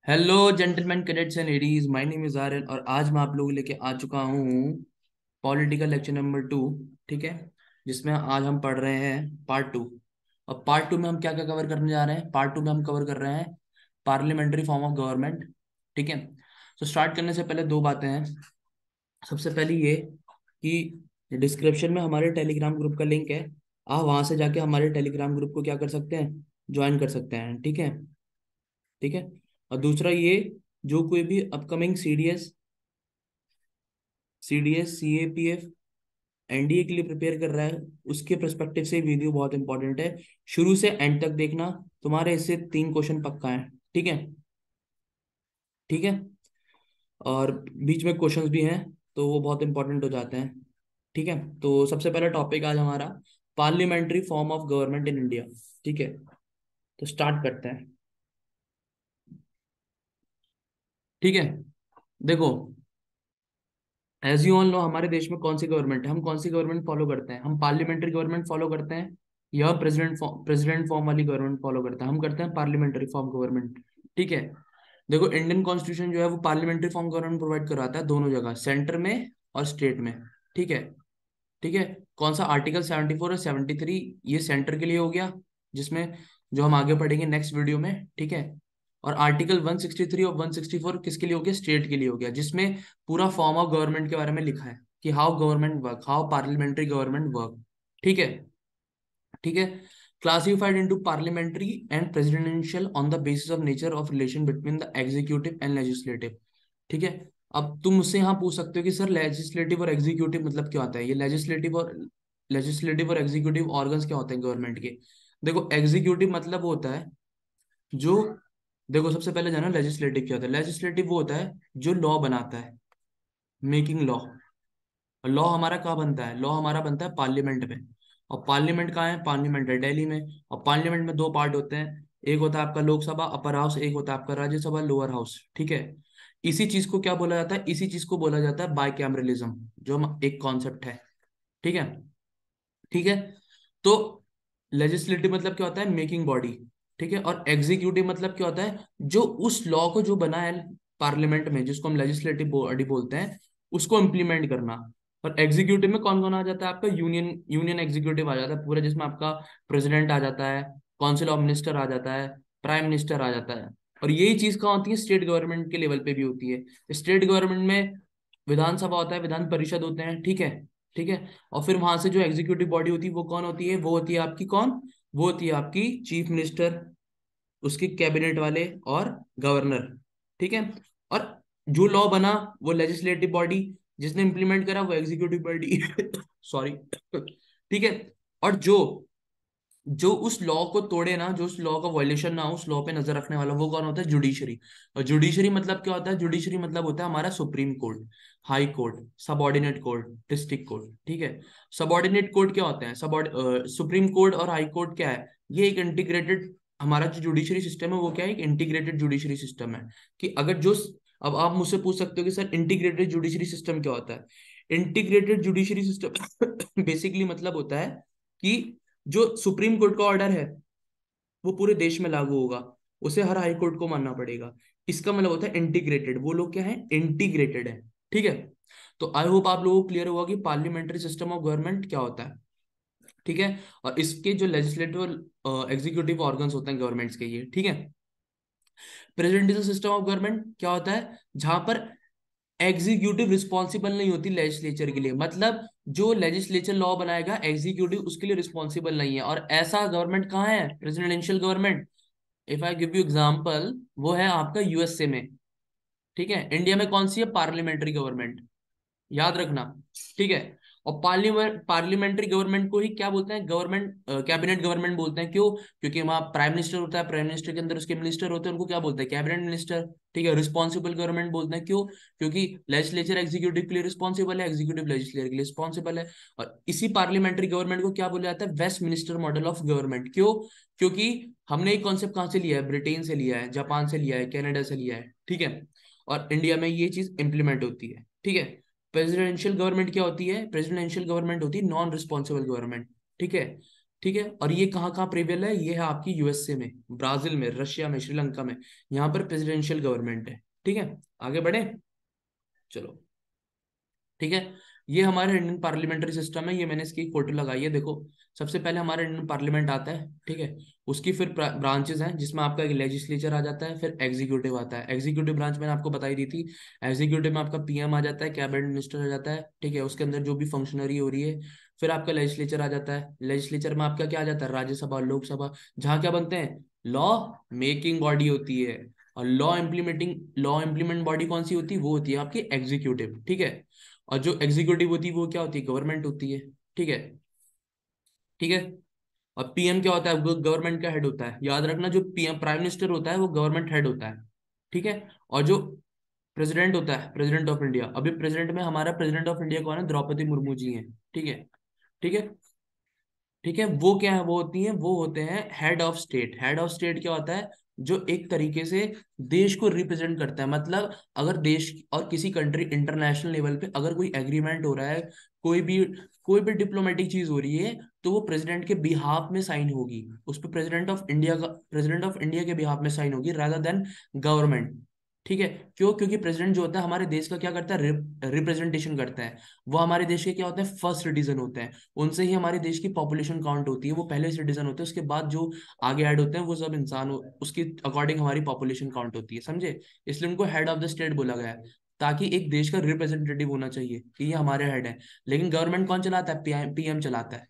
Hello gentleman cadets and ladies, my name is Aryan और आज मैं आप लोगों को लेके आ चुका हूँ पॉलिटिकल लेक्चर नंबर 2। ठीक है, जिसमें आज हम पढ़ रहे हैं पार्ट 2। और पार्ट 2 में हम क्या क्या कवर करने जा रहे हैं? पार्ट 2 में हम कवर कर रहे हैं पार्लियामेंट्री फॉर्म ऑफ गवर्नमेंट। ठीक है, तो स्टार्ट करने से पहले दो बातें हैं। सबसे पहली ये कि डिस्क्रिप्शन में हमारे टेलीग्राम ग्रुप का लिंक है। आप वहां से जाके हमारे टेलीग्राम ग्रुप को क्या कर सकते हैं? ज्वाइन कर सकते हैं। ठीक है, ठीक है। और दूसरा ये, जो कोई भी अपकमिंग सीडीएस सीएपीएफ एनडीए के लिए प्रिपेयर कर रहा है, उसके पर्सपेक्टिव से वीडियो बहुत इंपॉर्टेंट है। शुरू से एंड तक देखना, तुम्हारे इससे 3 क्वेश्चन पक्का है। ठीक है, ठीक है। और बीच में क्वेश्चंस भी हैं, तो वो बहुत इंपॉर्टेंट हो जाते हैं। ठीक है, तो सबसे पहला टॉपिक आज हमारा parliamentary form of government in India. ठीक है, तो स्टार्ट करते हैं। ठीक है, देखो, एज यू ऑल नो, हमारे देश में कौन सी गवर्नमेंट है? हम कौन सी गवर्नमेंट फॉलो करते हैं? हम पार्लियामेंट्री गवर्नमेंट फॉलो करते हैं या प्रेसिडेंट फॉर्म वाली गवर्नमेंट फॉलो करते हैं? हम करते हैं पार्लियामेंट्री फॉर्म गवर्नमेंट। ठीक है, देखो, इंडियन कॉन्स्टिट्यूशन जो है वो पार्लियामेंट्री फॉर्म गवर्नमेंट प्रोवाइड कराता है, दोनों जगह, सेंटर में और स्टेट में। ठीक है, ठीक है। कौन सा? आर्टिकल 74 और 73, ये सेंटर के लिए हो गया, जिसमें जो हम आगे पढ़ेंगे नेक्स्ट वीडियो में। ठीक है, और आर्टिकल 163 और 164 किसके लिए हो गया? स्टेट के लिए हो गया, जिसमें पूरा फॉर्म ऑफ गवर्नमेंट के बारे में लिखा है कि how government work, how parliamentary government work. ठीक है, ठीक है। Classified into parliamentary and presidential on the basis of nature of relation between the executive and legislative. ठीक है, अब तुम मुझसे यहाँ पूछ सकते हो कि सर लेजिस्लेटिव और एग्जीक्यूटिव मतलब क्या होता है? ये लेजिस्लेटिव और एग्जीक्यूटिव ऑर्गन्स क्या होते हैं गवर्नमेंट के? देखो, एग्जीक्यूटिव मतलब वो होता है जो, देखो, सबसे पहले जानो लेजिस्लेटिव क्या होता है। लेजिस्लेटिव वो होता है जो लॉ बनाता है, मेकिंग लॉ। और लॉ हमारा कहाँ बनता है? लॉ हमारा बनता है पार्लियामेंट में। और पार्लियामेंट कहाँ है? पार्लियामेंट है दिल्ली में। और पार्लियामेंट में दो पार्ट होते हैं, एक होता है आपका लोकसभा अपर हाउस, एक होता है आपका राज्यसभा लोअर हाउस। ठीक है, इसी चीज को क्या बोला जाता है? इसी चीज को बोला जाता है बाइकैमरलिज्म, जो एक कॉन्सेप्ट है। ठीक है, ठीक है। तो लेजिस्लेटिव मतलब क्या होता है? Making body. ठीक है, और एग्जीक्यूटिव मतलब क्या होता है? जो उस लॉ को जो बना है पार्लियामेंट में, जिसको हम लेजिस्लेटिव बॉडी बोलते हैं, उसको इम्प्लीमेंट करना। और एग्जीक्यूटिव में कौन कौन आ जाता है? आपका यूनियन यूनियन एग्जीक्यूटिव आ जाता है पूरा, जिसमें आपका प्रेसिडेंट आ जाता है, काउंसिल ऑफ मिनिस्टर आ जाता है, प्राइम मिनिस्टर आ जाता है। और यही चीज कहाँ होती है? स्टेट गवर्नमेंट के लेवल पे भी होती है। स्टेट गवर्नमेंट में विधानसभा होता है, विधान परिषद होते हैं। ठीक है, ठीक है। और फिर वहां से जो एग्जीक्यूटिव बॉडी होती है वो कौन होती है? वो होती है आपकी कौन? वो होती है आपकी चीफ मिनिस्टर, उसके कैबिनेट वाले और गवर्नर। ठीक है, और जो लॉ बना वो लेजिस्लेटिव बॉडी, जिसने इंप्लीमेंट करा वो एग्जीक्यूटिव बॉडी। सॉरी। ठीक है, और जो जो उस लॉ को तोड़े ना, जो उस लॉ का वायलेशन ना हो, उस लॉ पे नजर रखने वाला, वो कौन होता है? जुडिशरी। और जुडिशरी मतलब क्या होता है? जुडिशरी मतलब होता है हमारा supreme court, high court, subordinate court, district court. ठीक है, सबॉर्डिनेट कोर्ट क्या होते हैं? सुप्रीम कोर्ट और हाई कोर्ट क्या है? ये एक इंटीग्रेटेड, हमारा जो जुडिशरी सिस्टम है वो क्या है? एक इंटीग्रेटेड जुडिशरी सिस्टम है। कि अगर जो, अब आप मुझसे पूछ सकते हो कि सर इंटीग्रेटेड जुडिशरी सिस्टम क्या होता है? इंटीग्रेटेड जुडिशरी सिस्टम बेसिकली मतलब होता है कि जो सुप्रीम कोर्ट का ऑर्डर है वो पूरे देश में लागू होगा, उसे हर हाई कोर्ट को मानना पड़ेगा। इसका मतलब होता है इंटीग्रेटेड। वो लोग क्या है? इंटीग्रेटेड है। ठीक है, तो आई होप आप लोगों को क्लियर होगा कि पार्लियामेंट्री सिस्टम ऑफ गवर्नमेंट क्या होता है। ठीक है, और इसके जो लेजिस्लेटिव एग्जीक्यूटिव ऑर्गन्स होते हैं गवर्नमेंट्स के, ये ठीक है। प्रेसिडेंशियल सिस्टम ऑफ गवर्नमेंट क्या होता है? जहां पर एग्जीक्यूटिव रिस्पॉन्सिबल नहीं होती लेजिस्लेचर के लिए, मतलब जो लेजिस्लेचर लॉ बनाएगा, एग्जीक्यूटिव उसके लिए रिस्पॉन्सिबल नहीं है। और ऐसा गवर्नमेंट कहाँ है? Presidential government. If I give you example, वो है आपका यूएसए में। ठीक है, इंडिया में कौन सी है? पार्लियामेंट्री गवर्नमेंट, याद रखना। ठीक है, और पार्लियामेंट्री गवर्नमेंट को ही क्या बोलते हैं? गवर्नमेंट, कैबिनेट गवर्नमेंट बोलते हैं। क्यों? क्योंकि वहां प्राइम मिनिस्टर होता है, प्राइम मिनिस्टर के अंदर उसके मिनिस्टर होते हैं, उनको क्या बोलते हैं? Cabinet minister. ठीक है, रिस्पॉन्सिबल गवर्नमेंट बोलते हैं। क्यों? क्योंकि लेजिस्लेचर एग्जीक्यूटिव के लिए रिस्पॉन्सिबल है, एग्जीक्यूटिव लेजिस्लेचर के लिए रिस्पॉन्सिबल है। और इसी पार्लियामेंट्री गवर्नमेंट को क्या बोला जाता है? Westminster model of government. क्यों? क्योंकि हमने एक कॉन्सेप्ट कहाँ से लिया है? ब्रिटेन से लिया है, जापान से लिया है, कनाडा से लिया है। ठीक है, और इंडिया में ये चीज इंप्लीमेंट होती है। ठीक है, प्रेसिडेंशियल गवर्नमेंट क्या होती है? प्रेसिडेंशियल गवर्नमेंट होती है नॉन रिस्पॉन्सिबल गवर्नमेंट। ठीक है, ठीक है, और ये कहाँ कहाँ प्रिवेल है, ये है आपकी यूएसए में, ब्राजील में, रशिया में, श्रीलंका में, यहाँ पर प्रेसिडेंशियल गवर्नमेंट है। ठीक है, आगे बढ़े, चलो। ठीक है, ये हमारा इंडियन पार्लियामेंट्री सिस्टम है, ये मैंने इसकी फोटो लगाई है, देखो। सबसे पहले हमारा इंडियन पार्लियामेंट आता है, ठीक है। उसकी फिर ब्रांचेस हैं, जिसमें आपका एक लेजिस्लेचर आ जाता है, फिर एग्जीक्यूटिव आता है। एग्जीक्यूटिव ब्रांच मैंने आपको बताई दी थी। एग्जीक्यूटिव में आपका पीएम आ जाता है, कैबिनेट मिनिस्टर आ जाता है, ठीक है, उसके अंदर जो भी फंक्शनरी हो रही है। फिर आपका लेजिस्लेचर आ जाता है, लेजिस्लेचर में आपका क्या आ जाता है, राज्यसभा, लोकसभा, जहाँ क्या बनते हैं, लॉ मेकिंग बॉडी होती है। और लॉ इम्प्लीमेंट बॉडी कौन सी होती है, वो होती है आपकी एग्जीक्यूटिव, ठीक है। और जो एग्जीक्यूटिव होती है वो क्या होती है, गवर्नमेंट होती है, ठीक है। ठीक है, और पीएम क्या होता है, वो गवर्नमेंट का हेड होता है, याद रखना, जो पीएम प्राइम मिनिस्टर होता है वो गवर्नमेंट हेड होता है, ठीक है। और जो प्रेसिडेंट होता है, प्रेसिडेंट ऑफ इंडिया, अभी प्रेसिडेंट में हमारा प्रेसिडेंट ऑफ इंडिया कौन है, द्रौपदी मुर्मू जी हैं, ठीक है। ठीक है, ठीक है, वो क्या है, वो होती हैं, वो होते हैं head of state. Head of state क्या होता है, जो एक तरीके से देश को रिप्रेजेंट करता है। मतलब अगर देश और किसी कंट्री इंटरनेशनल लेवल पे अगर कोई एग्रीमेंट हो रहा है, कोई भी कोई भी डिप्लोमेटिक चीज हो रही है, तो वो प्रेसिडेंट के बिहाफ में साइन होगी, उस पर प्रेसिडेंट ऑफ इंडिया के बिहाफ में साइन होगी, रादर देन गवर्नमेंट। ठीक है, क्यों, क्योंकि प्रेसिडेंट जो होता है हमारे देश का क्या करता है, रिप्रेजेंटेशन करता है। वो हमारे देश के क्या होते हैं, फर्स्ट सिटीजन होते हैं। उनसे ही हमारे देश की पॉपुलेशन काउंट होती है, वो पहले सिटीजन होते हैं, उसके बाद जो आगे ऐड होते हैं वो सब इंसान उसकी अकॉर्डिंग हमारी पॉपुलेशन काउंट होती है, समझे। इसलिए उनको हेड ऑफ द स्टेट बोला गया है, ताकि एक देश का रिप्रेजेंटेटिव होना चाहिए कि ये हमारे हेड है। लेकिन गवर्नमेंट कौन चलाता है, पीएम चलाता है।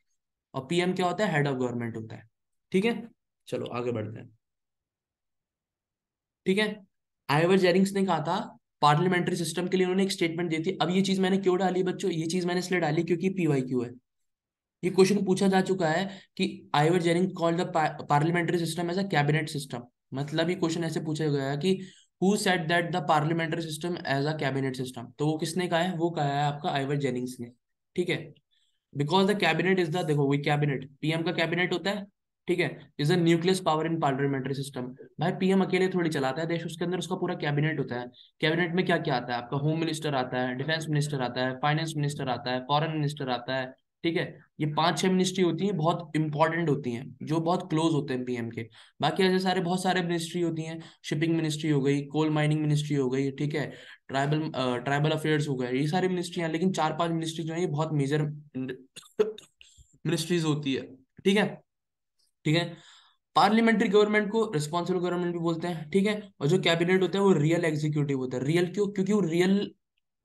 और पीएम क्या होता है, हेड ऑफ गवर्नमेंट होता है। ठीक है, चलो आगे बढ़ते हैं। ठीक है, आइवर जेरिंग्स ने कहा था, पार्लियामेंट्री सिस्टम के लिए उन्होंने एक स्टेटमेंट दी थी। अब ये चीज मैंने क्यों डाली बच्चों, ये चीज मैंने इसलिए डाली क्योंकि पीवाईक्यू है। ये क्वेश्चन पूछा जा चुका है कि Ivor Jennings called the parliamentary system as a cabinet system. मतलब ये क्वेश्चन ऐसे पूछा गया है कि who said that the parliamentary system as a cabinet system, तो वो किसने कहा है, वो कहा है आपका आइवर जेनिंग्स ने। ठीक है, because the cabinet is the, देखो वही कैबिनेट, पीएम का कैबिनेट होता है, ठीक है, is the nucleus power in parliamentary system. भाई पीएम अकेले थोड़ी चलाता है देश, उसके अंदर उसका पूरा कैबिनेट होता है। कैबिनेट में क्या क्या आता है, आपका होम मिनिस्टर आता है, डिफेंस मिनिस्टर आता है, फाइनेंस मिनिस्टर आता है, फॉरेन मिनिस्टर आता है, ठीक है। ये पांच छह मिनिस्ट्री होती हैं, बहुत इंपॉर्टेंट होती हैं, जो बहुत क्लोज होते हैं पीएम के। बाकी ऐसे सारे बहुत सारे मिनिस्ट्री होती हैं, शिपिंग मिनिस्ट्री हो गई, कोल माइनिंग मिनिस्ट्री हो गई, ठीक है, ट्राइबल अफेयर्स हो गए, ये सारी मिनिस्ट्री हैं। लेकिन चार पांच मिनिस्ट्री जो है ये बहुत मेजर मिनिस्ट्रीज होती है। ठीक है, ठीक है। पार्लियामेंट्री गवर्नमेंट को रिस्पॉन्सिबल गवर्नमेंट भी बोलते हैं, ठीक है। और जो कैबिनेट होता है वो रियल एग्जीक्यूटिव होता है। रियल क्यों, क्योंकि वो रियल,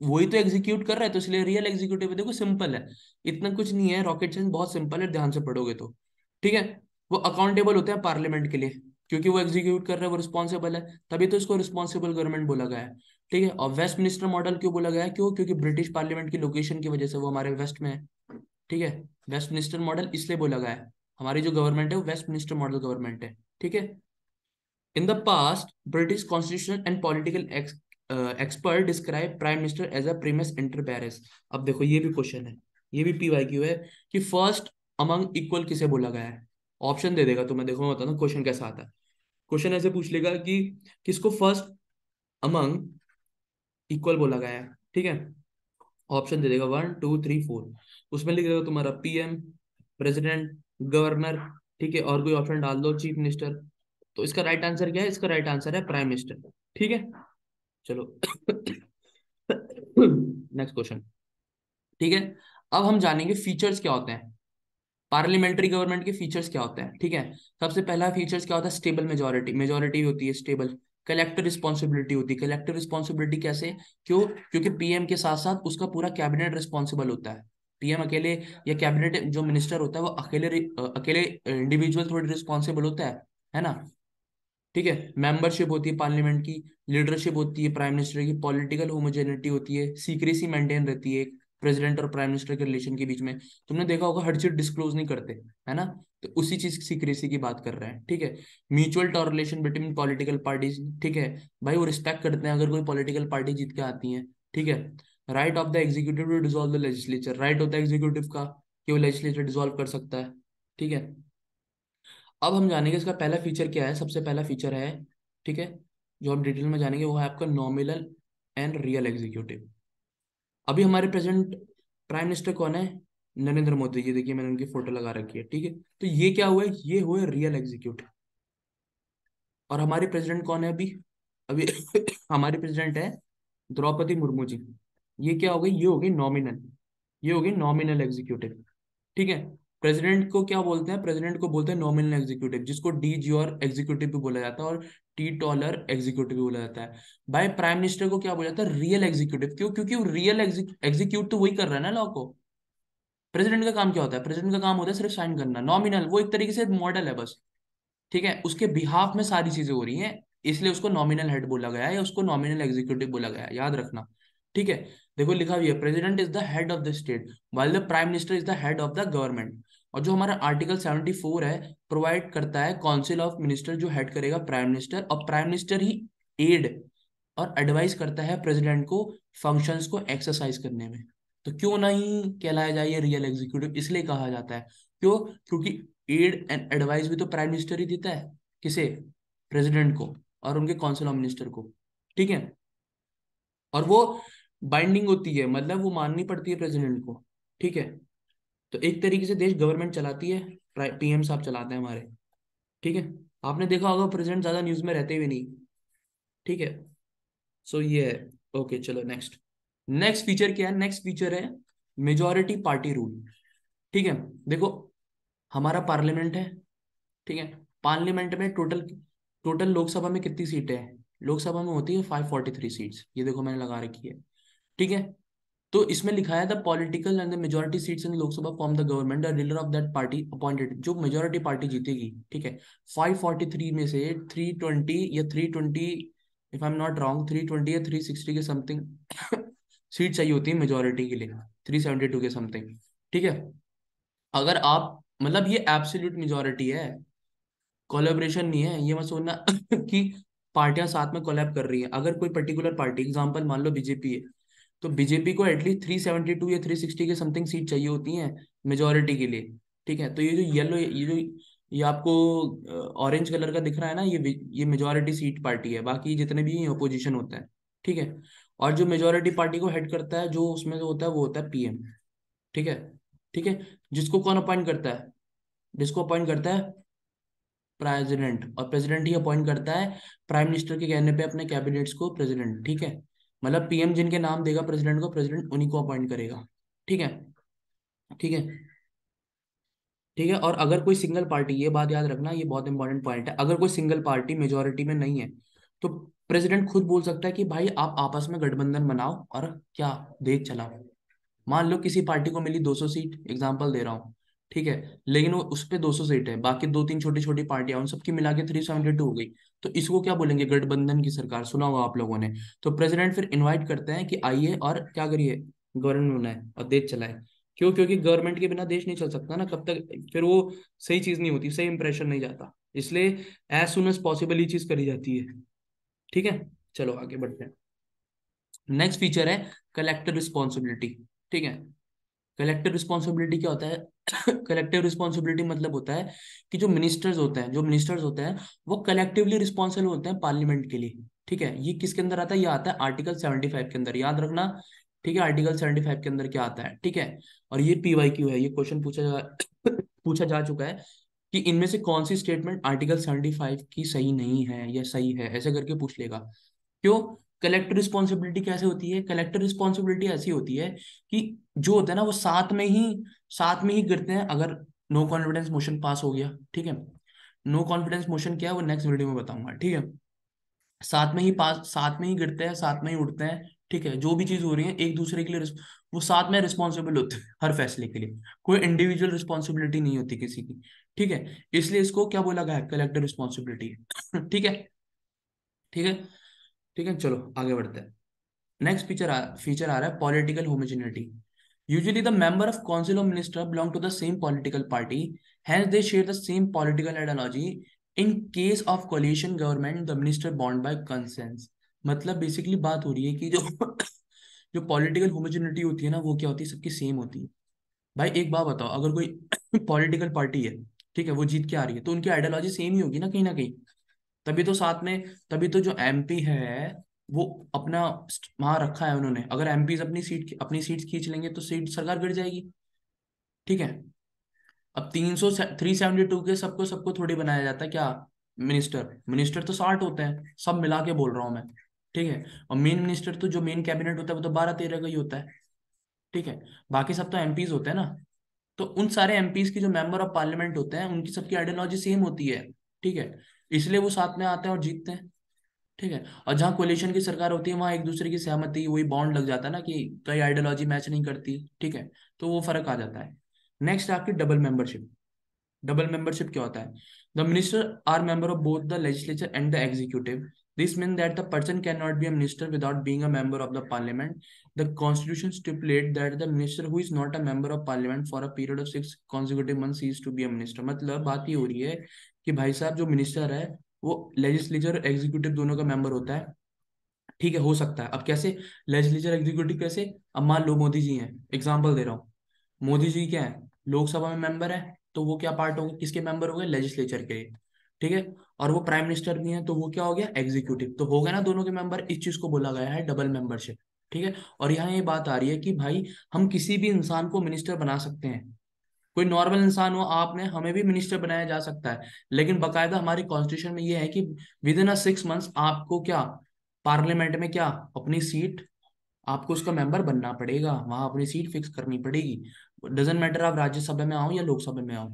वही तो एग्जीक्यूट कर रहा है, तो इसलिए रियल एग्जीक्यूटिव है। देखो सिंपल है, इतना कुछ नहीं है, रॉकेट साइंस बहुत सिंपल है, ध्यान से पढ़ोगे तो। ठीक है, वो अकाउंटेबल होते हैं पार्लियामेंट के लिए, क्योंकि वो एग्जीक्यूट कर रहे हैं, वो रिस्पॉन्सिबल है, तभी तो इसको रिस्पॉन्सिबल गवर्नमेंट बोला गया है। ठीक है, और वेस्ट मिनिस्टर मॉडल क्यों बोला गया है, क्यों, क्योंकि ब्रिटिश पार्लियामेंट की लोकेशन की वजह से वो हमारे वेस्ट में है। ठीक है, वेस्ट मिनिस्टर मॉडल इसलिए बोला गया है, हमारी जो गवर्नमेंट है वो वेस्ट मिनिस्टर मॉडल गवर्नमेंट है। ठीक है, in the past British constitution and political expert describe prime minister as a primus inter pares. अब देखो ये भी क्वेश्चन है, ये भी पीवाईक्यू है, कि फर्स्ट अमंग इक्वल किसे बोला गया है। ऑप्शन दे देगा तो मैं देखो, मैं बताता हूँ क्वेश्चन कैसा आता है। क्वेश्चन ऐसे पूछ लेगा कि किसको फर्स्ट अमंग इक्वल बोला गया है, ठीक है। ऑप्शन दे देगा 1 2 3 4, उसमें लिख देगा तुम्हारा पीएम, प्रेसिडेंट, गवर्नर, ठीक है, और कोई ऑप्शन डाल दो, चीफ मिनिस्टर। तो इसका राइट आंसर क्या है, इसका राइट आंसर है प्राइम मिनिस्टर। ठीक है, चलो नेक्स्ट क्वेश्चन। ठीक है, अब हम जानेंगे फीचर्स क्या होते हैं, पार्लियामेंट्री गवर्नमेंट के फीचर्स क्या होते हैं। ठीक है, सबसे पहला फीचर्स क्या होता है, स्टेबल मेजोरिटी, मेजोरिटी होती है स्टेबल। कलेक्टिव रिस्पॉन्सिबिलिटी होती है, कलेक्टिव रिस्पॉन्सिबिलिटी कैसे, क्यों, क्योंकि पीएम के साथ साथ उसका पूरा कैबिनेट रिस्पॉन्सिबल होता है। पीएम अकेले या कैबिनेट जो मिनिस्टर होता है वो अकेले इंडिविजुअल थोड़ी रिस्पॉन्सिबल होता है ना। ठीक है, मेंबरशिप होती है पार्लियामेंट की, लीडरशिप होती है प्राइम मिनिस्टर की, पॉलिटिकल होमोजेनिटी होती है, सीक्रेसी मेंटेन रहती है प्रेसिडेंट और प्राइम मिनिस्टर के रिलेशन के बीच में। तुमने देखा होगा हर चीज डिस्क्लोज नहीं करते, है ना। तो उसी चीज सीक्रेसी की बात कर रहे हैं, ठीक है। Mutual toleration between political parties, ठीक है, भाई वो रिस्पेक्ट करते हैं अगर कोई पॉलिटिकल पार्टी जीत के आती है, ठीक है। Right of the executive to dissolve the legislature, right होता है एग्जीक्यूटिव का कि वो लेजिस्लेचर डिसॉल्व कर सकता है, ठीक है। अब हम जानेंगे इसका पहला फीचर क्या है, सबसे पहला फीचर है, ठीक है, जो हम डिटेल में जानेंगे वो है आपका नॉमिनल एंड रियल एग्जीक्यूटिव। अभी हमारे प्रेजेंट प्राइम मिनिस्टर कौन है, नरेंद्र मोदी, ये देखिए मैंने उनकी फोटो लगा रखी है, ठीक है। तो ये क्या हुआ है, ये हुए रियल एग्जीक्यूटिव। और हमारी प्रेसिडेंट कौन है अभी? अभी हमारी प्रेसिडेंट है द्रौपदी मुर्मू जी। ये क्या हो गई, ये हो गई नॉमिनल, ये हो गई नॉमिनल एग्जीक्यूटिव, ठीक है। प्रेसिडेंट को क्या बोलते हैं, प्रेसिडेंट को बोलते हैं नॉमिनल एग्जीक्यूटिव, जिसको डी जी और एग्जीक्यूटिव भी बोला जाता है, और टी टॉलर एग्जीक्यूटिव भी बोला जाता है। भाई प्राइम मिनिस्टर को क्या बोला जाता है, रियल एग्जीक्यूटिव। क्यों? क्योंकि वो रियल एग्जीक्यूट तो वही कर रहा है ना लॉ को। प्रेसिडेंट का काम क्या होता है, प्रेसिडेंट का काम होता है सिर्फ साइन करना। नॉमिनल वो एक तरीके से मॉडल है बस, ठीक है। उसके बिहाफ में सारी चीजें हो रही हैं, इसलिए उसको नॉमिनल हेड बोला गया है, या उसको नॉमिनल एग्जीक्यूटिव बोला गया है, याद रखना, ठीक है। देखो लिखा हुआ है, president is the head of the state while the prime minister is the head of the government. और जो हमारा आर्टिकल 74 है, प्रोवाइड करता है काउंसिल ऑफ मिनिस्टर, जो हेड करेगा प्राइम मिनिस्टर, और प्राइम मिनिस्टर ही एड और एडवाइस करता है प्रेसिडेंट को फंक्शंस को एक्सरसाइज करने में। तो क्यों नहीं कहलाया जाए ये रियल एग्जीक्यूटिव, इसलिए कहा जाता है। क्यों? क्योंकि एड एंड एडवाइस भी तो प्राइम मिनिस्टर ही देता है, किसे? प्रेसिडेंट को और उनके काउंसिल ऑफ मिनिस्टर को, ठीक है। और वो बाइंडिंग होती है, मतलब वो माननी पड़ती है प्रेसिडेंट को, ठीक है। तो एक तरीके से देश गवर्नमेंट चलाती है, पीएम साहब चलाते हैं हमारे, ठीक है। आपने देखा होगा प्रेसिडेंट ज्यादा न्यूज में रहते हुए नहीं, ठीक है। सो ये है, ओके चलो नेक्स्ट। नेक्स्ट फीचर क्या है, नेक्स्ट फीचर है मेजोरिटी पार्टी रूल, ठीक है। देखो हमारा पार्लियामेंट है, ठीक है। पार्लियामेंट में टोटल टोटल लोकसभा में कितनी सीटें हैं? लोकसभा में होती है 543 सीट्स, ये देखो मैंने लगा रखी है, ठीक है। तो इसमें लिखा है the political and the majority seats in Lok Sabha form the government the leader of that party appointed. जो मेजोरिटी पार्टी जीतेगी, ठीक है, 543 में से 320 या 320, if I am not wrong 320 या 360 के समथिंग सीट चाहिए होती है मेजोरिटी के लिए, 372 के समथिंग, ठीक है। अगर आप, मतलब ये एब्सोल्यूट मेजोरिटी है, कोलेबरेशन नहीं है, ये मत सोचना कि पार्टियां साथ में कोलैब कर रही हैं। अगर कोई पर्टिकुलर पार्टी, एग्जांपल मान लो बीजेपी है, तो बीजेपी को एटलीस्ट 372 या 360 के समथिंग सीट चाहिए होती हैं मेजोरिटी के लिए, ठीक है। तो ये जो येलो, ये जो ये आपको ऑरेंज कलर का दिख रहा है ना, ये मेजोरिटी सीट पार्टी है, बाकी जितने भी अपोजिशन होता है, ठीक है। और जो मेजोरिटी पार्टी को हेड करता है, जो उसमें जो होता है, वो होता है पीएम, ठीक है, ठीक है। जिसको कौन अपॉइंट करता है, जिसको अपॉइंट करता है प्रेसिडेंट, और प्रेसिडेंट ही अपॉइंट करता है प्राइम मिनिस्टर के कहने पे अपने कैबिनेट्स को प्रेसिडेंट, ठीक है। मतलब पीएम जिनके नाम देगा प्रेसिडेंट को, प्रेसिडेंट उन्हीं को अपॉइंट करेगा, ठीक है, ठीक है, ठीक है। और अगर कोई सिंगल पार्टी, ये बात याद रखना, ये बहुत इंपॉर्टेंट पॉइंट है, अगर कोई सिंगल पार्टी मेजोरिटी में नहीं है, तो प्रेसिडेंट खुद बोल सकता है कि भाई आप आपस में गठबंधन बनाओ और क्या, देश चलाओ। मान लो किसी पार्टी को मिली 200 सीट, एग्जांपल दे रहा हूँ, ठीक है, लेकिन वो उस पे 200 सीट है, बाकी दो तीन छोटी छोटी पार्टियां, उन सबकी मिला के 372 हो गई। तो इसको क्या बोलेंगे, गठबंधन की सरकार, सुना होगा आप लोगों ने। तो प्रेसिडेंट फिर इनवाइट करते हैं कि आइए और क्या करिए, गवर्नमेंट बनाए और देश चलाए। क्यों? क्योंकि गवर्नमेंट के बिना देश नहीं चल सकता ना कब तक, फिर वो सही चीज नहीं होती, सही इंप्रेशन नहीं जाता, इसलिए एज सुन एज पॉसिबल ही चीज करी जाती है, ठीक है। चलो आगे बढ़ते हैं। नेक्स्ट फीचर है कलेक्टिव रिस्पॉन्सिबिलिटी, ठीक है। कलेक्टिव रिस्पॉन्सिबिलिटी क्या होता है? कलेक्टिव रिस्पॉन्सिबिलिटी मतलब होता है कि जो मिनिस्टर्स होते हैं वो कलेक्टिवली रिस्पॉन्सिबल होते हैं पार्लियामेंट के लिए, ठीक है। ये किसके अंदर आता है? ये आता है आर्टिकल 75 के अंदर, याद रखना, ठीक है। आर्टिकल 75 के अंदर क्या आता है, ठीक है। और ये PYQ है, ये क्वेश्चन पूछा जा चुका है कि इनमें से कौन सी स्टेटमेंट आर्टिकल 75 की सही नहीं है या सही है, ऐसे करके पूछ लेगा। क्यों? कलेक्टिव रिस्पॉन्सिबिलिटी कैसे होती है? कलेक्टिव रिस्पॉन्सिबिलिटी ऐसी होती है कि जो होता है ना, वो साथ में ही गिरते हैं। अगर नो कॉन्फिडेंस मोशन पास हो गया, ठीक है, नो कॉन्फिडेंस मोशन क्या है वो नेक्स्ट वीडियो में बताऊंगा, ठीक है। साथ में ही गिरते हैं, साथ में ही उठते हैं, ठीक है। जो भी चीज हो रही है एक दूसरे के लिए वो साथ में रिस्पॉन्सिबल होते हैं हर फैसले के लिए, कोई इंडिविजुअल रिस्पॉन्सिबिलिटी नहीं होती किसी की, ठीक है। इसलिए इसको क्या बोला गया है, कलेक्टिव रिस्पॉन्सिबिलिटी ठीक है, ठीक है, ठीक है। चलो आगे बढ़ते हैं। नेक्स्ट फीचर आ रहा है political homogeneity. Usually the member of council of minister belong to the same political party, hence they share the same political ideology. In case of coalition government the minister bound by consent। मतलब basically बात हो रही है कि जो जो political homogeneity होती है ना, वो क्या होती है, सबकी सेम होती है। भाई एक बात बताओ, अगर कोई पॉलिटिकल पार्टी है, ठीक है, वो जीत के आ रही है, तो उनकी आइडियोलॉजी सेम ही होगी ना, कहीं। तभी तो साथ में, तभी तो जो MP है वो अपना वहां रखा है उन्होंने। अगर MPs अपनी सीट खींच लेंगे तो सीट सरकार गिर जाएगी, ठीक है। अब 372 के सबको सबको थोड़ी बनाया जाता है क्या, मिनिस्टर। मिनिस्टर तो 60 होते हैं, सब मिला के बोल रहा हूँ मैं। ठीक है। और मेन मिनिस्टर तो जो मेन कैबिनेट होता है वो तो 12-13 का ही होता है। ठीक है। बाकी सब तो एमपीज होते हैं ना। तो उन सारे एमपीज की जो मेंबर ऑफ पार्लियामेंट होते हैं उनकी सबकी आइडियोलॉजी सेम होती है। ठीक है। इसलिए वो साथ में आते हैं और जीतते हैं। ठीक है। और जहाँ कोलिशन की सरकार होती है वहां एक दूसरे की सहमति, वही बॉन्ड लग जाता है ना कि कई आइडियोलॉजी मैच नहीं करती। ठीक है। तो वो फर्क आ जाता है। नेक्स्ट आपकी डबल मेंबरशिप। डबल मेंबरशिप क्या होता है? The minister are member of both the legislature and the executive. This mean that the person can not be a minister without being a member of the parliament. The constitution stipulate that the minister who is not a member of parliament for a period of 6 consecutive months cease to be a minister. मतलब बात ये हो रही है कि भाई साहब जो मिनिस्टर है वो लेजिस्लेचर और एग्जीक्यूटिव दोनों का मेंबर होता है। ठीक है, हो सकता है। अब कैसे लेजिस्लेचर एग्जीक्यूटिव कैसे? अब मान लो मोदी जी हैं, एग्जांपल दे रहा हूँ। मोदी जी क्या है, लोकसभा में मेंबर है, तो वो क्या पार्ट हो गए, किसके मेंबर हो गए, लेजिस्लेचर के। ठीक है। और वो प्राइम मिनिस्टर भी हैं तो वो क्या हो गया, एग्जीक्यूटिव। तो हो गया ना दोनों के मेंबर। इस चीज को बोला गया है डबल मेंबरशिप। ठीक है। और यहाँ ये बात आ रही है कि भाई हम किसी भी इंसान को मिनिस्टर बना सकते हैं। कोई नॉर्मल इंसान हो, आपने हमें भी मिनिस्टर बनाया जा सकता है। लेकिन बकायदा हमारी कॉन्स्टिट्यूशन में ये है कि विद इन 6 मंथ्स आपको क्या, पार्लियामेंट में क्या, अपनी सीट, आपको उसका मेंबर बनना पड़ेगा, वहां अपनी सीट फिक्स करनी पड़ेगी। डजेंट मैटर आप राज्यसभा में आओ या लोकसभा में आओ।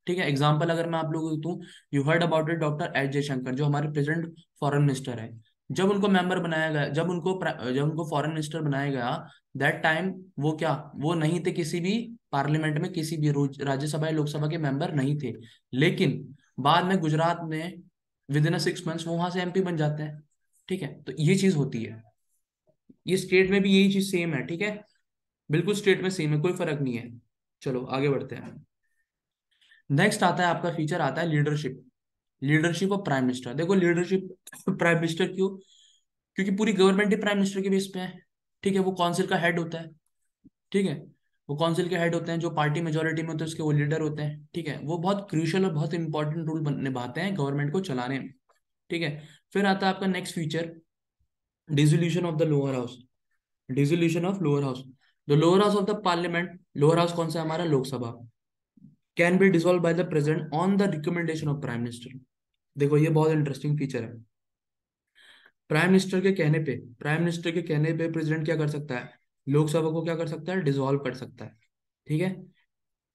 ठीक है। एग्जाम्पल अगर मैं आप लोगों को दूं, you heard about it, doctor S Jaishankar जो हमारे प्रेजेंट फॉरेन मिनिस्टर है। जब उनको मेंबर बनाया गया, जब उनको फॉरेन मिनिस्टर बनाया गया, दैट टाइम वो क्या, वो नहीं थे किसी भी पार्लियामेंट में, किसी भी राज्यसभा या लोकसभा के मेंबर नहीं थे। लेकिन बाद में गुजरात में विद इन 6 मंथ्स वो वहां से एमपी बन जाते हैं। ठीक है। तो ये चीज होती है। ये स्टेट में भी यही चीज सेम है। ठीक है। बिल्कुल स्टेट में सेम है, कोई फर्क नहीं है। चलो आगे बढ़ते हैं। नेक्स्ट आता है आपका फीचर आता है leadership. Leadership of prime minister. देखो लीडरशिप प्राइम मिनिस्टर क्यों? क्योंकि पूरी गवर्नमेंट ही प्राइम मिनिस्टर के बेस पे है। ठीक है। वो काउंसिल का हेड होता है। ठीक है। वो काउंसिल के हेड होते हैं, जो पार्टी मेजोरिटी में होते हैं उसके वो लीडर होते हैं। ठीक है। वो बहुत क्रूशियल और बहुत इंपॉर्टेंट रोल निभाते हैं गवर्नमेंट को चलाने में। ठीक है। फिर आता है आपका next feature, dissolution of the lower house. Dissolution of lower house. The lower house of the parliament, lower house कौन सा है हमारा, Lok Sabha, can be dissolve by the president on the recommendation of prime minister. देखो ये बहुत interesting feature है। Prime minister के कहने पे, प्राइम मिनिस्टर के कहने पे प्रेसिडेंट क्या कर सकता है, लोकसभा को क्या कर सकता है, डिसॉल्व कर सकता है। ठीक है।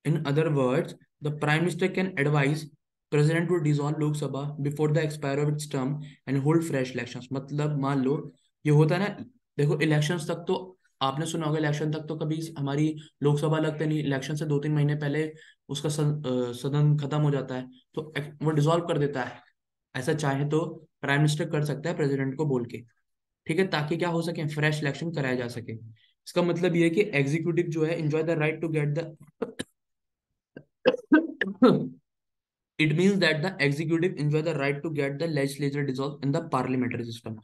In other words, the prime minister can advise president to dissolve Lok Sabha before the expire of its term and hold fresh elections. मतलब मान लो ये होता है ना, देखो इलेक्शंस तक तो आपने सुना होगा, इलेक्शन तक तो कभी हमारी लोकसभा लगते नहीं, इलेक्शन से 2-3 महीने पहले उसका सदन खत्म हो जाता है। तो वो डिसॉल्व कर देता है। ऐसा चाहे तो प्राइम मिनिस्टर कर सकता है प्रेसिडेंट को बोल के। ठीक है। ताकि क्या हो सके, फ्रेश इलेक्शन कराया जा सके। इसका मतलब ये है कि एग्जीक्यूटिव जो है enjoy the right to get the it means that the executive enjoy the right to get the legislature dissolved in the parliamentary system।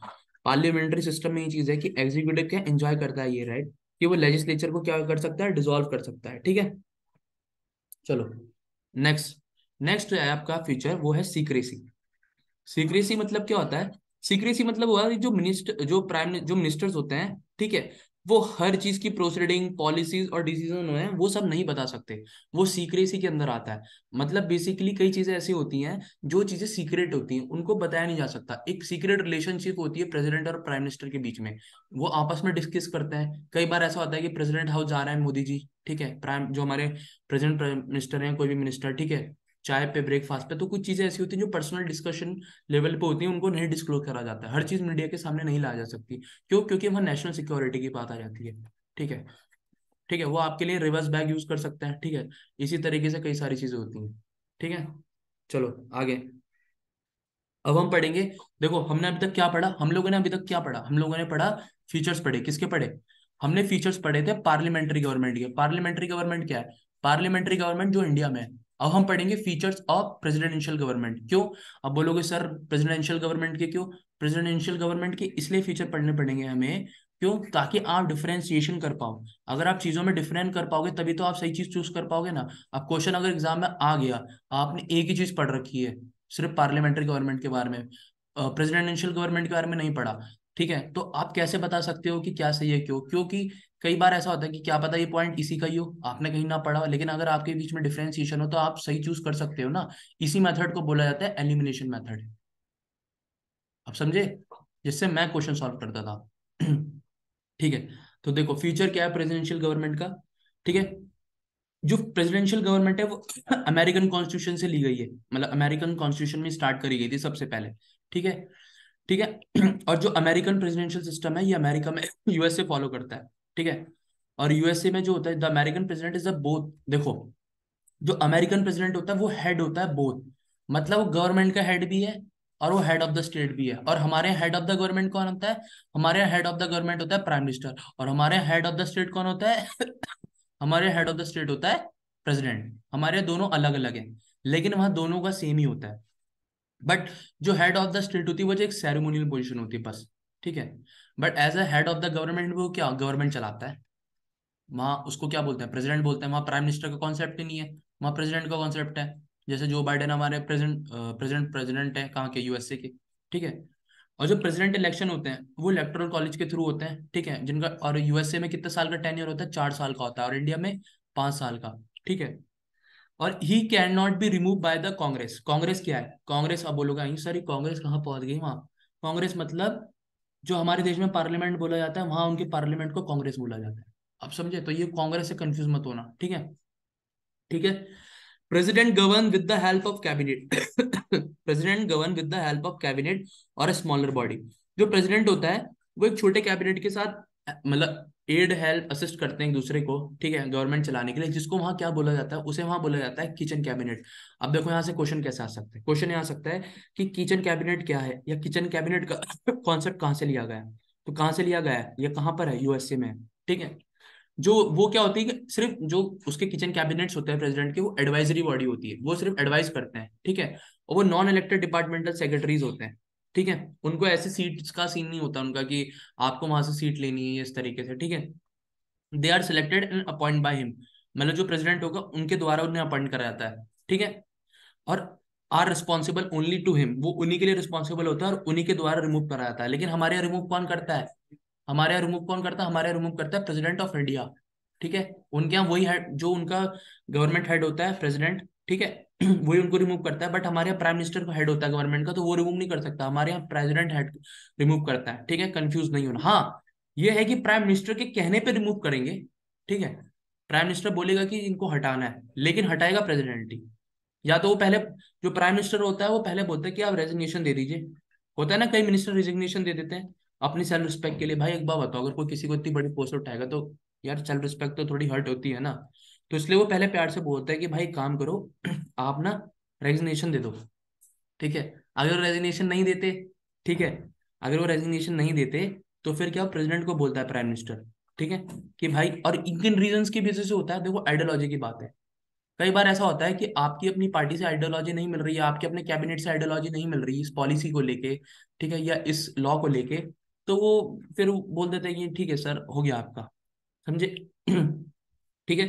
Parliamentary system में ये चीज है कि एग्जीक्यूटिव क्या एंजॉय करता है ये राइट कि वो लेजिस्लेचर को क्या कर सकता है, डिसॉल्व कर सकता है। ठीक है। चलो नेक्स्ट। नेक्स्ट है आपका फीचर, वो है सीक्रेसी। सीक्रेसी मतलब क्या होता है? सीक्रेसी मतलब हुआ कि जो मिनिस्टर्स होते हैं, ठीक है, वो हर चीज की प्रोसीडिंग, पॉलिसीज और डिसीजन है वो सब नहीं बता सकते। वो सीक्रेसी के अंदर आता है। मतलब बेसिकली कई चीजें ऐसी होती हैं जो चीजें सीक्रेट होती हैं उनको बताया नहीं जा सकता। एक सीक्रेट रिलेशनशिप होती है प्रेसिडेंट और प्राइम मिनिस्टर के बीच में। वो आपस में डिस्कस करते हैं। कई बार ऐसा होता है कि प्रेसिडेंट हाउस जा रहे हैं मोदी जी, ठीक है, प्राइम जो हमारे प्रेजेंट प्राइम मिनिस्टर हैं, कोई भी मिनिस्टर, ठीक है, चाय पे, ब्रेकफास्ट पे, तो कुछ चीजें ऐसी होती हैं जो पर्सनल डिस्कशन लेवल पे होती है, उनको नहीं डिस्क्लोज करा जाता है। हर चीज मीडिया के सामने नहीं लाया जा सकती। क्यों? क्योंकि वहाँ नेशनल सिक्योरिटी की बात आ जाती है। ठीक है। ठीक है। वो आपके लिए रिवर्स बैग यूज कर सकते हैं। ठीक है। इसी तरीके से कई सारी चीजें होती हैं। ठीक है। चलो आगे। अब हम पढ़ेंगे। देखो हमने अभी तक क्या पढ़ा, हम लोगों ने अभी तक क्या पढ़ा, हम लोगों ने पढ़ा फीचर्स पढ़े। किसके पढ़े? हमने फीचर्स पढ़े थे पार्लियामेंट्री गवर्नमेंट के। पार्लियामेंट्री गवर्नमेंट क्या है? पार्लियामेंट्री गवर्नमेंट जो इंडिया में है। अब हम पढ़ेंगे फीचर्स ऑफ प्रेसिडेंशियल गवर्नमेंट। क्यों? अब बोलोगे सर प्रेसिडेंशियल गवर्नमेंट के क्यों? प्रेसिडेंशियल गवर्नमेंट के इसलिए फीचर पढ़ने पड़ेंगे हमें, क्यों? ताकि आप डिफरेंशिएशन कर पाओ। अगर आप चीजों में डिफरेंट कर पाओगे तभी तो आप सही चीज चूज कर पाओगे ना। अब क्वेश्चन अगर एग्जाम में आ गया, आपने एक ही चीज पढ़ रखी है, सिर्फ पार्लियामेंट्री गवर्नमेंट के बारे में, प्रेसिडेंशियल गवर्नमेंट के बारे में नहीं पढ़ा, ठीक है, तो आप कैसे बता सकते हो कि क्या सही है, क्यों? क्योंकि कई बार ऐसा होता है कि क्या पता ये पॉइंट इसी का ही हो, आपने कहीं ना पढ़ा हो, लेकिन अगर आपके बीच में डिफरेंशिएशन हो तो आप सही चूज कर सकते हो ना। इसी मेथड को बोला जाता है एलिमिनेशन मेथड। आप समझे? जिससे मैं क्वेश्चन सॉल्व करता था। ठीक है, तो देखो फ्यूचर क्या है प्रेसिडेंशियल गवर्नमेंट का। ठीक है, जो प्रेसिडेंशियल गवर्नमेंट है वो अमेरिकन कॉन्स्टिट्यूशन से ली गई है, मतलब अमेरिकन कॉन्स्टिट्यूशन में स्टार्ट करी गई थी सबसे पहले। ठीक है, ठीक है। और जो अमेरिकन प्रेसिडेंशियल सिस्टम है ये अमेरिका में यूएसए फॉलो करता है। ठीक है, और यूएसए में जो होता है the American president is the both. देखो, जो अमेरिकन प्रेसिडेंट होता है वो हेड होता है बोथ, मतलब वो गवर्नमेंट का हेड भी है और वो हेड ऑफ द स्टेट भी है। और हमारे हेड ऑफ द गवर्नमेंट कौन होता है? हमारे हेड ऑफ द गवर्नमेंट होता है प्राइम मिनिस्टर। और हमारे हेड ऑफ द स्टेट कौन होता है? हमारे हेड ऑफ द स्टेट होता है प्रेसिडेंट। हमारे दोनों अलग अलग हैं, लेकिन वहां दोनों का सेम ही होता है। बट जो हेड ऑफ द स्टेट होती है वो जो एक सेरेमोनियल पोजीशन होती है बस। ठीक है, but as a head of the government वो क्या गवर्नमेंट चलाता है। वहाँ उसको क्या बोलते हैं? प्रेसिडेंट बोलते हैं। वहाँ प्राइम मिनिस्टर का कॉन्सेप्ट ही नहीं है, वहाँ प्रेसिडेंट का कॉन्सेप्ट है। जैसे जो बाइडेन हमारे प्रेसिडेंट है कहाँ के? यूएसए के। ठीक है, और जो प्रेसिडेंट इलेक्शन होते हैं वो इलेक्टोरल कॉलेज के थ्रू होते हैं। ठीक है, जिनका और यूएसए में कितने साल का टेन्योर होता है? 4 साल का होता है, और इंडिया में 5 साल का। ठीक है, और he can not be remove by the Congress. Congress क्या है? कांग्रेस आप बोलोगे "नहीं सर, ये कांग्रेस कहाँ पहुंच गई वहां"। कांग्रेस मतलब जो हमारे देश में पार्लियामेंट बोला जाता है, वहां उनके पार्लियामेंट को कांग्रेस बोला जाता है। आप समझे? तो ये कांग्रेस से कंफ्यूज मत होना। ठीक है, ठीक है। President govern with the help of cabinet. President govern with the help of cabinet और अ स्मॉलर बॉडी। जो प्रेसिडेंट होता है वो एक छोटे कैबिनेट के साथ मतलब एड हेल्प असिस्ट करते हैं एक दूसरे को। ठीक है, गवर्नमेंट चलाने के लिए, जिसको वहां क्या बोला जाता है? उसे वहां बोला जाता है किचन कैबिनेट। अब देखो यहाँ से क्वेश्चन कैसे आ सकता है? क्वेश्चन यहाँ आ सकता है कि किचन कैबिनेट क्या है, या किचन कैबिनेट का कॉन्सेप्ट कहाँ से लिया गया है। तो कहाँ से लिया गया है? ये कहाँ पर है? यूएसए में है। ठीक है, जो वो क्या होती है कि सिर्फ जो उसके किचन कैबिनेट्स होते हैं प्रेसिडेंट के, वो एडवाइजरी बॉडी होती है, वो सिर्फ एडवाइस करते हैं। ठीक है, और वो नॉन इलेक्टेड डिपार्टमेंटल सेक्रेटरीज होते हैं। ठीक है, उनको ऐसे सीट्स का सीन नहीं होता उनका कि आपको वहां से सीट लेनी है इस तरीके से। ठीक है, they are selected and appoint by him, मतलब जो प्रेसिडेंट होगा उनके द्वारा उन्हें अपॉइंट करा जाता है। ठीक है, और are responsible only to him, वो उन्हीं के लिए रिस्पॉन्सिबल होता है और उन्हीं के द्वारा रिमूव करा जाता है। लेकिन हमारे यहाँ रिमूव कौन करता है? हमारे यहाँ रिमूव कौन करता है? हमारे यहाँ रिमूव करता है प्रेसिडेंट ऑफ इंडिया। ठीक है, उनके यहाँ वही हेड, जो उनका गवर्नमेंट हेड होता है प्रेसिडेंट। ठीक है, वही उनको रिमूव करता है। बट हमारे यहाँ प्राइम मिनिस्टर का हेड होता है गवर्नमेंट का, तो वो रिमूव नहीं कर सकता, हमारे यहाँ प्रेसिडेंट हेड रिमूव करता है। ठीक है, कंफ्यूज नहीं होना। हाँ, ये है कि प्राइम मिनिस्टर के कहने पे रिमूव करेंगे। ठीक है, प्राइम मिनिस्टर बोलेगा कि इनको हटाना है, लेकिन हटाएगा प्रेसिडेंट ही। या तो वो पहले, जो प्राइम मिनिस्टर होता है वो पहले बोलता है कि आप रेजिग्नेशन दे दीजिए। होता है ना, कई मिनिस्टर रेजिग्नेशन दे देते हैं अपनी सेल्फ रिस्पेक्ट के लिए। भाई एक बात बताओ, अगर कोई किसी को इतनी बड़ी पोस्ट उठाएगा तो यार सेल्फ रिस्पेक्ट तो थोड़ी हर्ट होती है ना। तो इसलिए वो पहले प्यार से बोलता है कि भाई काम करो, आप ना रेजिग्नेशन दे दो। ठीक है, अगर रेजिग्नेशन नहीं देते, ठीक है, अगर वो रेजिग्नेशन नहीं देते तो फिर क्या प्रेसिडेंट को बोलता है प्राइम मिनिस्टर। ठीक है, कि भाई, और किन रीजंस की वजह से होता है? देखो आइडियोलॉजी की बात है। कई बार ऐसा होता है कि आपकी अपनी पार्टी से आइडियोलॉजी नहीं मिल रही है, आपके अपने कैबिनेट से आइडियोलॉजी नहीं मिल रही इस पॉलिसी को लेके, ठीक है, या इस लॉ को लेके। तो वो फिर वो बोल देते हैं कि ठीक है सर, हो गया आपका। समझे? ठीक है,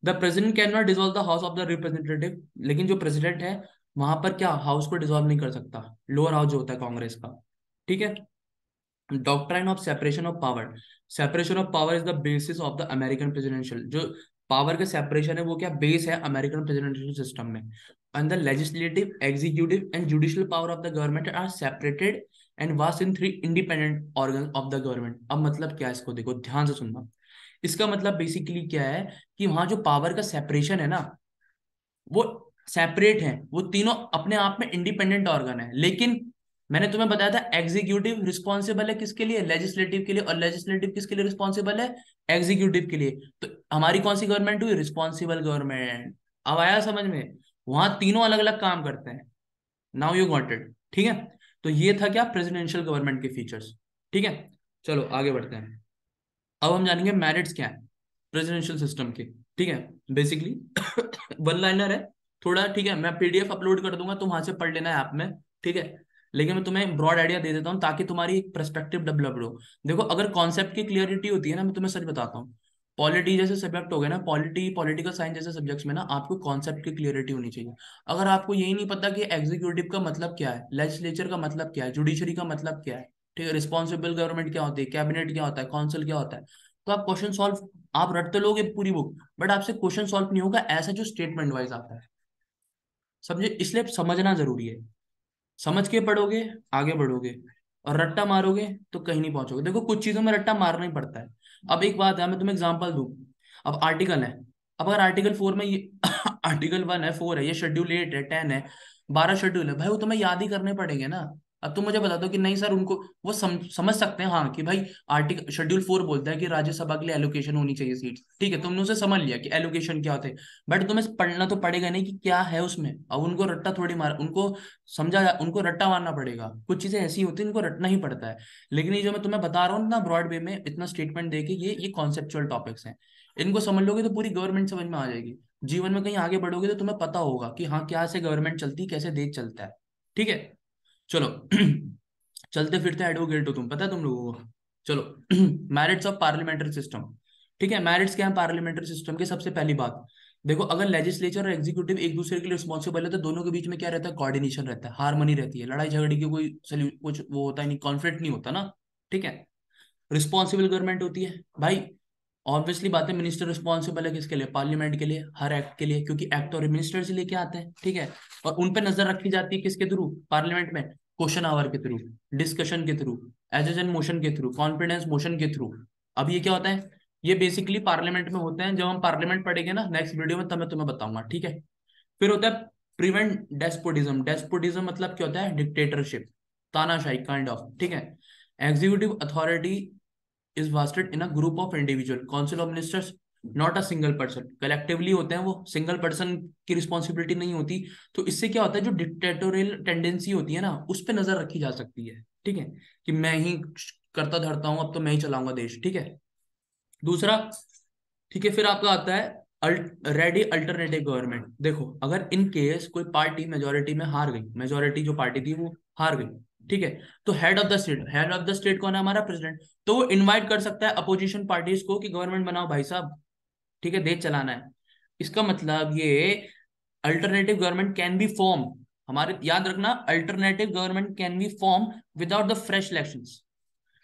the president can not dissolve the house of the representative. लेकिन जो प्रेसिडेंट है वहां पर क्या हाउस को डिसॉल्व नहीं कर सकता, लोअर हाउस जो होता है कांग्रेस का। ठीक है, doctrine of separation of power. Separation of power is the basis of the American presidential, जो पावर का सेपरेशन है वो क्या बेस है अमेरिकन प्रेसिडेंशियल सिस्टम में। And the legislative, executive and judicial power of the government are separated and vast in 3 independent organ of the government. अब मतलब क्या है, इसको देखो ध्यान से सुनना। इसका मतलब बेसिकली क्या है कि वहां जो पावर का सेपरेशन है ना, वो सेपरेट है, वो तीनों अपने आप में इंडिपेंडेंट ऑर्गन है। लेकिन मैंने तुम्हें बताया था एग्जीक्यूटिव रिस्पॉन्सिबल है किसके लिए? लेजिस्लेटिव के लिए। और लेजिस्लेटिव किसके लिए रिस्पॉन्सिबल है? एग्जीक्यूटिव के लिए। तो हमारी कौन सी गवर्नमेंट हुई? Responsible government. अब आया समझ में? वहां तीनों अलग अलग काम करते हैं। Now you got it. ठीक है, तो ये था क्या प्रेसिडेंशियल गवर्नमेंट के फीचर्स। ठीक है, चलो आगे बढ़ते हैं। अब हम जानेंगे मेरिट्स क्या है प्रेसिडेंशियल सिस्टम के। ठीक है, बेसिकली वन लाइनर है थोड़ा। ठीक है, मैं पीडीएफ अपलोड कर दूंगा, तुम वहां से पढ़ लेना है ऐप में। ठीक है, लेकिन मैं तुम्हें ब्रॉड आइडिया दे देता हूँ ताकि तुम्हारी एक पर्सपेक्टिव डेवलप हो। देखो, अगर कॉन्सेप्ट की क्लियरिटी होती है ना, मैं तुम्हें सच बताता हूँ, पॉलिटी जैसे सब्जेक्ट हो गए ना, पॉलिटिकल साइंस जैसे सब्जेक्ट्स में ना, आपको कॉन्सेप्ट की क्लियरिटी होनी चाहिए। अगर आपको यही नहीं पता कि एग्जीक्यूटिव का मतलब क्या है, लेजिस्लेचर का मतलब क्या है, जुडिशरी का मतलब क्या है, ठीक है, रिस्पॉन्सिबल गवर्नमेंट क्या होती है, कैबिनेट क्या होता है, काउंसिल क्या होता है। तो आप क्वेश्चन सॉल्व, आप रट तो लोगे पूरी बुक, बट आपसे क्वेश्चन सॉल्व नहीं होगा ऐसा जो स्टेटमेंट वाइज आता है, समझे, इसलिए समझना जरूरी है। समझ के पढ़ोगे आगे बढ़ोगे, और रट्टा मारोगे तो कहीं नहीं पहुंचोगे। देखो कुछ चीजों में रट्टा मारना ही पड़ता है। अब एक बात है, मैं तुम्हें एग्जांपल दूं। अब आर्टिकल है, अब अगर आर्टिकल 4 में ये आर्टिकल 1 है, 4 है, ये शेड्यूल 8 है, 10 है, 12 शेड्यूल है, भाई वो तुम्हें याद ही करने पड़ेंगे ना। अब तुम मुझे बता दो कि नहीं सर, उनको वो समझ सकते हैं हाँ कि भाई आर्टिकल शेड्यूल 4 बोलता है कि राज्यसभा के लिए एलोकेशन होनी चाहिए सीट, ठीक है, तुमने उसे समझ लिया कि एलोकेशन क्या होते हैं, बट तुम्हें पढ़ना तो पड़ेगा नहीं कि क्या है उसमें। अब उनको रट्टा थोड़ी मार, उनको उनको रट्टा मारना पड़ेगा। कुछ चीजें ऐसी होती हैं इनको रटना ही पड़ता है। लेकिन ये जो मैं तुम्हें बता रहा हूँ ना ब्रॉड वे में इतना स्टेटमेंट दे के, ये कॉन्सेप्चुअल टॉपिक्स हैं, इनको समझ लोगे तो पूरी गवर्नमेंट समझ में आ जाएगी। जीवन में कहीं आगे बढ़ोगे तो तुम्हें पता होगा कि हाँ क्या से गवर्नमेंट चलती, कैसे देश चलता है। ठीक है, चलो चलते फिरते एडवोकेट हो तुम, पता है तुम लोगों को। चलो मैरिट्स ऑफ पार्लियामेंट्री सिस्टम। ठीक है, मैरिट्स क्या है पार्लियामेंट्री सिस्टम के। सबसे पहली बात देखो, अगर लेजिस्लेचर और एग्जीक्यूटिव एक दूसरे के लिए रिस्पॉन्सिबल है तो दोनों के बीच में क्या रहता है, कोऑर्डिनेशन रहता है, हार्मनी रहती है, लड़ाई झगड़े की कोई कुछ वो होता है नहीं, कॉन्फ्लिक्ट नहीं होता ना। ठीक है, रिस्पॉन्सिबल गवर्नमेंट होती है भाई, ऑब्वियसली बात है, मिनिस्टर रिस्पॉन्सिबल है किसके लिए, पार्लियामेंट के लिए, हर एक्ट के लिए, क्योंकि एक्ट और मिनिस्टर से लेके आते हैं। ठीक है, और उन पे नजर रखी जाती है किसके थ्रू, पार्लियामेंट में, क्वेश्चन आवर के थ्रू, डिस्कशन के थ्रू, एजेशन मोशन के थ्रू, कॉन्फिडेंस मोशन के थ्रू। अब ये क्या होता है, ये बेसिकली पार्लियामेंट में होते हैं। जब हम पार्लियामेंट पढ़ेंगे ना नेक्स्ट वीडियो में, तब मैं तुम्हें बताऊंगा। ठीक है, फिर होता है प्रिवेंट डेस्पोटिज्म। डेस्पोटिज्म मतलब क्या होता है, डिक्टेटरशिप, तानाशाही काइंड ऑफ। ठीक है, executive authority is wasted in a group of individual, council of ministers, not a single person, collectively होते हैं वो, सिंगल पर्सन की रिस्पॉन्सिबिलिटी नहीं होती। तो इससे क्या होता है, जो डिक्टेटोरियल टेंडेंसी होती है ना, उस पर नजर रखी जा सकती है। ठीक है, कि मैं ही करता धरता हूं, अब तो मैं ही चलाऊंगा देश। ठीक है, दूसरा, ठीक है, फिर आपका आता है रेडी अल्टरनेटिव गवर्नमेंट। देखो अगर इन केस कोई पार्टी मेजोरिटी में हार गई, मेजोरिटी जो पार्टी थी वो हार गई, ठीक है, तो हेड ऑफ द स्टेट कौन है, हमारा प्रेसिडेंट। तो वो इनवाइट कर सकता है अपोजिशन पार्टीज को कि गवर्नमेंट बनाओ भाई साहब, ठीक है, देश चलाना है। इसका मतलब ये alternative government can be form, हमारे याद रखना, alternative government can be form without the fresh elections.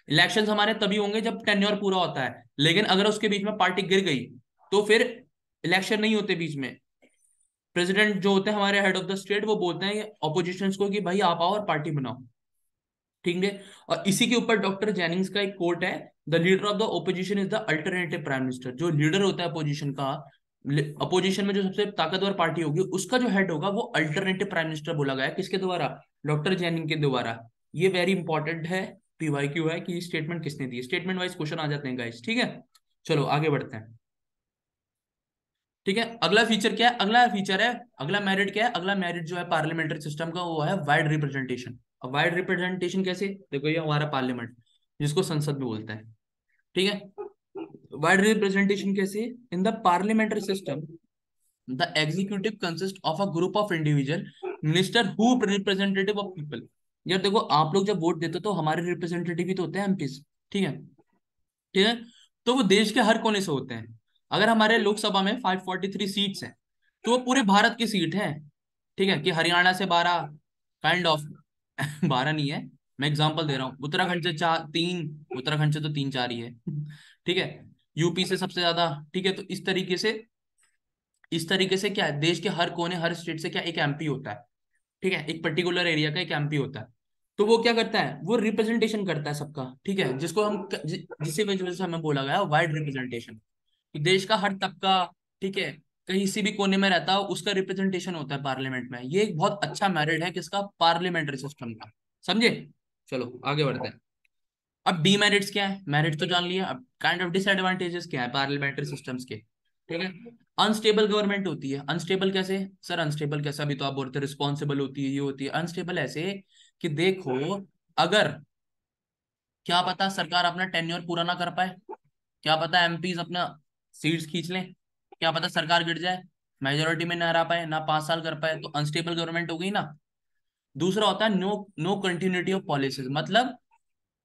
Elections हमारे तभी होंगे जब टेन्योर पूरा होता है, लेकिन अगर उसके बीच में पार्टी गिर गई तो फिर इलेक्शन नहीं होते बीच में। प्रेसिडेंट जो होते हैं हमारे हेड ऑफ द स्टेट, वो बोलते हैं ऑपोजिशन को कि भाई आप आओ और पार्टी बनाओ। ठीक है, और इसी के ऊपर डॉक्टर जेनिंग्स का एक कोट है, the leader of the opposition is the alternative prime minister. जो लीडर होता है अपोजिशन का, अपोजिशन में जो सबसे ताकतवर पार्टी होगी उसका जो हेड होगा वो अल्टरनेटिव प्राइम मिनिस्टर बोला गया है, किसके द्वारा, डॉक्टर जेनिंग के द्वारा। ये वेरी इंपॉर्टेंट है, पीवाईक्यू है कि स्टेटमेंट किसने दी। स्टेटमेंट वाइज क्वेश्चन आ जाते हैं गाइस। ठीक है, चलो आगे बढ़ते हैं। ठीक है, अगला फीचर क्या है, अगला फीचर है, अगला मेरिट क्या है, अगला मेरिट जो है पार्लियामेंट्री सिस्टम का वो है वाइड रिप्रेजेंटेशन। अब वाइड रिप्रेजेंटेशन कैसे, देखो ये हमारा पार्लियामेंट जिसको संसद में बोलते हैं। ठीक है, वाइड रिप्रेजेंटेशन कैसे, in the parliamentary system the executive consist of a group of individual minister who representative of people. यार देखो आप लोग जब वोट देते हो तो हमारे रिप्रेजेंटेटिव ही तो होते हैं, एमपीज। ठीक है, ठीक है, तो वो देश के हर कोने से होते हैं। अगर हमारे लोकसभा में 543 सीट्स हैं तो वो पूरे भारत की सीट है। ठीक है, कि हरियाणा से 12, काइंड ऑफ 12 नहीं है, मैं एग्जांपल दे रहा हूँ, उत्तराखंड से 4 3, उत्तराखंड से तो 3 4 ही है ठीक है, यूपी से सबसे ज्यादा। ठीक है, तो इस तरीके से क्या है, देश के हर कोने हर स्टेट से क्या एक एमपी होता है। ठीक है, एक पर्टिकुलर एरिया का एक एमपी होता है। तो वो क्या करता है, वो रिप्रेजेंटेशन करता है सबका। ठीक है, जिसको हम जिससे वजह से हमें बोला गया वाइड रिप्रेजेंटेशन, कि देश का हर तबका, ठीक है, कहीं किसी भी कोने में रहता हो उसका रिप्रेजेंटेशन होता है पार्लियामेंट में। ये एक बहुत अच्छा मेरिट है किसका, पार्लियामेंट्री सिस्टम का। समझे, चलो आगे बढ़ते हैं। अब डीमेरिट्स क्या है, मेरिट तो जान लिया, अब काइंड ऑफ डिसएडवांटेजेस क्या है पार्लियामेंट्री सिस्टम्स के। ठीक है, अनस्टेबल गवर्नमेंट होती है। अनस्टेबल कैसे सर, अनस्टेबल कैसा, भी तो आप बोलते रिस्पॉन्सिबल होती है, ये होती है। अनस्टेबल ऐसे कि देखो, अगर क्या पता सरकार अपना टेन्योर पूरा ना कर पाए, क्या पता एमपीज अपना सीट्स खींच लें, क्या पता सरकार गिर जाए, मेजोरिटी में ना रह पाए, ना 5 साल कर पाए, तो अनस्टेबल गवर्नमेंट हो गई ना। दूसरा होता है no no continuity of policies. मतलब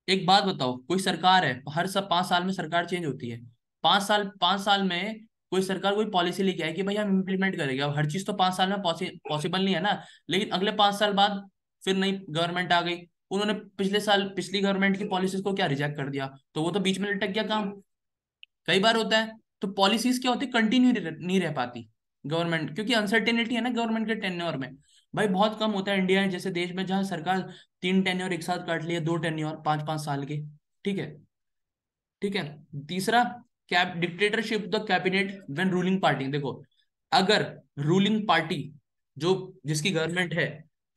एक बात बताओ, कोई सरकार है, हर सब 5 साल में सरकार चेंज होती है, 5 साल में कोई सरकार कोई पॉलिसी लेके आए कि भाई हम इम्प्लीमेंट करेंगे। अब हर चीज तो 5 साल में पॉसिबल नहीं है ना, लेकिन अगले 5 साल बाद फिर नई गवर्नमेंट आ गई, उन्होंने पिछले साल पिछली गवर्नमेंट की पॉलिसीज को क्या रिजेक्ट कर दिया, तो वो तो बीच में लटक गया काम। कई बार होता है। तो पॉलिसीज क्या होती है, कंटिन्यू नहीं रह पाती गवर्नमेंट, क्योंकि अनसर्टेनिटी है ना गवर्नमेंट के टेन्योर में। भाई बहुत कम होता है इंडिया जैसे देश में जहां सरकार 3 टेन्योर एक साथ काट लिए, 2 टेन्योर 5-5 साल के। ठीक है। ठीक है। तीसरा, cab dictatorship the cabinet when ruling party. देखो, अगर रूलिंग पार्टी जो जिसकी गवर्नमेंट है,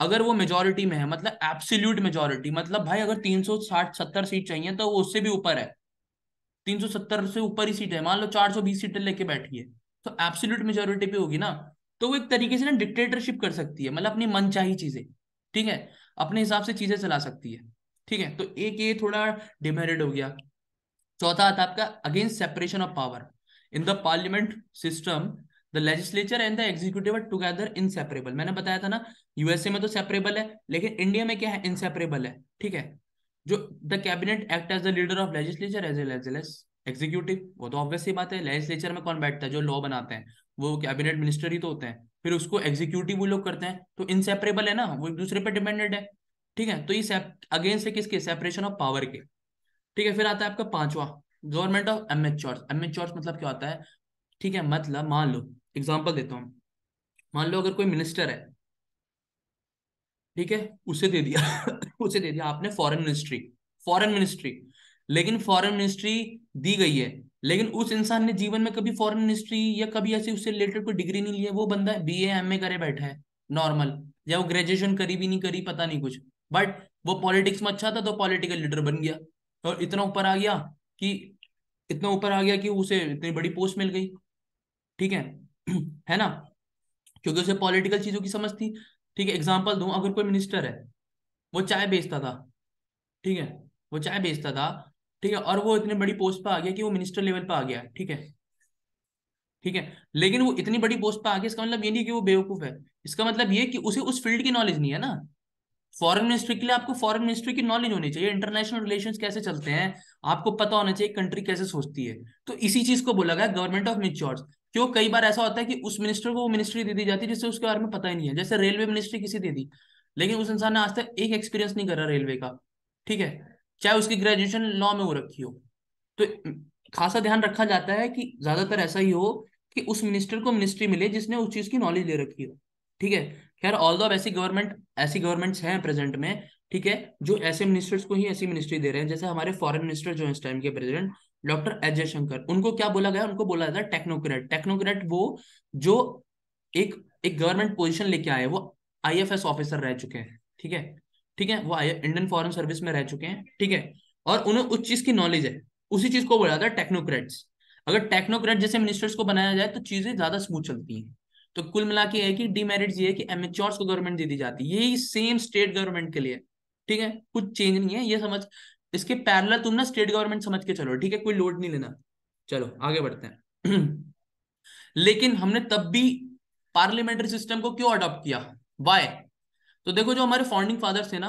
अगर वो मेजोरिटी में है, मतलब एब्सोल्यूट मेजोरिटी, मतलब भाई अगर 360-70 सीट चाहिए तो वो उससे भी ऊपर है, 370 से ऊपर ही सीट है, मान लो 420 सीटें लेके बैठी है, तो एब्सोल्यूट मेजोरिटी पे होगी ना, तो वो एक तरीके से ना डिक्टेटरशिप कर सकती है, मतलब अपनी मनचाही चीजें। ठीक है। अपने हिसाब से चीजें चला सकती है। ठीक है। तो एक ये थोड़ा डिमेरिट हो गया। चौथा आता है आपका against separation of power in the parliament system, the legislature and the executive are together inseparable. मैंने बताया था ना, यूएसए में तो सेपरेबल है, लेकिन इंडिया में क्या है, इनसेपरेबल है। ठीक है। जो the cabinet act as the leader of legislature as well as executive, वो तो ऑब्वियस सी बात है, लेजिस्लेचर में कौन बैठता है, जो लॉ बनाते हैं वो कैबिनेट मिनिस्टर ही तो होते हैं, फिर उसको एग्जीक्यूटिव वो लोग करते हैं, तो इनसेपरेबल है ना, वो एक दूसरे पर डिपेंडेंट है। ठीक है। तो ये अगेंस्ट है किसके, सेपरेशन ऑफ पावर के। ठीक है। फिर आता है आपका पांचवा, गवर्नमेंट ऑफ एमेच्योर्स। एमेच्योर्स मतलब क्या होता है, ठीक है, मतलब मान लो, एग्जांपल देता हूँ, मान लो अगर कोई मिनिस्टर है, ठीक है, उसे दे दिया उसे दे दिया आपने फॉरेन मिनिस्ट्री, फॉरेन मिनिस्ट्री, लेकिन फॉरेन मिनिस्ट्री दी गई है, लेकिन उस इंसान ने जीवन में कभी फॉरेन मिनिस्ट्री या कभी ऐसे उससे रिलेटेड कोई डिग्री नहीं ली है, वो बंदा बीए एमए करे बैठा है नॉर्मल, या वो ग्रेजुएशन करी भी नहीं करी पता नहीं कुछ, बट वो पॉलिटिक्स में अच्छा था तो पॉलिटिकल लीडर बन गया, और इतना ऊपर आ गया कि इतना ऊपर आ गया कि उसे इतनी बड़ी पोस्ट मिल गई। ठीक है है ना, क्योंकि उसे पॉलिटिकल चीजों की समझ थी। ठीक है। एग्जांपल दूं, अगर कोई मिनिस्टर है, वो चाय बेचता था, ठीक है, वो चाय बेचता था, ठीक है, और वो इतने बड़ी पोस्ट पे आ गया कि वो मिनिस्टर लेवल पे आ गया, ठीक है, ठीक है, लेकिन वो इतनी बड़ी पोस्ट पे आ गया, इसका मतलब ये नहीं कि वो बेवकूफ है, इसका मतलब ये कि उसे उस फील्ड की नॉलेज नहीं है ना। फॉरेन मिनिस्ट्री के लिए आपको फॉरेन मिनिस्ट्री की नॉलेज होनी चाहिए, इंटरनेशनल रिलेशंस कैसे चलते हैं, आपको पता होना चाहिए कंट्री कैसे सोचती है। तो इसी चीज को बोला गया गवर्नमेंट ऑफ मेच्योर्स। क्यों, कई बार ऐसा होता है कि उस मिनिस्टर को वो मिनिस्ट्री दे दी जाती है जिससे उसके बारे में पता ही नहीं है, जैसे रेलवे मिनिस्ट्री किसी दे दी, लेकिन उस इंसान ने आज तक एक एक्सपीरियंस नहीं करा रेलवे का। ठीक है। चाहे उसकी ग्रेजुएशन लॉ में हो रखी हो। तो खासा ध्यान रखा जाता है कि ज्यादातर ऐसा ही हो कि उस मिनिस्टर को मिनिस्ट्री मिले जिसने उस चीज की नॉलेज ले रखी हो। ठीक है। खैर ऑल दो ऐसी गवर्नमेंट्स हैं प्रेजेंट में, ठीक है, जो ऐसे मिनिस्टर्स को ही ऐसी मिनिस्ट्री दे रहे हैं, जैसे हमारे फॉरेन मिनिस्टर जो है इस टाइम के प्रेसिडेंट डॉक्टर एस जयशंकर, उनको क्या बोला गया, उनको बोला जाता है टेक्नोक्रेट। टेक्नोक्रेट वो जो एक एक गवर्नमेंट पोजीशन लेके आए, वो आईएफएस ऑफिसर रह चुके हैं। ठीक है। ठीक है, वो इंडियन फॉरेन सर्विस में रह चुके हैं। ठीक है। और उन्हें उस चीज की नॉलेज है, उसी चीज को बोला जाता है टेक्नोक्रेट्स। अगर टेक्नोक्रेट जैसे मिनिस्टर्स को बनाया जाए तो चीजें ज्यादा स्मूथ चलती हैं। तो कुल मिला के है कि डीमेरिट्स ये है कि एमेच्योर्स को गवर्नमेंट दे दी जाती है, यही सेम स्टेट गवर्नमेंट के लिए। ठीक है, कुछ चेंज नहीं है ये समझ, इसके पैरेलल तुम ना स्टेट गवर्नमेंट समझ के चलो, ठीक है, कोई लोड नहीं लेना। चलो आगे बढ़ते हैं लेकिन हमने तब भी पार्लियामेंट्री सिस्टम को क्यों अडॉप्ट किया, वाई? तो देखो, जो हमारे फाउंडिंग फादर्स थे ना,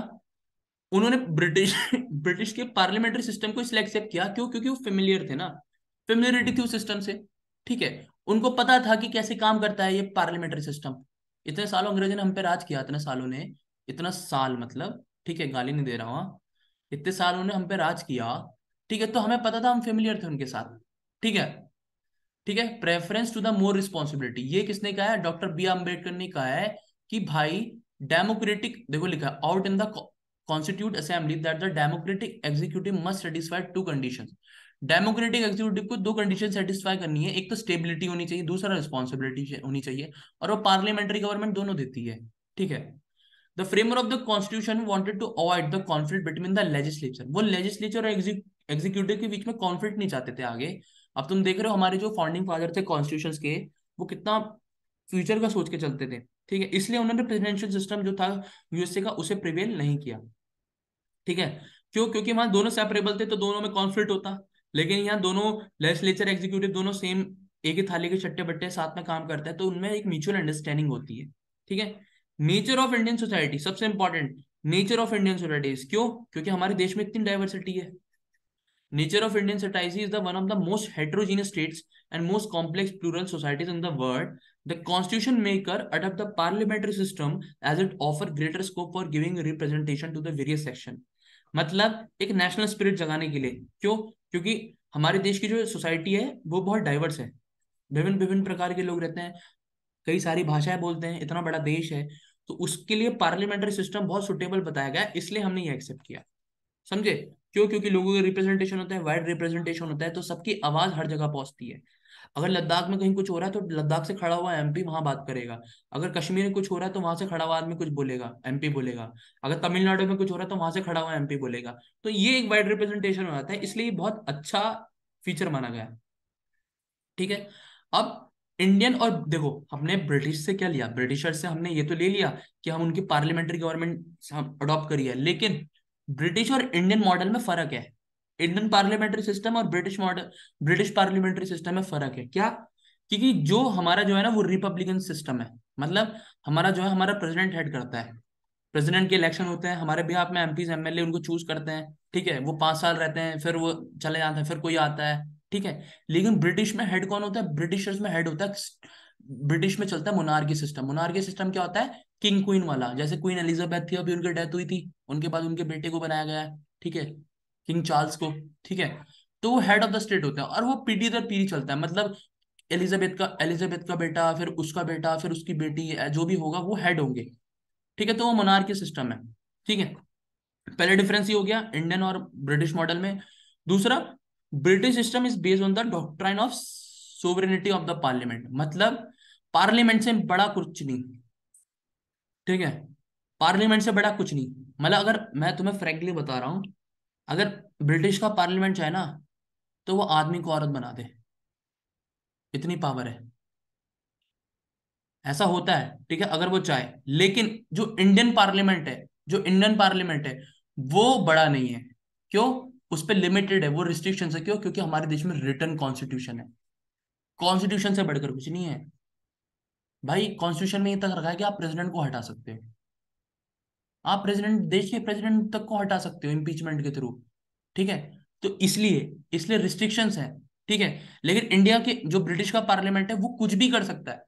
उन्होंने ब्रिटिश ब्रिटिश के पार्लियामेंट्री सिस्टम को इसलिए एक्सेप्ट किया, क्यों? क्योंकि वो फेमिलियर थे ना, फेमिलियरिटी थी उस सिस्टम से। ठीक है। उनको पता था कि कैसे काम करता है ये पार्लियामेंट्री सिस्टम। इतने सालों अंग्रेजों ने हम पे राज किया, इतने सालों ने, इतना साल मतलब, ठीक है, गाली नहीं दे रहा हूँ, इतने साल उन्होंने हम पे राज किया। ठीक है, तो हमें पता था, हम फेमिलियर थे उनके साथ। ठीक है। ठीक है। Preference to the more responsibility, ये किसने कहा है, डॉक्टर बी आम्बेडकर ने कहा है कि भाई डेमोक्रेटिक, देखो लिखा है out in the constitute assembly that the democratic executive must satisfy to conditions. Democratic executive को दो कंडीशन सेटिस्फाई करनी है, एक तो स्टेबिलिटी होनी चाहिए, दूसरा रिस्पॉन्सिबिलिटी होनी चाहिए, और वो पार्लियामेंट्री गवर्नमेंट दोनों देती है। ठीक है। The framer of the constitution wanted to avoid the conflict between the legislature, वो लेजिस्लेचर और एग्जीक्यूटिव के बीच में कॉन्फ्लिक्ट नहीं चाहते थे आगे। अब तुम देख रहे हो हमारे जो फाउंडिंग फादर थे कॉन्स्टिट्यूशंस के, वो कितना फ्यूचर का सोच के चलते थे। ठीक है, इसलिए उन्होंने प्रेसिडेंशियल सिस्टम जो था यूएसए का, उसे प्रिवेल नहीं किया। ठीक है। क्यों? क्योंकि वहां दोनों सेपरेबल थे तो दोनों में कॉन्फ्लिक्ट होता, लेकिन यहाँ दोनों लेजिस्लेचर एग्जीक्यूटिव दोनों सेम एक ही थाली के चट्टे बट्टे साथ में काम करते हैं, तो उनमें एक म्यूचुअल अंडरस्टैंडिंग होती है। ठीक है। नेचर ऑफ इंडियन सोसाइटी, सबसे important, nature of Indian society, क्यों? क्योंकि हमारे देश में इतनी डाइवर्सिटी है। Nature of Indian society is the one of the most heterogeneous states and most complex plural societies in the world. The constitution maker adopt the parliamentary system as it offer greater scope for giving representation to the various section. मतलब एक national spirit जगाने के लिए। क्यों? क्योंकि हमारे देश की जो सोसाइटी है वो बहुत डाइवर्स है, विभिन्न विभिन्न प्रकार के लोग रहते हैं, कई सारी भाषाएं बोलते हैं, इतना बड़ा देश है, तो उसके लिए पार्लियामेंट्री सिस्टम बहुत सुटेबल बताया गया, इसलिए हमने ये एक्सेप्ट किया। समझे? क्यों? क्योंकि लोगों का रिप्रेजेंटेशन होता है, वाइड रिप्रेजेंटेशन होता है, तो सबकी आवाज हर जगह पहुंचती है। अगर लद्दाख में कहीं कुछ हो रहा है तो लद्दाख से खड़ा हुआ एमपी वहां बात करेगा, अगर कश्मीर में कुछ हो रहा है तो वहां से खड़ा हुआ आदमी कुछ बोलेगा, एमपी बोलेगा, अगर तमिलनाडु में कुछ हो रहा है तो वहां से खड़ा हुआ एमपी बोलेगा। तो ये एक वाइड रिप्रेजेंटेशन हो जाता है, इसलिए ये बहुत अच्छा फीचर माना गया। ठीक है। अब इंडियन, और देखो हमने ब्रिटिश से क्या लिया, ब्रिटिशर से हमने ये तो ले लिया कि हम उनकी पार्लियामेंट्री गवर्नमेंट हम अडॉप्ट करी है, लेकिन ब्रिटिश और इंडियन मॉडल में फर्क है। इंडियन पार्लियामेंट्री सिस्टम और British model, British parliamentary system में फर्क है क्या? क्योंकि जो हमारा जो है ना वो रिपब्लिकन सिस्टम है, मतलब हमारा जो है हमारा प्रेसिडेंट हेड करता है, प्रेसिडेंट के इलेक्शन होते हैं, हमारे बिहार में एमपीज एमएलए उनको चूज करते हैं, ठीक है, वो 5 साल रहते हैं, फिर वो चले जाते हैं, फिर कोई आता है, ठीक है। लेकिन ब्रिटिश में हेड कौन होता है? ब्रिटिशर्स में हेड होता है, ब्रिटिश में चलता है मोनार्की सिस्टम। मोनार्की सिस्टम क्या होता है? किंग क्वीन वाला, जैसे क्वीन एलिजाबेथ थी, अभी उनकी डेथ हुई थी, उनके बाद उनके बेटे को बनाया गया है, ठीक है, किंग चार्ल्स को, ठीक है। तो वो हेड ऑफ द स्टेट होता है, और वो पीढ़ी दर पीढ़ी चलता है, मतलब एलिजाबेथ का बेटा, फिर उसका बेटा, फिर उसकी बेटी, जो भी होगा वो हेड होंगे, ठीक है। तो वो मोनार्की सिस्टम है, ठीक है। पहले डिफरेंस ये हो गया इंडियन और ब्रिटिश मॉडल में। दूसरा, British system is based on the doctrine of sovereignty of the parliament, मतलब पार्लियामेंट से बड़ा कुछ नहीं, ठीक है, पार्लियामेंट से बड़ा कुछ नहीं। मतलब अगर मैं तुम्हें फ्रैंकली बता रहा हूं, अगर ब्रिटिश का पार्लियामेंट चाहे ना तो वो आदमी को औरत बना दे, इतनी पावर है, ऐसा होता है, ठीक है, अगर वो चाहे। लेकिन जो इंडियन पार्लियामेंट है, जो इंडियन पार्लियामेंट है वो बड़ा नहीं है। क्यों? उस पर लिमिटेड है, वो रिस्ट्रिक्शन है। क्यों? क्योंकि हमारे देश में रिटर्न कॉन्स्टिट्यूशन है, कॉन्स्टिट्यूशन से बढ़कर कुछ नहीं है भाई। कॉन्स्टिट्यूशन में ये तक रखा है कि आप प्रेसिडेंट को हटा सकते हो, आप प्रेसिडेंट, देश के प्रेसिडेंट तक को हटा सकते हो इम्पीचमेंट के थ्रू, ठीक है। तो इसलिए इसलिए रिस्ट्रिक्शंस है, ठीक है। लेकिन इंडिया के जो ब्रिटिश का पार्लियामेंट है वो कुछ भी कर सकता है,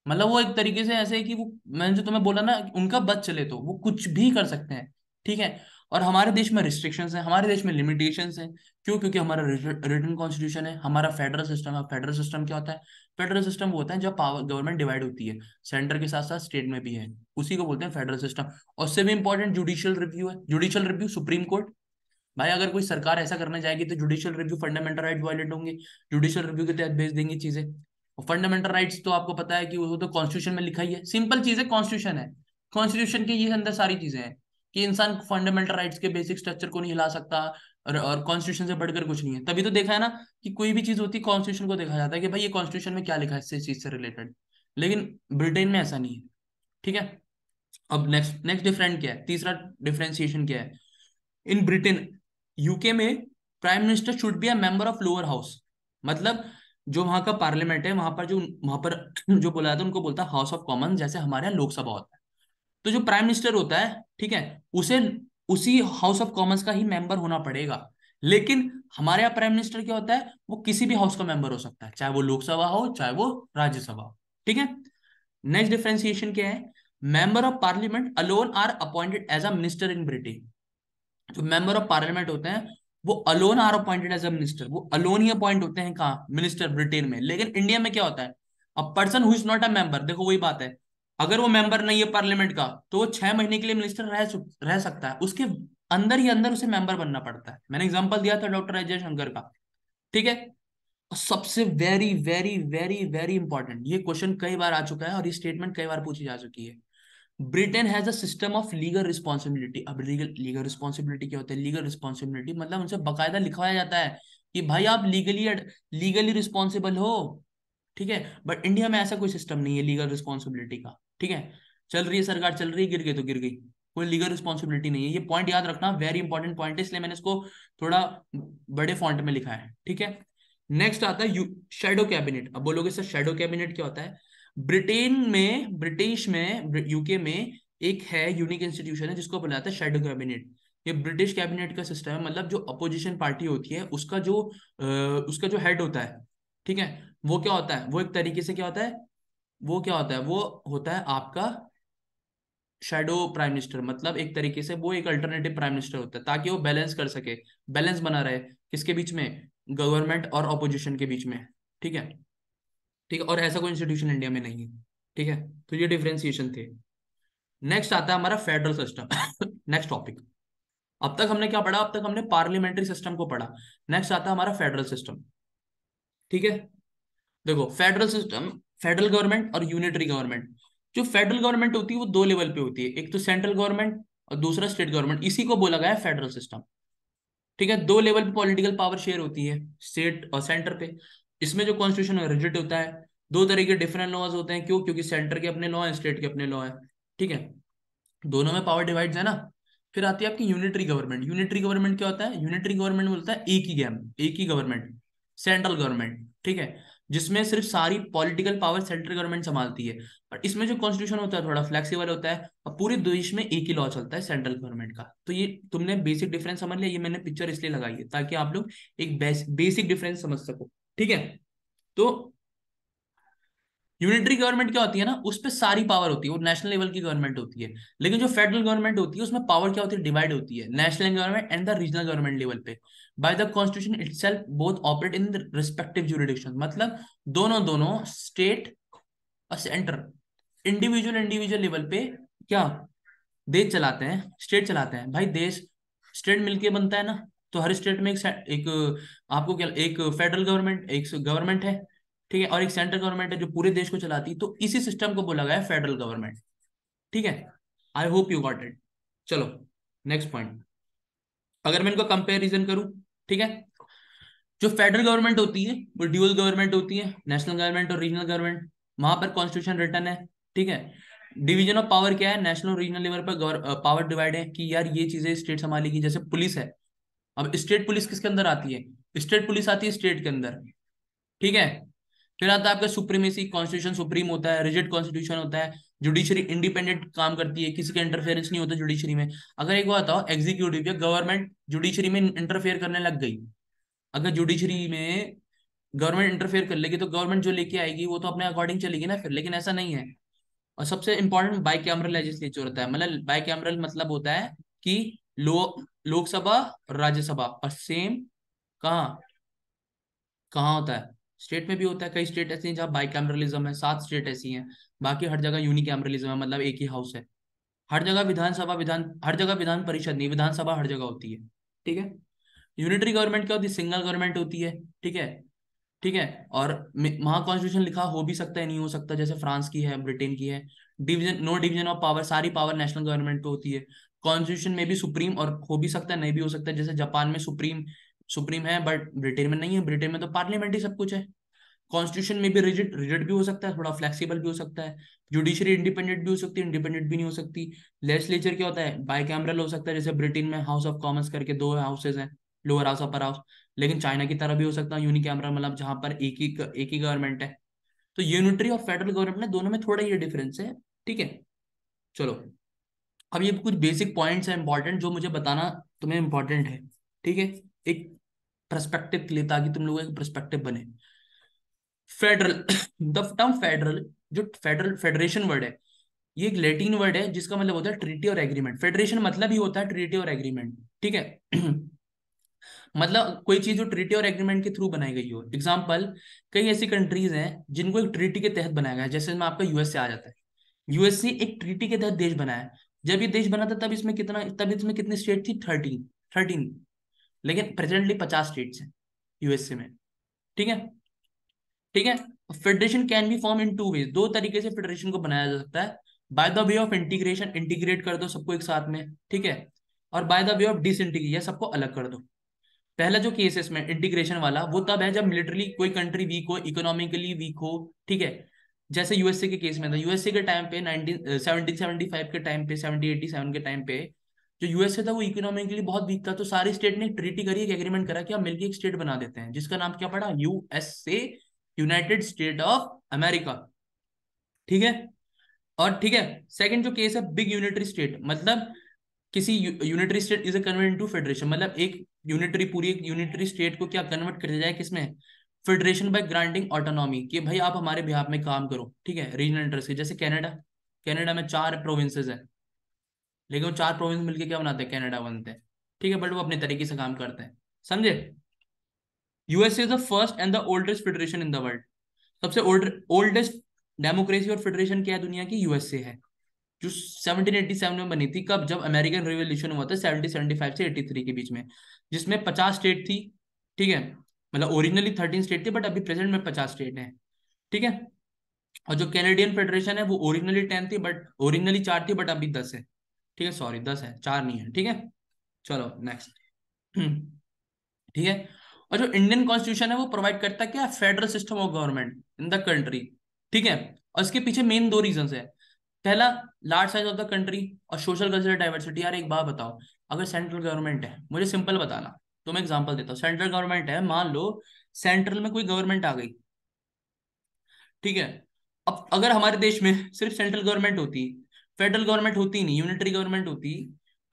मतलब वो एक तरीके से ऐसे है कि वो, मैंने जो तुम्हें बोला ना, उनका बस चले तो वो कुछ भी कर सकते हैं, ठीक है। और हमारे देश में रिस्ट्रिक्शंस है, हमारे देश में लिमिटेशंस है। क्यों? क्योंकि हमारा रिटर्न कॉन्स्टिट्यूशन है, हमारा फेडरल सिस्टम है। फेडरल सिस्टम क्या होता है? फेडरल सिस्टम वो होता है जब पावर गवर्नमेंट डिवाइड होती है, सेंटर के साथ साथ स्टेट में भी है, उसी को बोलते हैं फेडरल सिस्टम। और उससे भी इंपॉर्टेंट जुडिशियल रिव्यू है, जुडिशियल रिव्यू सुप्रीम कोर्ट। भाई अगर कोई सरकार ऐसा करने जाएगी तो judicial review, fundamental right violate होंगे, जुडिशियल रिव्यू के तहत भेज देंगी चीजें। और फंडामेंटल राइट्स तो आपको पता है कि वो तो कॉन्स्टिट्यूशन में लिखा ही है, सिंपल चीज है, कॉन्स्टिट्यूशन है, कॉन्स्टिट्यूशन के ये अंदर सारी चीजें हैं कि इंसान फंडामेंटल राइट्स के बेसिक स्ट्रक्चर को नहीं हिला सकता, और कॉन्स्टिट्यूशन से बढ़कर कुछ नहीं है। तभी तो देखा है ना कि कोई भी चीज होती है कॉन्स्टिट्यूशन को देखा जाता है कि भाई ये कॉन्स्टिट्यूशन में क्या लिखा है इससे चीज से रिलेटेड। लेकिन ब्रिटेन में ऐसा नहीं है, ठीक है। अब नेक्स्ट नेक्स्ट डिफरेंट क्या है, तीसरा डिफरेंशिएशन क्या है? इन ब्रिटेन, यूके में prime minister should be a member of lower house, मतलब जो वहां का पार्लियामेंट है वहां पर, जो वहां पर जो बोला जाता है उनको बोलता है हाउस ऑफ कॉमन, जैसे हमारे यहाँ लोकसभा होता है। तो जो प्राइम मिनिस्टर होता है, ठीक है, उसे उसी हाउस ऑफ कॉमन्स का ही मेंबर होना पड़ेगा। लेकिन हमारे यहाँ प्राइम मिनिस्टर क्या होता है, वो किसी भी हाउस का मेंबर हो सकता है, चाहे वो लोकसभा हो चाहे वो राज्यसभा हो, ठीक है। नेक्स्ट डिफरेंशिएशन क्या है? Member of parliament alone are appointed as a minister in Britain. जो मेंबर ऑफ पार्लियामेंट होते हैं वो alone are appointed as a minister, वो अलोन ही अपॉइंट होते हैं, कहाँ? मिनिस्टर, ब्रिटेन में। लेकिन इंडिया में क्या होता है? A person who is not a member, देखो वही बात है, अगर वो मेंबर नहीं है पार्लियामेंट का तो वो 6 महीने के लिए मिनिस्टर रह सकता है, उसके अंदर ही अंदर उसे मेंबर बनना पड़ता है। मैंने एग्जांपल दिया था डॉक्टर अजय शंकर का, ठीक है। और सबसे very very very very important, ये क्वेश्चन कई बार आ चुका है और ये स्टेटमेंट कई बार पूछी जा चुकी है। Britain has a system of legal responsibility. अब लीगल लीगल रिस्पॉन्सिबिलिटी क्या होता है? लीगल रिस्पॉन्सिबिलिटी मतलब उनसे बकायदा लिखवाया जाता है कि भाई आप लीगली रिस्पॉन्सिबल हो, ठीक है। बट इंडिया में ऐसा कोई सिस्टम नहीं है लीगल रिस्पॉन्सिबिलिटी का, ठीक है। चल रही है सरकार, चल रही है, गिर गई तो गिर गई, कोई लीगल रिस्पॉन्सिबिलिटी नहीं है। ये पॉइंट याद रखना, वेरी इंपॉर्टेंट पॉइंट है, इसलिए मैंने इसको थोड़ा बड़े फॉन्ट में लिखा है, ठीक है। नेक्स्ट आता है शेडो कैबिनेट। अब बोलोगे सर शेडो कैबिनेट क्या होता है? ब्रिटेन में, ब्रिटिश में, यूके में एक है यूनिक इंस्टीट्यूशन है जिसको बोला जाता है शेडो कैबिनेट। ये ब्रिटिश कैबिनेट का सिस्टम है, मतलब जो अपोजिशन पार्टी होती है उसका जो हेड होता है, ठीक है, वो क्या होता है, वो एक तरीके से क्या होता है, वो क्या होता है, वो होता है आपका शैडो प्राइम मिनिस्टर, मतलब एक तरीके से वो एक अल्टरनेटिव प्राइम मिनिस्टर होता है, ताकि वो बैलेंस कर सके, बैलेंस बना रहे किसके बीच में, गवर्नमेंट और ऑपोजिशन के बीच में। ठीक है, ठीक है, और ऐसा कोई इंस्टीट्यूशन इंडिया में नहीं है। ठीक है, तो ये डिफरेंशिएशन थे। नेक्स्ट आता है हमारा फेडरल सिस्टम। Next topic. अब तक हमने क्या पढ़ा, अब तक हमने पार्लियामेंट्री सिस्टम को पढ़ा। नेक्स्ट आता है हमारा फेडरल सिस्टम। ठीक है, देखो फेडरल सिस्टम, फेडरल गवर्नमेंट और यूनिटरी गवर्नमेंट। जो फेडरल गवर्नमेंट होती है वो दो लेवल पे होती है, एक तो सेंट्रल गवर्नमेंट और दूसरा स्टेट गवर्नमेंट, इसी को बोला गया है फेडरल सिस्टम। ठीक है, दो लेवल पे पॉलिटिकल पावर शेयर होती है, स्टेट और सेंटर पे। इसमें जो कॉन्स्टिट्यूशन है रिजिड होता है, दो तरह के डिफरेंट लॉज होते हैं, क्यों, क्योंकि सेंटर के अपने लॉ है, स्टेट के अपने लॉ है। ठीक है, दोनों में पावर डिवाइड्स है ना। फिर आती है आपकी यूनिटरी गवर्नमेंट। यूनिटरी गवर्नमेंट क्या होता है, यूनिटरी गवर्नमेंट बोलता है एक ही गवर्नमेंट, सेंट्रल गवर्नमेंट। ठीक है, जिसमें सिर्फ सारी पॉलिटिकल पावर सेंट्रल गवर्नमेंट संभालती है। और इसमें जो कॉन्स्टिट्यूशन होता है थोड़ा फ्लेक्सिबल होता है, और पूरे देश में एक ही लॉ चलता है सेंट्रल गवर्नमेंट का। तो ये तुमने बेसिक डिफरेंस समझ लिया, ये मैंने पिक्चर इसलिए लगाई है ताकि आप लोग एक बेसिक डिफरेंस समझ सको। ठीक है, तो यूनिटरी गवर्नमेंट क्या होती है ना, उस पर सारी पावर होती है, वो नेशनल लेवल की गवर्नमेंट होती है। लेकिन जो फेडरल गवर्नमेंट होती है उसमें पावर क्या होती है, डिवाइड होती है, national government and the regional government level पे। By the constitution itself both operate in the respective jurisdiction, मतलब दोनों दोनों स्टेट और सेंटर इंडिविजुअल इंडिविजुअल लेवल पे क्या देश चलाते हैं, स्टेट चलाते हैं भाई। देश स्टेट मिलके बनता है ना, तो हर स्टेट में एक आपको क्या, एक फेडरल गवर्नमेंट, एक गवर्नमेंट है, ठीक है, और एक सेंट्रल गवर्नमेंट है जो पूरे देश को चलाती है। तो इसी सिस्टम को बोला गया है फेडरल गवर्नमेंट। ठीक है, आई होप यू गॉट इट। चलो नेक्स्ट पॉइंट, अगर मैं इनको कंपेरिजन करूं, ठीक है, जो फेडरल गवर्नमेंट होती है वो ड्यूअल गवर्नमेंट होती है, नेशनल गवर्नमेंट और रीजनल गवर्नमेंट। वहां पर कॉन्स्टिट्यूशन रिटर्न है। ठीक है, डिवीजन ऑफ पावर क्या है, नेशनल और रीजनल लेवल पर पावर डिवाइड है कि यार ये चीजें स्टेट संभालेगी, जैसे पुलिस है। अब स्टेट पुलिस किसके अंदर आती है, स्टेट पुलिस आती है स्टेट के अंदर। ठीक है, फिर आता है आपका सुप्रीमेसी, कॉन्स्टिट्यूशन सुप्रीम होता है, रिजिड कॉन्स्टिट्यूशन होता है। जुडिशरी इंडिपेंडेंट काम करती है, किसी का इंटरफेरेंस नहीं होता जुडिशरी में। अगर एक बात बताओ, एग्जीक्यूटिव या गवर्नमेंट जुडिशरी में इंटरफेयर करने लग गई, अगर जुडिशरी में गवर्नमेंट इंटरफेयर कर लेगी, तो गवर्नमेंट जो लेके आएगी वो तो अपने अकॉर्डिंग चलेगी ना फिर, लेकिन ऐसा नहीं है। और सबसे इंपॉर्टेंट बाई कैमरल लेजिस्लेचर होता है, मतलब बाई कैमरल मतलब होता है कि लोकसभा और राज्यसभा और सेम कहाँ कहाँ होता है, स्टेट में भी होता है। कई स्टेट ऐसी हैं जहाँ बाई कैमरलिज्म है, 7 स्टेट ऐसी हैं। बाकी हर जगह यूनिकैमरलिज्म है, मतलब एक ही हाउस है। हर जगह विधानसभा, हर जगह विधान परिषद नहीं, विधानसभा हर जगह होती है। ठीक है, यूनिटरी गवर्नमेंट क्या होती है, सिंगल गवर्नमेंट होती है। ठीक है, ठीक है, और वहां कॉन्स्टिट्यूशन लिखा हो भी सकता है, नहीं हो सकता, जैसे फ्रांस की है, ब्रिटेन की है। Division, no division of power, सारी पावर नेशनल गवर्नमेंट पे होती है। कॉन्स्टिट्यूशन में भी सुप्रीम और हो भी सकता है, नहीं भी हो सकता है, जैसे जापान में सुप्रीम सुप्रीम है, बट ब्रिटेन में नहीं है, ब्रिटेन में तो पार्लियामेंट ही सब कुछ है। कॉन्स्टिट्यूशन में भी रिजिड रिजिड भी हो सकता है, थोड़ा फ्लेक्सिबल भी हो सकता है। जुडिशरी इंडिपेंडेंट भी हो सकती है, इंडिपेंडेंट भी नहीं हो सकती। लेजिस्लेचर क्या होता है, बाई कैमरल हो सकता है, जैसे ब्रिटेन में हाउस ऑफ कॉमन्स करके दो हाउसेज हैं, लोअर हाउस, अपर हाउस। लेकिन चाइना की तरह भी हो सकता है यूनिकैमरल, मतलब जहां पर एक ही गवर्नमेंट है। तो यूनिटरी और फेडरल गवर्नमेंट में दोनों में थोड़ा ये डिफरेंस है। ठीक है, चलो, अब ये कुछ बेसिक पॉइंट्स हैं इंपॉर्टेंट जो मुझे बताना तुम्हें इंपॉर्टेंट है। ठीक है, एक पर्सपेक्टिव के लिए, ताकि तुम लोगों का एक पर्सपेक्टिव बने। फेडरल, द टर्म फेडरल, जो फेडरल फेडरेशन वर्ड है, ये एक लैटिन वर्ड है जिसका मतलब होता है ट्रीटी और एग्रीमेंट। फेडरेशन मतलब ही होता है ट्रीटी और एग्रीमेंट। ठीक है, मतलब कोई चीज जो ट्रीटी और एग्रीमेंट के थ्रू बनाई गई हो। एग्जाम्पल, कई ऐसी कंट्रीज हैं जिनको एक ट्रीटी के तहत बनाया गया है, जैसे में आपका यूएसए आ जाता है। यूएसए एक ट्रीटी के तहत देश बना है। जब ये देश बना था तब इसमें कितनी स्टेट थी, 13 13। लेकिन प्रेजेंटली 50 स्टेट्स हैं यूएसए में। ठीक है, ठीक है, federation can be form in two ways, दो तरीके से फेडरेशन को बनाया जा सकता है। By the way of integration, integrate कर दो सबको एक साथ में। ठीक है, और by the way of disintegration, या सबको अलग कर दो। पहला जो केस है इसमें इंटीग्रेशन वाला, वो तब है जब मिलिटरी कोई कंट्री वीक हो, इकोनॉमिकली वीक हो। ठीक है, जैसे यूएसए के केस में था। यूएसए के टाइम पे 1775 के टाइम पे, 1787 के टाइम पे जो यूएसए था वो इकोनॉमिकली बहुत वीक था। तो सारी स्टेट ने ट्रीटी करी, एक एग्रीमेंट करा कि हम मिलकर एक स्टेट बना देते हैं, जिसका नाम क्या पड़ा, USA, United state of America. ठीक है, और ठीक है, सेकंड जो केस है बिग यूनिटरी स्टेट, मतलब किसी unitary state is convert into federation, मतलब एक यूनिटरी, पूरी एक यूनिटरी स्टेट को क्या कन्वर्ट कर दिया जाए किसमें, फेडरेशन बाय ग्रांटिंग ऑटोनॉमी, कि भाई आप हमारे बिहाफ में काम करो, ठीक है, रीजनल इंटरेस्ट के। जैसे कनाडा, कनाडा में 4 प्रोविंसेस है, लेकिन वो 4 प्रोविंस मिलके क्या बनाते हैं, कनाडा बनते हैं, ठीक है, बट वो अपने तरीके से काम करते हैं, समझे। USA is the first and the oldest federation in the world. सबसे ओल्डेस्ट डेमोक्रेसी और फेडरेशन क्या है दुनिया की, यूएसए है, जो 1787 में बनी थी। कब, जब अमेरिकन रिवोल्यूशन हुआ था 1775 से 83 के बीच में, जिसमें 50 स्टेट थी, ठीक है, मतलब ओरिजिनली 13 स्टेट थी, बट अभी प्रेजेंट में 50 स्टेट है, ठीक है। और जो कैनेडियन फेडरेशन है वो ओरिजिनली 10 थी, बट ओरिजिनली 4 थी, बट अभी 10 है, ठीक है, सॉरी 10 है, 4 नहीं है, ठीक है। चलो नेक्स्ट। ठीक है। और जो इंडियन कॉन्स्टिट्यूशन है वो प्रोवाइड करता है क्या, federal system of government in the country, ठीक है। और इसके पीछे मेन 2 रीजंस है। पहला, large size of the country और सोशल कल्चरल डाइवर्सिटी। यार एक बात बताओ, अगर सेंट्रल गवर्नमेंट है, मुझे सिंपल बताना, तो मैं एग्जांपल देता हूँ। सेंट्रल गवर्नमेंट है, मान लो सेंट्रल में कोई गवर्नमेंट आ गई, ठीक है। अब अगर हमारे देश में सिर्फ सेंट्रल गवर्नमेंट होती, फेडरल गवर्नमेंट होती नहीं, यूनिटरी गवर्नमेंट होती,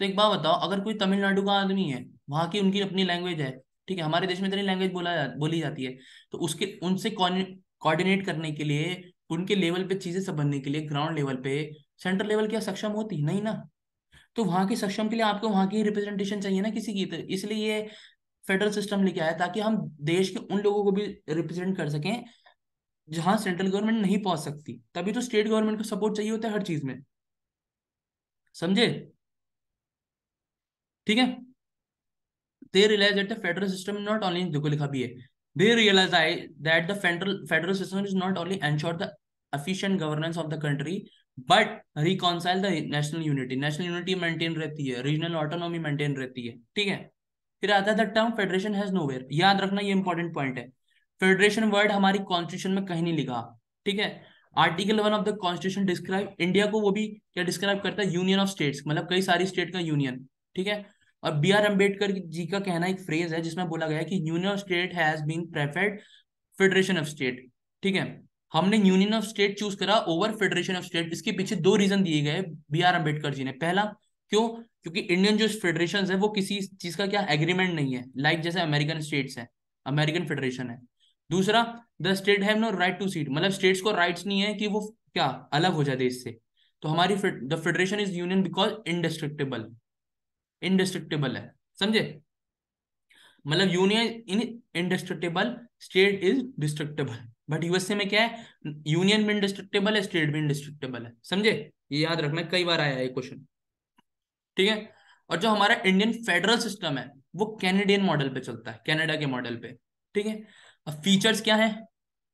तो एक बात बताओ, अगर कोई तमिलनाडु का आदमी है, वहां की उनकी अपनी लैंग्वेज है, ठीक है, हमारे देश में इतनी लैंग्वेज बोली जाती है, तो उसके उनसे कोऑर्डिनेट करने के लिए, उनके लेवल पे चीजें समझने के लिए, ग्राउंड लेवल पे सेंट्रल लेवल क्या सक्षम होती नहीं ना। तो वहां के सक्षम के लिए आपको वहां की रिप्रेजेंटेशन चाहिए ना किसी की, तो इसलिए ये फेडरल सिस्टम लेके आया, ताकि हम देश के उन लोगों को भी रिप्रेजेंट कर सकें जहां सेंट्रल गवर्नमेंट नहीं पहुंच सकती। तभी तो स्टेट गवर्नमेंट को सपोर्ट चाहिए होता है हर चीज में, समझे, ठीक है। they realize that the federal system not only, देखो लिखा भी है, they realize that the federal system is not only ensure the efficient governance of the country but reconcile the national unity maintain रहती है, regional autonomy maintain रहती है, ठीक है। फिर आता है the term federation has nowhere, याद रखना ये इंपॉर्टेंट पॉइंट है। फेडरेशन वर्ड हमारी कॉन्स्टिट्यूशन में कहीं नहीं लिखा, ठीक है। Article 1 of the constitution describe India को, वो भी क्या डिस्क्राइब करता है, यूनियन ऑफ स्टेट्स, मतलब कई सारी स्टेट का यूनियन, ठीक है। और बी आर अम्बेडकर जी का कहना, एक फ्रेज है जिसमें बोला गया है कि union of state has been preferred federation of state, ठीक है। हमने यूनियन ऑफ स्टेट चूज करा ओवर फेडरेशन ऑफ स्टेट। इसके पीछे 2 रीजन दिए गए बी आर अम्बेडकर जी ने। पहला, क्यों, क्योंकि इंडियन जो फेडरेशन है वो किसी चीज का क्या एग्रीमेंट नहीं है, लाइक जैसे अमेरिकन स्टेट्स है, अमेरिकन फेडरेशन है। दूसरा, the state have no right to seat, मतलब स्टेट्स को राइट्स नहीं है कि वो क्या अलग हो जाए देश से। तो हमारी the federation is union because indestructible, indestructible है, समझे। मतलब union in indestructible, state is destructible, but USA में क्या है, यूनियन भी इंडिस्ट्रक्टेबल है, स्टेट भी इंडिस्ट्रक्टेबल है, समझे। ये याद रखना, कई बार आया है ये क्वेश्चन, ठीक है। और जो हमारा इंडियन फेडरल सिस्टम है वो कैनेडियन मॉडल पे चलता है, कनाडा के मॉडल पे, ठीक है। अब फीचर्स क्या है,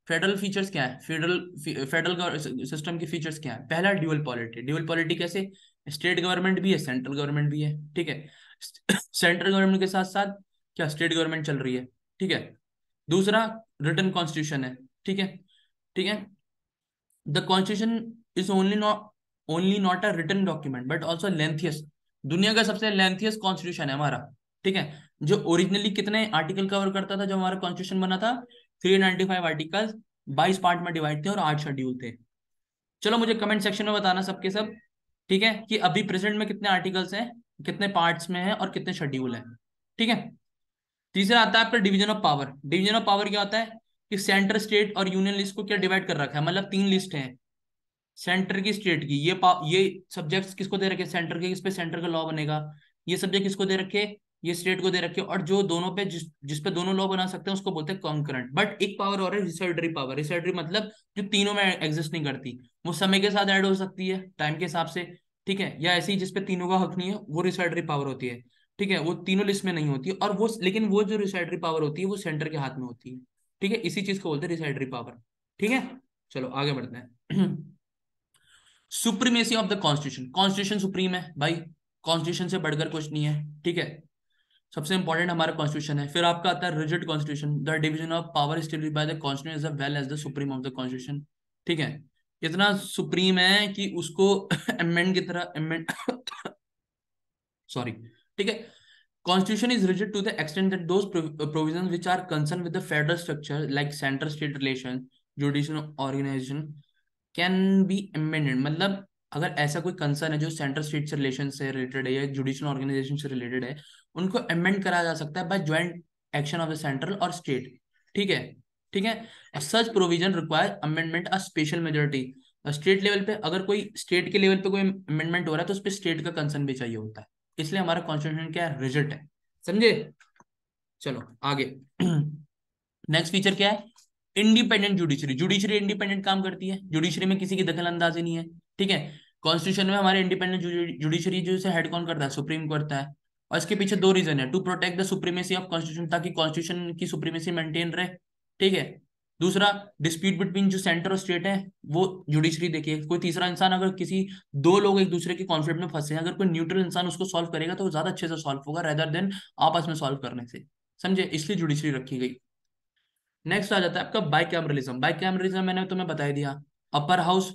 फेडरल फीचर्स क्या है, फेडरल फेडरल सिस्टम के फीचर्स क्या है। पहला, ड्यूअल पॉलिटी। ड्यूअल पॉलिटी कैसे, स्टेट गवर्नमेंट भी है, सेंट्रल गवर्नमेंट भी है, ठीक है। सेंट्रल गवर्नमेंट के साथ साथ क्या स्टेट गवर्नमेंट चल रही है, ठीक है। दूसरा, रिटन कॉन्स्टिट्यूशन है, ठीक है, ठीक है। The constitution is only not a written document but also lengthiest, दुनिया का सबसे लेंथियस कॉन्स्टिट्यूशन है हमारा, ठीक है। जो ओरिजिनली कितने आर्टिकल कवर करता था, जब हमारा कॉन्स्टिट्यूशन बना था, 395 आर्टिकल्स, 22 पार्ट में डिवाइड थे और 8 शेड्यूल थे। चलो मुझे कमेंट सेक्शन में बताना सबके सब, ठीक है, कि अभी प्रेजेंट में कितने आर्टिकल्स हैं, कितने पार्ट्स में है और कितने शेड्यूल हैं, ठीक है। तीसरा आता है आपका division of power. Division of power क्या होता है, कि सेंटर, स्टेट और यूनियन लिस्ट को क्या डिवाइड कर रखा है, मतलब 3 लिस्ट हैं, सेंटर की, स्टेट की, ये सब्जेक्ट्स किसको दे रखे, सेंटर के, किस पे सेंटर का लॉ बनेगा, ये सब्जेक्ट किसको दे रखे, ये स्टेट को दे रखे, और जो दोनों पे जिस पे दोनों लॉ बना सकते हैं उसको बोलते हैं कॉन्करेंट। बट एक पावर और है रिसर्टरी पावर। रिसर्टरी मतलब जो तीनों में एग्जिस्ट नहीं करती, वो समय के साथ ऐड हो सकती है टाइम के हिसाब से, ठीक है, या ऐसी जिसपे तीनों का हक नहीं है, वो रिसर्टरी पावर होती है, ठीक है। वो तीनों लिस्ट में नहीं होती, और वो, लेकिन वो जो रिसर्टरी पावर होती है वो सेंटर के हाथ में होती है, ठीक है। इसी चीज को बोलते हैं रिसर्टरी पावर, ठीक है। चलो आगे बढ़ते हैं। Supremacy of the constitution. Constitution supreme है भाई, कॉन्स्टिट्यूशन से बढ़कर कुछ नहीं है, ठीक है। सबसे इंपॉर्टेंट हमारा कॉन्स्टिट्यूशन है। फिर आपका आता है rigid constitution. The division of power established by the constitution is well as the supreme of the constitution, ठीक है। इतना सुप्रीम है कि उसको अमेंड की तरह अमेंड सॉरी, ठीक है। Constitution is rigid to the extent that those provisions which are concerned with the federal structure, like center-state relations, judicial organization, can be amended. मतलब अगर ऐसा कोई कंसर्न है जो सेंट्रल स्टेट से रिलेशन से रिलेटेड है या जुडिशियल ऑर्गेनाइजेशन से रिलेटेड है, उनको अमेंड करा जा सकता है by joint action of the central और स्टेट। ठीक है, ठीक है। Such provision require amendment a special majority. State level पे अगर कोई स्टेट के लेवल पे कोई अमेंडमेंट हो रहा है तो उस पर स्टेट का कंसर्न भी चाहिए होता है, इसलिए हमारा कॉन्स्टिट्यूशन क्या है, रिजिट है। समझे? चलो आगे। नेक्स्ट फीचर क्या है, इंडिपेंडेंट जुडिशरी। जुडिशरी इंडिपेंडेंट काम करती है, जुडिशरी में किसी की दखल अंदाजी नहीं है। ठीक है, कॉन्स्टिट्यूशन में हमारे इंडिपेंडेंट जुडिशरी जो इसे हेड कौन करता है, सुप्रीम करता है। और इसके पीछे दो रीजन है, to protect the supremacy of constitution, ताकि कॉन्स्टिट्यूशन की सुप्रीमेसी मेंटेन रहे। ठीक है। दूसरा, डिस्प्यूट बिटवीन जो सेंटर और स्टेट है वो जुडिशरी देखिए। कोई तीसरा इंसान, अगर किसी दो लोग एक दूसरे के कॉन्फ्लिक्ट में फंसे हैं, अगर कोई न्यूट्रल इंसान उसको सॉल्व करेगा तो वो ज्यादा अच्छे से सॉल्व होगा रेदर देन आपस में सॉल्व करने से। समझे? इसलिए जुडिशरी रखी गई। नेक्स्ट आ जाता है आपका बाइकैमरलिज्म। बाइकैमरलिज्म मैंने तुम्हें बता ही दिया, अपर हाउस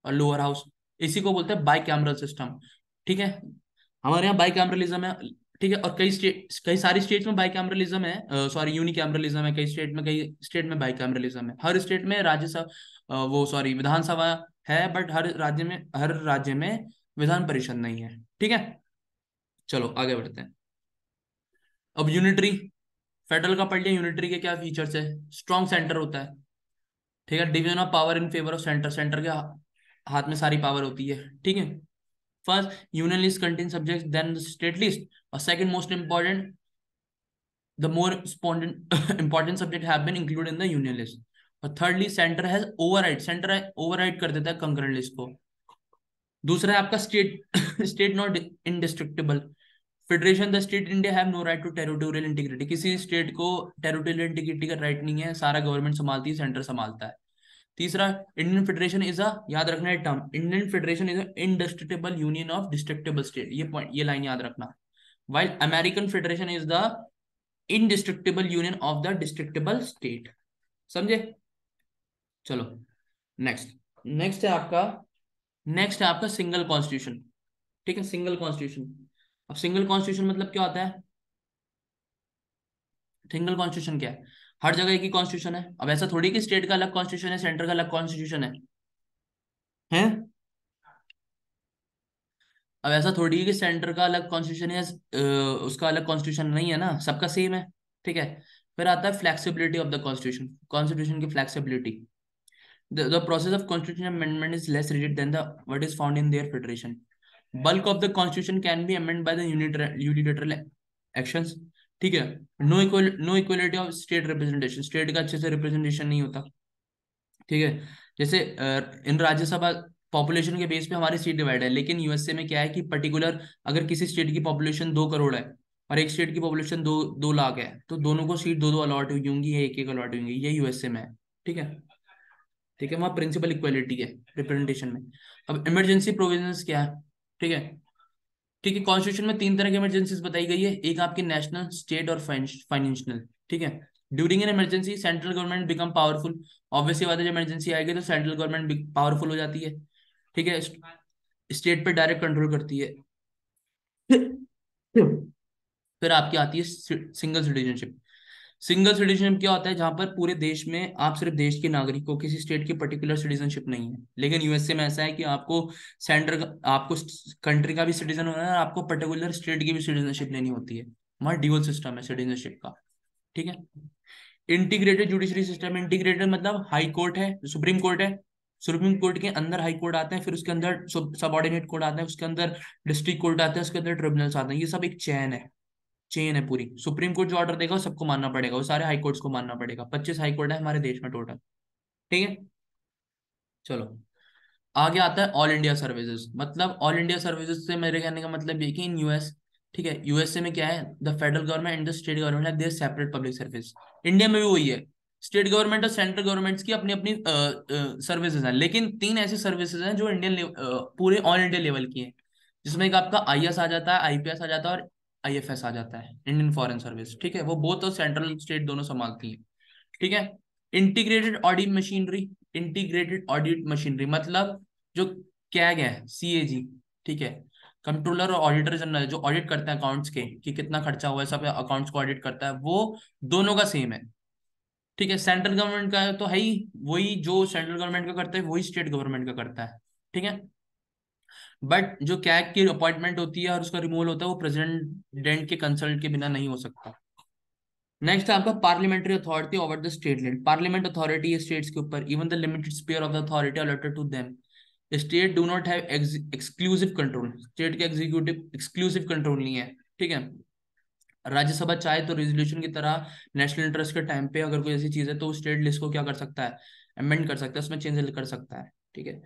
और लोअर हाउस, इसी को बोलते हैं बाइकैमरल सिस्टम। ठीक है, हमारे यहाँ बाइकैमरलिज्म है। ठीक है, और कई सारी स्टेट्स में बाइकैमरलिज्म है, सॉरी यूनिकैमरलिज्म है, कई स्टेट में बाइकैमरलिज्म है। हर स्टेट में राज्यसभा, वो सॉरी विधानसभा है, बट हर राज्य में विधान परिषद नहीं है। ठीक है, चलो आगे बढ़ते हैं। अब यूनिटरी, फेडरल का पढ़ लिया। यूनिटरी के क्या फीचर्स है, स्ट्रॉन्ग सेंटर होता है। ठीक है, division of power in favour of centre, centre के हाथ में सारी पावर होती है। ठीक है, first union list contain subject then state list, और second most important, the more important subject have been included in the union list. और thirdly centre has override, centre override कर देता है कंकरेंट लिस्ट को। दूसरा है आपका state state not indestructible. Federation, the state India have no right to territorial integrity, किसी state को टेरिटोरियल इंटीग्रिटी का राइट नहीं है, सारा गवर्नमेंट संभालती है, सेंटर संभालता है। तीसरा, इंडियन फेडरेशन इज अ, याद रखना है term, Indian federation is indestructible union of destructible state, ये पॉइंट, ये लाइन याद रखना। While American federation is the indestructible union of the destructible state. समझे? चलो नेक्स्ट, नेक्स्ट है आपका नेक्स्ट है आपका सिंगल कॉन्स्टिट्यूशन। ठीक है, सिंगल कॉन्स्टिट्यूशन। अब सिंगल कॉन्स्टिट्यूशन मतलब क्या होता है, सिंगल कॉन्स्टिट्यूशन क्या है, हर जगह एक ही कॉन्स्टिट्यूशन है। अब ऐसा थोड़ी कि स्टेट का अलग कॉन्स्टिट्यूशन है, सेंटर का अलग कॉन्स्टिट्यूशन है। अब ऐसा थोड़ी है कि सेंटर का अलग कॉन्स्टिट्यूशन है, उसका अलग कॉन्स्टिट्यूशन नहीं है ना, सबका सेम है। ठीक है, फिर आता है flexibility of the constitution, constitution की flexibility. The process of constitution amendment is less rigid than the what is found in their federation. Bulk of the constitution can be amend by the unilateral actions. ठीक है, no equality of state representation, state का अच्छे से representation नहीं होता। ठीक है, जैसे इन राज्यसभा पॉपुलेशन के बेस पे हमारी सीट डिवाइड है, लेकिन यूएसए में क्या है कि पर्टिकुलर अगर किसी स्टेट की पॉपुलेशन 2 करोड़ है और एक स्टेट की पॉपुलेशन 2 लाख है, तो दोनों को सीट दो दो अलॉट हुई होंगी या एक एक अलॉट हुई होंगी, ये यूएसए में है। ठीक है, ठीक है, वहाँ प्रिंसिपल इक्वालिटी है रिप्रेजेंटेशन में। अब इमरजेंसी प्रोविजंस क्या है, ठीक है, ठीक है, कॉन्स्टिट्यूशन में 3 तरह की इमरजेंसीज बताई गई है, एक आपकी नेशनल, स्टेट और फाइनेंशियल। ठीक है, during an emergency central government become powerful. Obviously बात है, जब इमरजेंसी आएगी तो सेंट्रल गवर्नमेंट पावरफुल हो जाती है। ठीक है, स्टेट पे डायरेक्ट कंट्रोल करती है। फिर आपकी आती है सिंगल सिटीजनशिप। सिंगल सिटीजनशिप क्या होता है, जहां पर पूरे देश में आप सिर्फ देश के नागरिक हो, किसी स्टेट की पर्टिकुलर सिटीजनशिप नहीं है। लेकिन यूएसए में ऐसा है कि आपको आपको कंट्री का भी सिटीजन होना है और आपको पर्टिकुलर स्टेट की भी सिटीजनशिप लेनी होती है। वहाँ ड्यूअल सिस्टम है सिटीजनशिप का। ठीक है, इंटीग्रेटेड जुडिशरी सिस्टम, इंटीग्रेटेड मतलब हाई कोर्ट है, सुप्रीम कोर्ट है, सुप्रीम कोर्ट के अंदर हाई कोर्ट आते हैं, फिर उसके अंदर सबऑर्डिनेट कोर्ट आते हैं, उसके अंदर डिस्ट्रिक्ट कोर्ट आते हैं, उसके अंदर ट्रिब्यूनल्स आते हैं। ये सब एक चेन है पूरी। सुप्रीम कोर्ट जो ऑर्डर देगा वो सबको मानना पड़ेगा, वो सारे हाई कोर्ट्स को मानना पड़ेगा। 25 हाई कोर्ट है हमारे देश में टोटल। ठीक है, चलो आगे आता है ऑल इंडिया सर्विसेज। मतलब ऑल इंडिया सर्विसेज से मेरे कहने का मतलब ये कि इन यूएस, ठीक है, यूएसए में क्या है, the federal government and the state government have their separate public service. India में भी वही है, स्टेट गवर्नमेंट और सेंट्रल गवर्नमेंट्स की अपनी अपनी सर्विसेज हैं, लेकिन 3 ऐसी सर्विसेज हैं जो पूरे ऑल इंडिया लेवल की हैं, जिसमें एक आपका आईएएस आ जाता है, आईपीएस आ जाता है और आईएफएस आ जाता है, इंडियन फॉरेन सर्विस। ठीक है, वो बोथ और सेंट्रल स्टेट दोनों संभालती है। ठीक है, integrated audit machinery, integrated audit machinery मतलब जो कैग है, सीएजी, ठीक है, कंट्रोलर और ऑडिटर जनरल जो ऑडिट करते हैं अकाउंट्स के कि कितना खर्चा हुआ है, सब अकाउंट्स को ऑडिट करता है, वो दोनों का सेम है। ठीक है, सेंट्रल गवर्नमेंट का तो है ही, वही जो सेंट्रल गवर्नमेंट का करता है वही स्टेट गवर्नमेंट का करता है। ठीक है, बट जो कैग की अपॉइंटमेंट होती है और उसका रिमूवल होता है वो प्रेसिडेंट के कंसल्ट के बिना नहीं हो सकता। नेक्स्ट है आपका parliamentary authority over the state land. Parliament authority है स्टेट्स के ऊपर, even the limited spare of the authority allotted to them. State do not have exclusive control, state के एग्जीक्यूटिव एक्सक्लूसिव कंट्रोल नहीं है, ठीक है। राज्यसभा चाहे तो रेजोल्यूशन की तरह नेशनल इंटरेस्ट के टाइम पे अगर कोई ऐसी चीज है तो स्टेट लिस्ट को क्या कर सकता है, अमेंड कर सकता है, उसमें चेंज कर सकता है, ठीक है।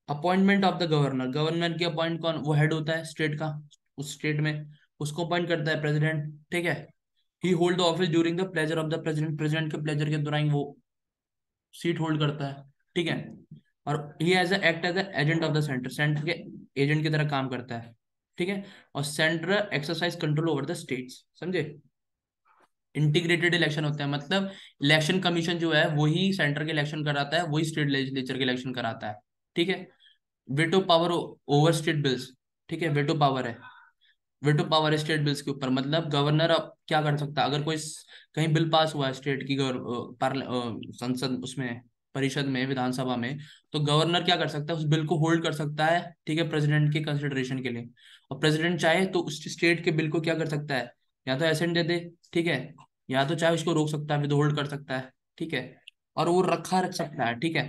Appointment of the governor, governor की अपॉइंट कौन, वो हेड होता है स्टेट का, उस स्टेट में उसको अपॉइंट करता है प्रेसिडेंट, ठीक है। He hold the office during the pleasure of the president, president के प्लेजर के दौरान वो सीट होल्ड करता है, ठीक है। और he as act as agent of the centre, centre के एजेंट की तरह काम करता है, ठीक है। और centre exercise control over the states, समझे। इंटीग्रेटेड इलेक्शन होता है, मतलब इलेक्शन कमीशन जो है वही सेंटर के इलेक्शन कराता है, वही स्टेट लेजिस्लेचर के इलेक्शन कराता है, ठीक है। Veto power over state bills, ठीक है, वेटो पावर है, वेटो पावर है स्टेट बिल्स के ऊपर, मतलब गवर्नर अब क्या कर सकता है अगर कोई कहीं बिल पास हुआ है स्टेट की संसद उसमें, परिषद में, विधानसभा में, तो गवर्नर क्या कर सकता है उस बिल को होल्ड कर सकता है, ठीक है, प्रेसिडेंट के कंसिडरेशन के लिए। और प्रेसिडेंट चाहे तो उस स्टेट के बिल को क्या कर सकता है, या तो एसेंट दे दे, ठीक है, या तो चाहे उसको रोक सकता है, विद होल्ड कर सकता है, ठीक है। और वो रख सकता है, ठीक है।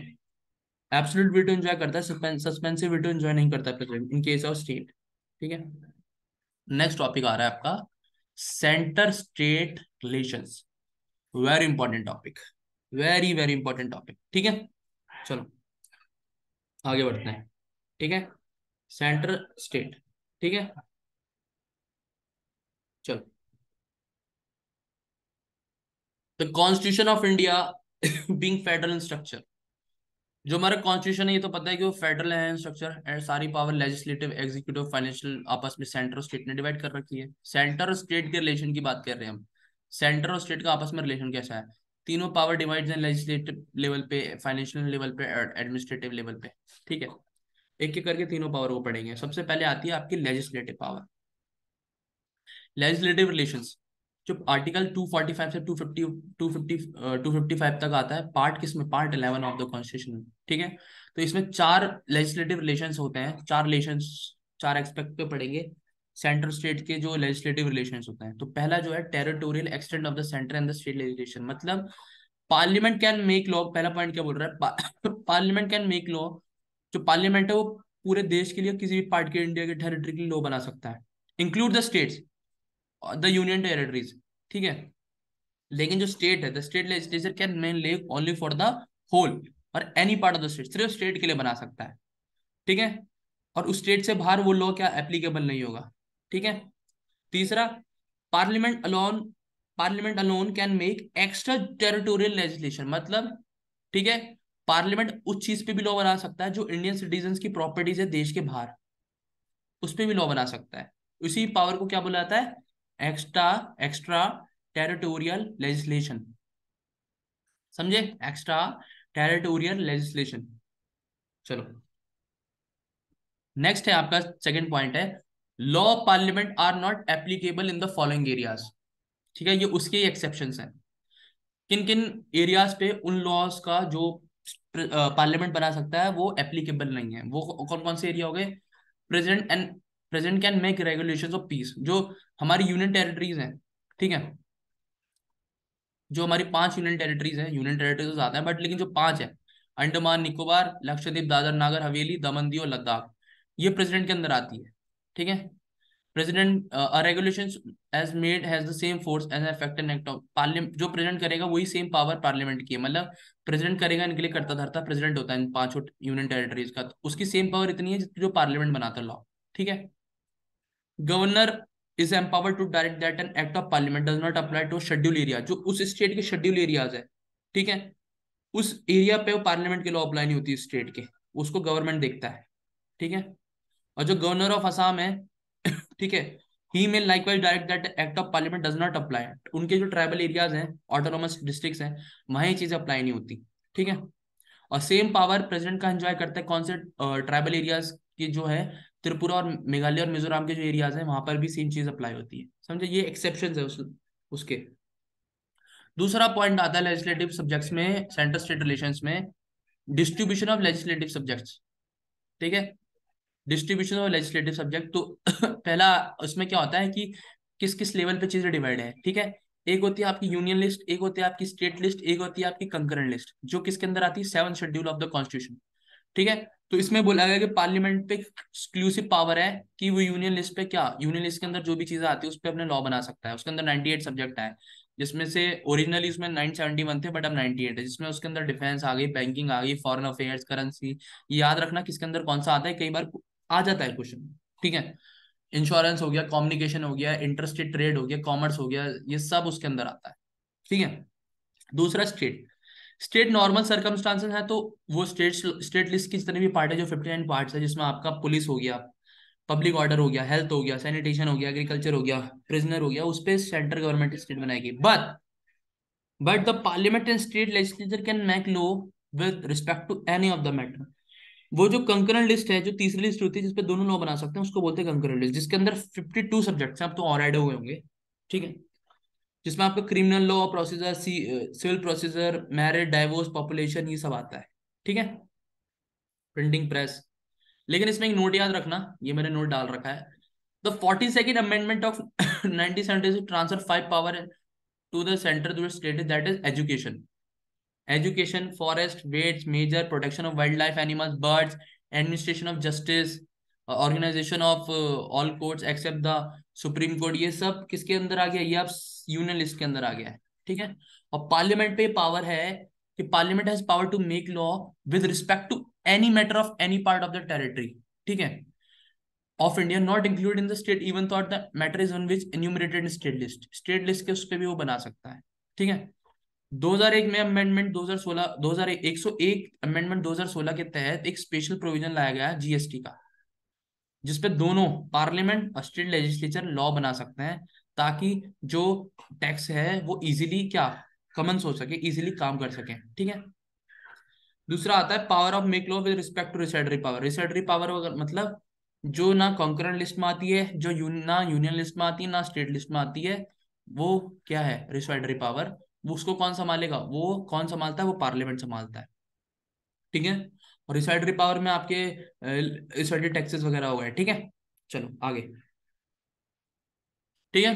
एब्सोल्यूट वीटो एंजॉय करता है, सस्पेंसिव वीटो एंजॉय नहीं करता president in case of state, ठीक है। नेक्स्ट टॉपिक आ रहा है आपका centre state relations, very important topic, very very important topic, ठीक है। चलो आगे बढ़ते हैं, ठीक है। सेंटर स्टेट, ठीक है। चलो, the constitution of India being federal structure, जो हमारा कॉन्स्टिट्यूशन है ये तो पता है कि वो फेडरल है स्ट्रक्चर, एंड सारी पावर लेजिस्लेटिव एग्जीक्यूटिव फाइनेंशियल आपस में सेंटर और स्टेट ने डिवाइड कर रखी है। सेंटर और स्टेट के रिलेशन की बात कर रहे हैं हम, सेंटर और स्टेट का आपस में रिलेशन कैसा है। तीनों पावर डिवाइड हैं लेजिस्लेटिव लेवल पे, फाइनेंशियल लेवल पे, एडमिनिस्ट्रेटिव लेवल पे, ठीक है। एक एक करके तीनों पावर को पढ़ेंगे। सबसे पहले आती है आपकी लेजिस्लेटिव पावर, लेजिस्लेटिव रिलेशंस। जो आर्टिकल 245 से 255 तक आता है, पार्ट किसमें, पार्ट 11 ऑफ द कॉन्स्टिट्यूशन में, ठीक है। तो इसमें चार लेजिस्लेटिव रिलेशंस होते हैं, चार रिलेशंस, चार एक्सपेक्ट पे पढ़ेंगे सेंटर स्टेट के जो लेजिस्लेटिव रिलेशंस होते हैं। तो पहला जो है territorial extent of the centre and the state legislation, मतलब पार्लियामेंट कैन मेक लॉ, पहला पॉइंट क्या बोल रहा है, पार्लियामेंट कैन मेक लॉ। जो पार्लियामेंट है वो पूरे देश के लिए किसी भी पार्ट के इंडिया के टेरिटरी के लिए लॉ बना सकता है, include the states, the union territories, ठीक है। लेकिन जो स्टेट है, the state legislature can main ले ओनली फॉर द होल और any part of the state, सिर्फ स्टेट के लिए बना सकता है, ठीक है। और उस स्टेट से बाहर वो लॉ क्या एप्लीकेबल नहीं होगा, ठीक है। तीसरा, parliament alone, parliament alone can make extra territorial legislation, मतलब, ठीक है, पार्लियामेंट उस चीज पे भी लॉ बना सकता है जो इंडियन सिटीजन की प्रॉपर्टीज है देश के बाहर, उस पे भी लॉ बना सकता है। उसी पावर को क्या बोला जाता है, एक्स्ट्रा एक्स्ट्रा टेरिटोरियल लेजिस्लेशन, समझे, एक्स्ट्रा टेरिटोरियल लेजिस्लेशन। चलो, नेक्स्ट है आपका सेकंड पॉइंट है, law parliament are not applicable in the following areas, ठीक है। ये उसके एक्सेप्शंस हैं, किन किन एरियाज पे उन लॉज का जो पार्लियामेंट बना सकता है वो एप्लीकेबल नहीं है, वो कौन कौन से एरिया हो गए। President and president can make regulations of peace, जो हमारी यूनियन टेरिटरीज हैं, ठीक है। जो हमारी 5 यूनियन टेरिटरीज हैं, यूनियन टेरिटरीज तो ज्यादा है बट लेकिन जो 5 है, अंडमान निकोबार, लक्षद्वीप, दादर नागर हवेली, दमन दीव और लद्दाख, ये प्रेसिडेंट के अंदर आती है, ठीक है। President regulations as made has the same force as effect and act of parliament, जो प्रेसिडेंट करेगा वही सेम पावर पार्लियामेंट की है, मतलब प्रेसिडेंट करेगा इनके लिए करता धरता प्रेसिडेंट होता है इन पांचों यूनियन टेरिटरीज का, तो उसकी सेम पावर इतनी है जो पार्लियामेंट बनाता लॉ, ठीक है। Governor is empowered to direct that an act of parliament does not apply to schedule area, जो उस स्टेट के शेड्यूल एरियाज है, ठीक है, उस एरिया पे वो पार्लियामेंट के लॉ अप्लाई नहीं होती स्टेट के, उसको गवर्नमेंट देखता है, ठीक है। और जो गवर्नर ऑफ असम है ठीक है, ही में likewise direct that act of parliament does not apply, उनके जो ट्राइबल एरियाज हैं, ऑटोनोमस डिस्ट्रिक्ट्स हैं, वहां ये चीजें अप्लाई नहीं होती, ठीक है। और सेम पावर प्रेसिडेंट का एंजॉय करता है कौन से ट्राइबल एरियाज की जो है, त्रिपुरा और मेघालय और मिजोरम के जो एरियाज हैं वहां पर भी सेम चीज अप्लाई होती है, समझे, ये एक्सेप्शन है उसके। दूसरा पॉइंट आता है लेजिस्लेटिव सब्जेक्ट्स में, सेंटर स्टेट रिलेशंस में, डिस्ट्रीब्यूशन ऑफ लेजिस्लेटिव सब्जेक्ट्स, ठीक है। डिस्ट्रीब्यूशन ऑफ लेजिस्लेटिव सब्जेक्ट, तो पहला उसमें क्या होता है कि किस किस लेवल पे चीजें डिवाइड है, ठीक है। एक होती है आपकी यूनियन लिस्ट, एक होती है आपकी स्टेट लिस्ट, एक होती है आपकी कंकरेंट लिस्ट, जो किसके अंदर आती है, 7th schedule of the constitution, ठीक है। तो इसमें बोला गया कि पार्लियामेंट पे एक्सक्लूसिव पावर है कि वो यूनियन लिस्ट पे, क्या यूनियन लिस्ट के अंदर जो भी चीजें आती है उस पर अपने लॉ बना सकता है। उसके अंदर 98 सब्जेक्ट है, जिसमें से ओरिजिनली उसमें 971 थे, बट अब 98 है, जिसमें उसके अंदर डिफेंस आ गई, बैंकिंग आ गई, फॉरेन अफेयर्स, करेंसी। याद रखना किसके अंदर कौन सा आता है, कई बार आ जाता है क्वेश्चन, ठीक है। इंश्योरेंस हो गया, कम्युनिकेशन हो गया, इंटरस्टेट ट्रेड हो गया, कॉमर्स हो गया, ये सब उसके अंदर आता है, ठीक है। दूसरा स्टेट, स्टेट नॉर्मल सर्कमस्टांसेस है, तो वो स्टेट लिस्ट की जितने भी पार्ट है, जो 59 पार्ट्स है, जिसमें आपका पुलिस हो गया, पब्लिक ऑर्डर हो गया, हेल्थ हो गया, सैनिटेशन हो गया, एग्रीकल्चर हो गया, प्रिजनर हो गया, उस पर सेंट्रल गवर्नमेंट स्टेट बनाएगी। But the parliament and state legislature can make law with respect to any of the matter. वो जो कंकरेंट लिस्ट है, जो तीसरी लिस्ट होती है जिसपे दोनों लॉ बना सकते हैं, उसको बोलते हैं कंकरेंट लिस्ट, जिसके अंदर 52 सब्जेक्ट्स हैं, अब तो और ऐड हुए होंगे, ठीक है। जिसमें आपका criminal law procedure, civil procedure, marriage, divorce, population, ये सब आता है, ठीक है। Printing press. लेकिन इसमें एक नोट याद रखना, ये मैंने नोट डाल रखा है, the 42nd amendment of 1976 transfer 5 power to the centre to state, that is education. Education, forest, weights, measure, protection of wild life animals, birds, administration of justice, organisation of all courts except the supreme court, ये सब किसके अंदर आ गया, ये आप union list के अंदर आ गया है, ठीक है। और पार्लियामेंट पे पावर है कि parliament has power to make law with respect to any matter of any part of the territory, ठीक है, of India, not include in the state even thought the matter is on which enumerated in state list. State list के उस पर भी वो बना सकता है, ठीक है। 2001 में अमेंडमेंट 2016 2001 101 अमेंडमेंट 2016 के तहत एक स्पेशल प्रोविजन लाया गया है जीएसटी का, जिसपे दोनों पार्लियामेंट और स्टेट लेजिस्लेचर लॉ बना सकते हैं, ताकि जो टैक्स है वो इजीली क्या कमन्स हो सके, इजीली काम कर सके, ठीक है। दूसरा आता है power of make law with respect to residuary power. Residuary power मतलब जो ना कॉन्करेंट लिस्ट में आती है, जो ना यूनियन लिस्ट में आती है, ना स्टेट लिस्ट में आती है, वो क्या है, रिसाइडरी पावर। वो उसको कौन संभालेगा, वो कौन संभालता है, वो पार्लियामेंट संभालता है, ठीक है। और रिसाइडरी पावर में आपके रिसाइडरी टैक्सेस वगैरह हो गए, ठीक है। चलो आगे, ठीक है।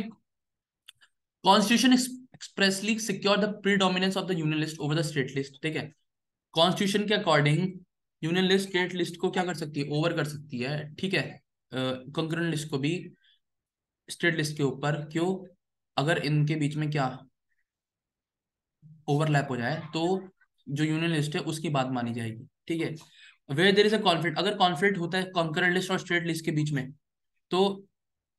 Constitution expressly secure the predominance of the union list over the state list, ठीक है। कॉन्स्टिट्यूशन के according union list state list को क्या कर सकती है, ओवर कर सकती है, ठीक है। कंकरेंट लिस्ट को भी स्टेट लिस्ट के ऊपर, क्यों, अगर इनके बीच में क्या ओवरलैप हो जाए, तो जो यूनियन लिस्ट है उसकी बात मानी जाएगी, ठीक है। Where there is a conflict, अगर कॉन्फ्लिक्ट होता है कंकरेंट लिस्ट और स्टेट लिस्ट के बीच में, तो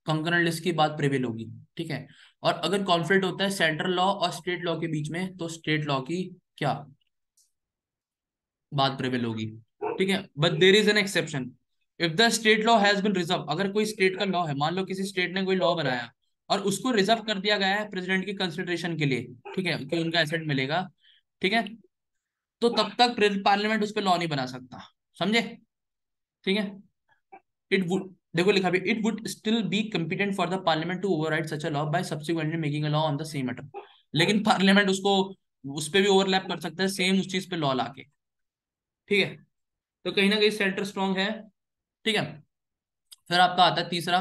कंकरेंट लिस्ट की बात प्रिवेल होगी, ठीक है। और अगर कॉन्फ्लिक्ट होता है सेंट्रल लॉ और स्टेट लॉ के बीच में, तो स्टेट लॉ की क्या बात प्रिवेल होगी, ठीक है। But there is an exception, if the state law has been reserve, अगर कोई स्टेट का लॉ है, मान लो किसी स्टेट ने कोई लॉ बनाया और उसको रिजर्व कर दिया गया है प्रेसिडेंट की कंसिडरेशन के लिए, ठीक है, कि उनका एसेट मिलेगा, ठीक है, तो तब तक पार्लियामेंट उस पर लॉ नहीं बना सकता, समझे, ठीक है। इट वुड, देखो लिखा भी, it would still be competent for the parliament to override such a law by subsequently making a law on the same matter. लेकिन पार्लियामेंट उसको उस पर भी ओवरलैप कर सकता है, सेम उस चीज पे लॉ लाके, ठीक है। तो कहीं ना कहीं सेंटर स्ट्रॉन्ग है, ठीक है। फिर आपका आता है तीसरा,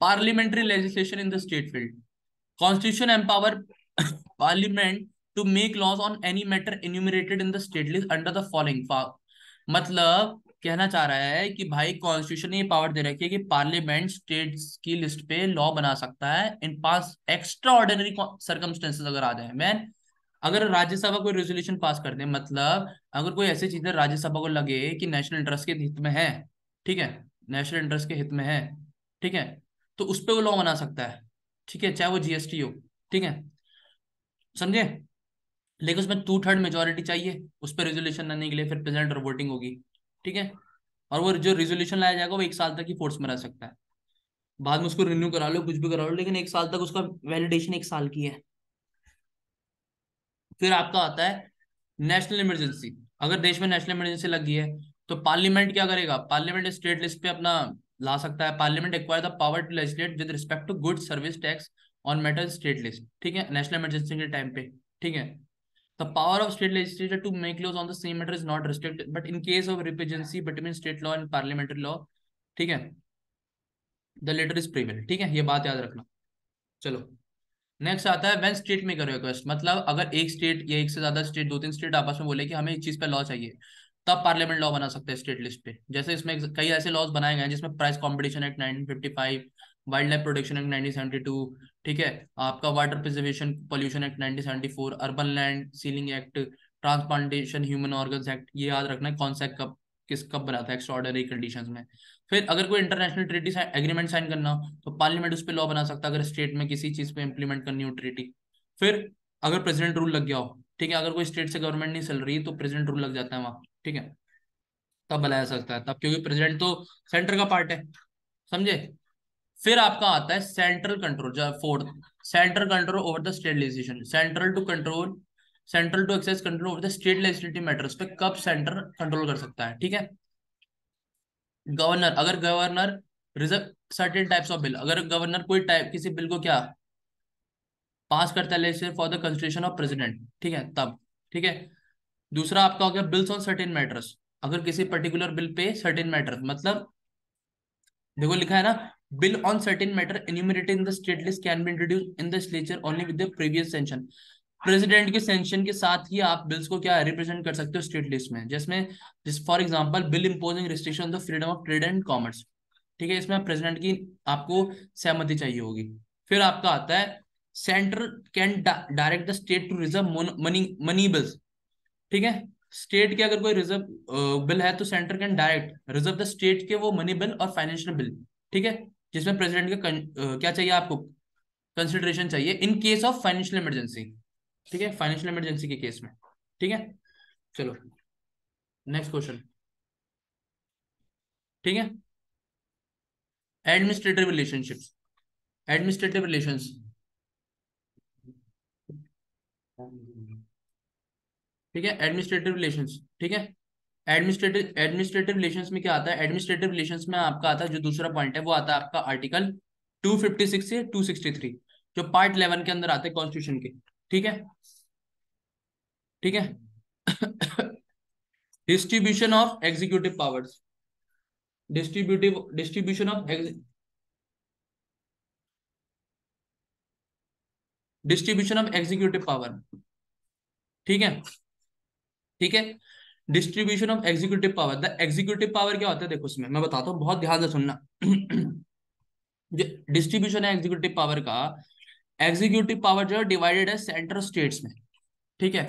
parliamentary legislation in the state field. Constitution empower parliament to make laws on any matter enumerated in the state list under the following. मतलब कहना चाह रहा है कि भाई कॉन्स्टिट्यूशन ने ये पावर दे रखी है कि पार्लियामेंट स्टेट्स की लिस्ट पे लॉ बना सकता है इन पास एक्स्ट्रा ऑर्डिनरी सर्कमस्टेंसेस अगर आ जाए। मैन, अगर राज्यसभा कोई रेजोल्यूशन पास कर दे, मतलब अगर कोई ऐसी चीजें राज्यसभा को लगे कि नेशनल इंटरेस्ट के हित में है, ठीक है, नेशनल इंटरेस्ट के हित में है, ठीक है, तो उस पर वो लॉ बना सकता है, ठीक है, चाहे वो जीएसटी हो, ठीक है, समझे। लेकिन उसमें 2/3 मेजोरिटी चाहिए उस पर रेजोल्यूशन लाने के लिए, फिर प्रेसिडेंट और वोटिंग होगी, ठीक है। और वो जो रेजोल्यूशन लाया जाएगा वो 1 साल तक ही फोर्स में रह सकता है, बाद में उसको रिन्यू करा लो, कुछ भी करा लो, लेकिन 1 साल तक उसका वैलिडेशन 1 साल की है। फिर आपका आता है नेशनल इमरजेंसी। अगर देश में नेशनल इमरजेंसी लग गई है, तो पार्लियामेंट क्या करेगा, पार्लियामेंट स्टेट लिस्ट पे अपना ला सकता है। Parliament acquire the power to legislate with respect to goods service tax on metal state list, ठीक है, नेशनल इमरजेंसी के टाइम पे, ठीक है। The power of state legislature to make laws on the same matter is not restricted, but in case of repugnancy between state law and parliamentary law, ठीक है, the letter is prevail, ठीक है, ये बात याद रखना। चलो नेक्स्ट आता है when state make a request, मतलब अगर एक स्टेट या एक से ज्यादा स्टेट, दो तीन स्टेट आपस में बोले कि हमें इस चीज पे लॉ चाहिए, तब पार्लियामेंट लॉ बना सकता है स्टेट लिस्ट पे। जैसे इसमें कई ऐसे लॉज बनाए गए हैं जिसमें price competition act 1955, wild life protection act 1972, ठीक है, आपका water preservation pollution act 1974, urban land ceiling act, transplantation human organs act, ये याद रखना है कौन सा किस कब बना था एक्स्ट्राऑर्डिनरी कंडीशंस में। फिर अगर कोई इंटरनेशनल ट्रीटी एग्रीमेंट साइन करना हो तो पार्लियामेंट उस पर लॉ बना सकता है अगर स्टेट में किसी चीज पे इंप्लीमेंट करनी हो ट्रीटी। फिर अगर प्रेसिडेंट रूल लग गया हो, ठीक है, अगर कोई स्टेट से गवर्नमेंट नहीं चल रही तो प्रेसिडेंट रूल लग जाता है वहां, ठीक है, तब बनाया सकता है, तब क्योंकि प्रेसिडेंट तो सेंटर का पार्ट है, समझे। फिर आपका आता है सेंट्रल कंट्रोल, जो fourth, central control over the state legislation, central to access control over the state legislative matters पे कब सेंटर कंट्रोल कर सकता है, ठीक है। गवर्नर, अगर governor reserve certain types of bill, अगर गवर्नर कोई टाइप किसी बिल को क्या पास करता है legislation for the consideration of president, ठीक है, तब, ठीक है। दूसरा आपका हो गया बिल्स ऑन सर्टेन मैटर्स, अगर किसी पर्टिकुलर बिल पे सर्टेन मैटर्स, मतलब देखो लिखा है ना, bill on certain matter enumerated in the state list can be introduce in the legislature only with the previous sanction, president के सेंशन के साथ ही आप बिल्स को क्या रिप्रेजेंट कर सकते हो स्टेट लिस्ट में, जिसमें जिस for example bill imposing restriction on the freedom of trade and commerce, ठीक है, इसमें प्रेसिडेंट की आपको सहमति चाहिए होगी। फिर आपका आता है centre can direct the state to reserve money money bills, ठीक है, स्टेट के अगर कोई रिजर्व बिल है तो centre can direct reserve the state के वो मनी बिल और फाइनेंशियल बिल, ठीक है, जिसमें प्रेसिडेंट का क्या चाहिए आपको, कंसिडरेशन चाहिए in case of financial emergency, ठीक है, फाइनेंशियल इमरजेंसी के केस में, ठीक है। चलो नेक्स्ट क्वेश्चन, ठीक है, एडमिनिस्ट्रेटिव रिलेशनशिप्स, एडमिनिस्ट्रेटिव रिलेशंस, ठीक है, एडमिनिस्ट्रेटिव रिलेशंस, ठीक है, एडमिनिस्ट्रेटिव रिलेशंस में क्या आता है, एडमिनिस्ट्रेटिव रिलेशंस में आपका आता है जो दूसरा पॉइंट है वो आता है आपका आर्टिकल 256 से 263, जो पार्ट 11 के अंदर आते हैं कॉन्स्टिट्यूशन के, ठीक है, ठीक है। Distribution of executive powers, distribution of distribution of executive power, ठीक है, ठीक है, distribution of executive power, the executive power क्या होता है, देखो इसमें मैं बताता हूँ, बहुत ध्यान से सुनना। जो डिस्ट्रीब्यूशन है एग्जीक्यूटिव पावर का, एग्जीक्यूटिव पावर जो है डिवाइडेड है सेंट्रल स्टेट्स में, ठीक है,